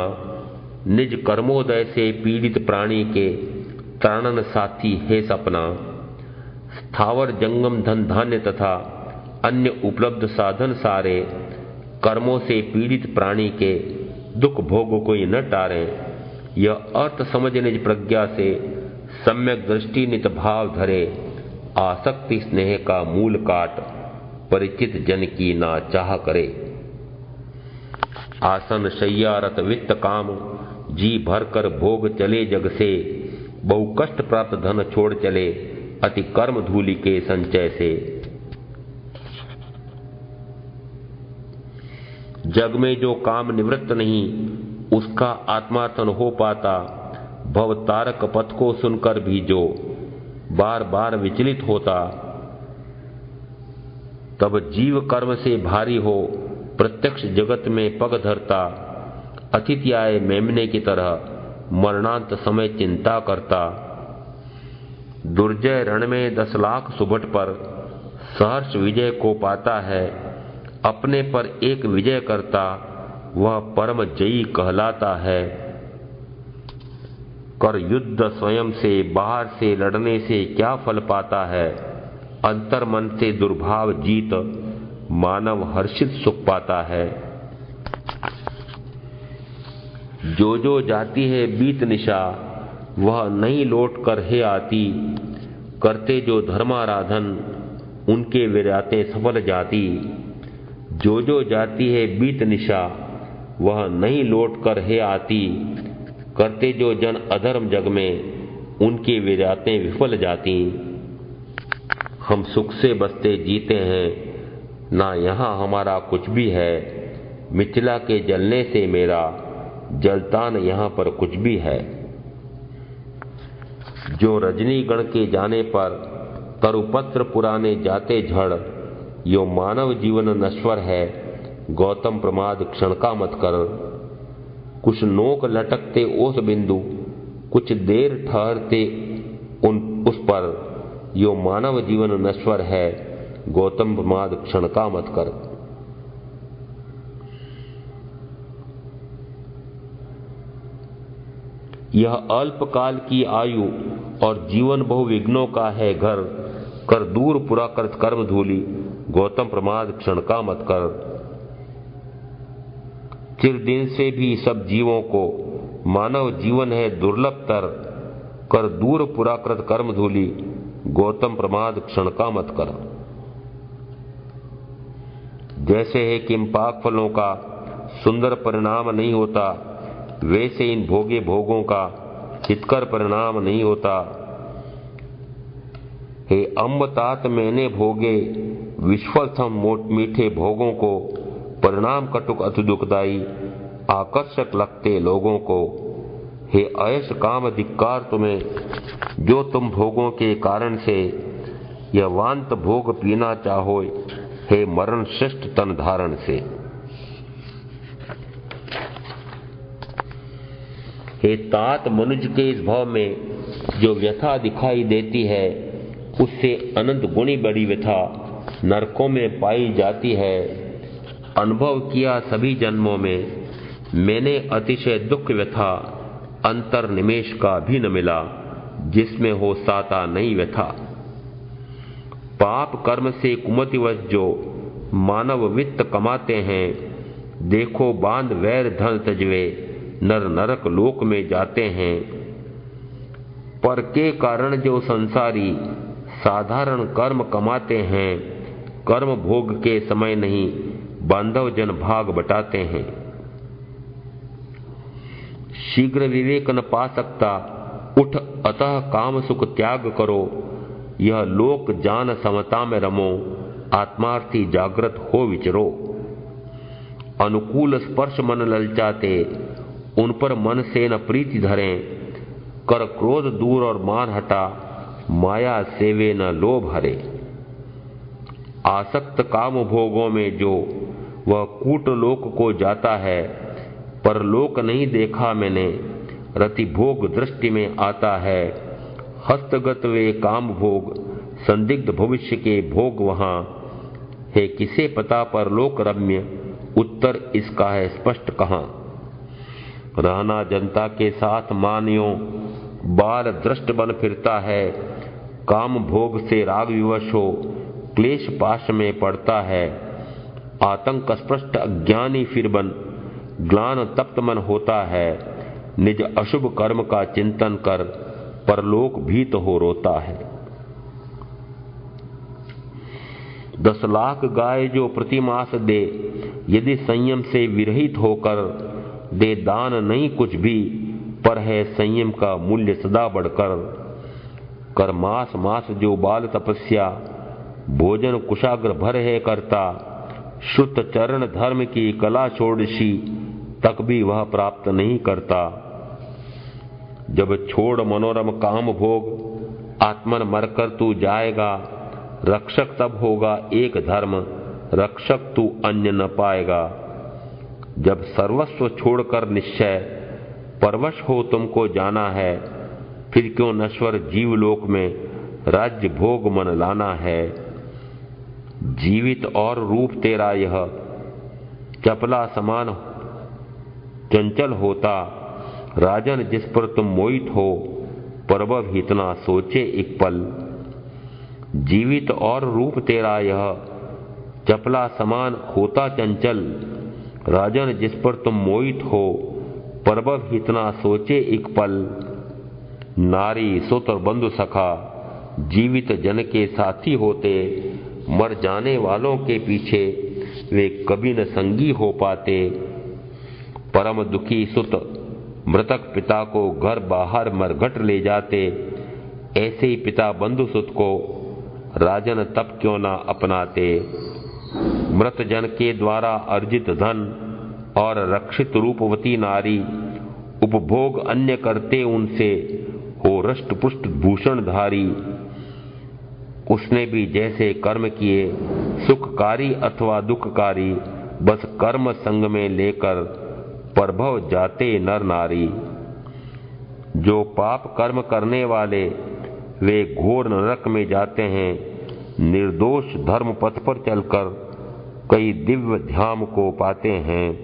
निज कर्मोदय से पीड़ित प्राणी के त्राणन साथी है सपना। स्थावर जंगम धन धान्य तथा अन्य उपलब्ध साधन सारे, कर्मों से पीड़ित प्राणी के दुख भोगों को ही न टारे। यह अर्थ समझ निज प्रज्ञा से सम्यक दृष्टि नित भाव धरे। आसक्ति स्नेह का मूल काट, परिचित जन की ना चाह करे। आसन शय्या रत वित्त काम, जी भर कर भोग चले जग से। बहु कष्ट प्राप्त धन छोड़ चले, अति कर्म धूलि के संचय से। जग में जो काम निवृत्त नहीं, उसका आत्मार्थन हो पाता। भवतारक पथ को सुनकर भी जो बार बार विचलित होता, तब जीव कर्म से भारी हो प्रत्यक्ष जगत में पग धरता, अतिथि आए मेमने की तरह मरणांत समय चिंता करता। दुर्जय रण में 10 लाख सुभट पर सहर्ष विजय को पाता है, अपने पर एक विजय करता, वह परम जयी कहलाता है। कर युद्ध स्वयं से, बाहर से लड़ने से क्या फल पाता है, अंतर मन से दुर्भाव जीत मानव हर्षित सुख पाता है। जो जो जाती है बीत निशा, वह नहीं लौट कर है आती, करते जो धर्माराधन उनके विराते सफल जाती। जो जो जाती है बीत निशा, वह नहीं लौट कर है आती, करते जो जन अधर्म जग में उनकी विरातें विफल जाती। हम सुख से बसते जीते हैं, ना यहाँ हमारा कुछ भी है, मिथिला के जलने से मेरा जलता न यहाँ पर कुछ भी है। जो रजनी गण के जाने पर तरुपत्र पुराने जाते झड़, यो मानव जीवन नश्वर है, गौतम प्रमाद क्षण का मत कर। कुछ नोक लटकते ओस बिंदु, कुछ देर ठहरते उस पर, यो मानव जीवन नश्वर है, गौतम प्रमाद क्षण का मत कर। यह अल्पकाल की आयु और जीवन बहुविघ्नों का है घर, कर दूर पुरा कर कर्म धूली, गौतम प्रमाद क्षण का मत कर। चिर दिन से भी सब जीवों को मानव जीवन है दुर्लभ तर, कर दूर पुरा कृत कर्म धूली, गौतम प्रमाद क्षण का मत कर। जैसे है किंपाक फलों का सुंदर परिणाम नहीं होता, वैसे इन भोगे भोगों का हितकर परिणाम नहीं होता। हे अम्ब तात मैंने भोगे विश्वल सम मोट मीठे भोगों को, परिणाम कटुक अति दुखदाई आकर्षक लगते लोगों को। हे ऐश काम धिक्कार तुम्हें, जो तुम भोगों के कारण से यह वांत भोग पीना चाहो, हे मरण श्रेष्ठ तन धारण से। हे तात मनुज के इस भाव में जो व्यथा दिखाई देती है, उससे अनंत गुणी बड़ी व्यथा नरकों में पाई जाती है। अनुभव किया सभी जन्मों में मैंने अतिशय दुख व्यथा, अंतर निमेश का भी न मिला, जिसमें हो साता नहीं व्यथा। पाप कर्म से कुमतिवश जो मानव वित्त कमाते हैं, देखो बांध वैर धन तजवे नर नरक लोक में जाते हैं। पर के कारण जो संसारी साधारण कर्म कमाते हैं, कर्म भोग के समय नहीं बांधव जन भाग बटाते हैं। शीघ्र विवेक न पा सकता, उठ अतः काम सुख त्याग करो, यह लोक जान समता में रमो, आत्मार्थी जागृत हो विचरो। अनुकूल स्पर्श मन ललचाते, उन पर मन से न प्रीति धरें, कर क्रोध दूर और मान हटा, माया सेवे न लोभ हरे। आसक्त काम भोगों में जो वह कूट लोक को जाता है, पर लोक नहीं देखा मैंने, रति भोग दृष्टि में आता है। हस्तगत वे काम भोग, संदिग्ध भविष्य के भोग वहां है, किसे पता पर लोक रम्य, उत्तर इसका है स्पष्ट कहां। रहना जनता के साथ मानियो, बाल दृष्ट बन फिरता है, काम भोग से राग विवश हो, क्लेश पाश में पड़ता है। आतंक स्पष्ट अज्ञानी फिर बन, ग्लान तप्त मन होता है, निज अशुभ कर्म का चिंतन कर, परलोक भीत हो रोता है। 10 लाख गाय जो प्रतिमास दे, यदि संयम से विरहित होकर दे दान नहीं कुछ भी, पर है संयम का मूल्य सदा बढ़कर। कर मास मास जो बाल तपस्या, भोजन कुशाग्र भर है करता, श्रुत चरण धर्म की कला षोडशी, तक भी वह प्राप्त नहीं करता। जब छोड़ मनोरम काम भोग, आत्मन मरकर तू जाएगा। रक्षक तब होगा एक धर्म, रक्षक तू अन्य न पाएगा। जब सर्वस्व छोड़कर निश्चय परवश हो तुमको जाना है, फिर क्यों नश्वर जीवलोक में राज्य भोग मन लाना है। जीवित और रूप तेरा यह चपला समान चंचल होता, राजन जिस पर तुम मोहित हो परवभ इतना सोचे एक पल। जीवित और रूप तेरा यह चपला समान होता चंचल, राजन जिस पर तुम मोहित हो परवभ इतना सोचे एक पल। नारी सुत और बंधु सखा जीवित जन के साथी होते, मर जाने वालों के पीछे वे कभी न संगी हो पाते। परम दुखी सुत मृतक पिता को घर बाहर मरघट ले जाते, ऐसे ही पिता बंधु सुत को राजन तब क्यों ना अपनाते। मृत जन के द्वारा अर्जित धन और रक्षित रूपवती नारी, उपभोग अन्य करते उनसे हो रष्ट पुष्ट भूषणधारी। उसने भी जैसे कर्म किए सुखकारी अथवा दुखकारी, बस कर्म संग में लेकर परभव जाते नर नारी। जो पाप कर्म करने वाले वे घोर नरक में जाते हैं, निर्दोष धर्म पथ पर चलकर कई दिव्य धाम को पाते हैं।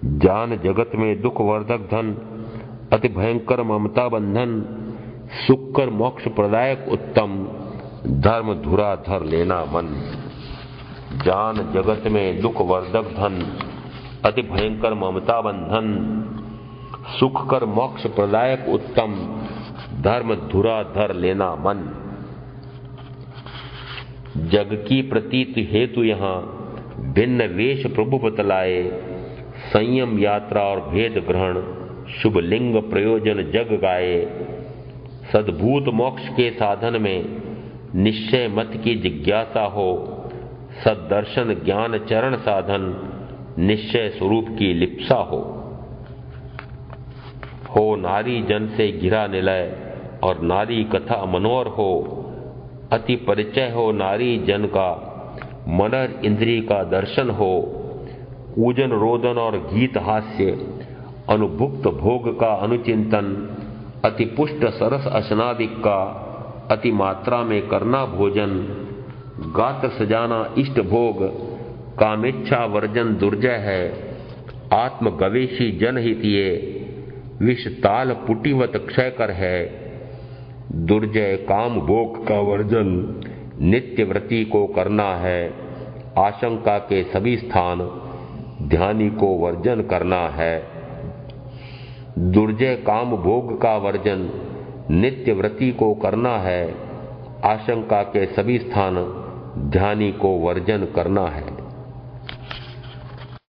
जान जगत में दुख वर्धक धन, अति भयंकर ममता बंधन, सुख कर मोक्ष प्रदायक उत्तम, धर्म धुरा धर लेना मन। जान जगत में दुख वर्धक धन, अति भयंकर ममता बंधन, सुख कर मोक्ष प्रदायक उत्तम, धर्म धुरा धर लेना मन। जग की प्रतीत हेतु यहाँ भिन्न वेश प्रभु बतलाए, संयम यात्रा और भेद ग्रहण शुभ लिंग प्रयोजन जग गाए। सद्भूत मोक्ष के साधन में निश्चय मत की जिज्ञासा हो, सद्दर्शन ज्ञान चरण साधन निश्चय स्वरूप की लिप्सा हो नारी जन से घिरा निलय और नारी कथा मनोहर हो। अति परिचय हो नारी जन का, मनर इंद्रिय का दर्शन हो। पूजन रोदन और गीत हास्य, अनुभुक्त भोग का अनुचिंतन, अति पुष्ट सरस असनादिक का अति मात्रा में करना भोजन। गात्र सजाना इष्ट भोग, कामेच्छा वर्जन दुर्जय है। आत्म गवेशी जनहित ये, विष ताल पुटिवत क्षय कर है। दुर्जय काम भोग का वर्जन नित्य व्रती को करना है। आशंका के सभी स्थान ध्यानी को वर्जन करना है। दुर्जय काम भोग का वर्जन नित्य व्रती को करना है। आशंका के सभी स्थान ध्यानी को वर्जन करना है।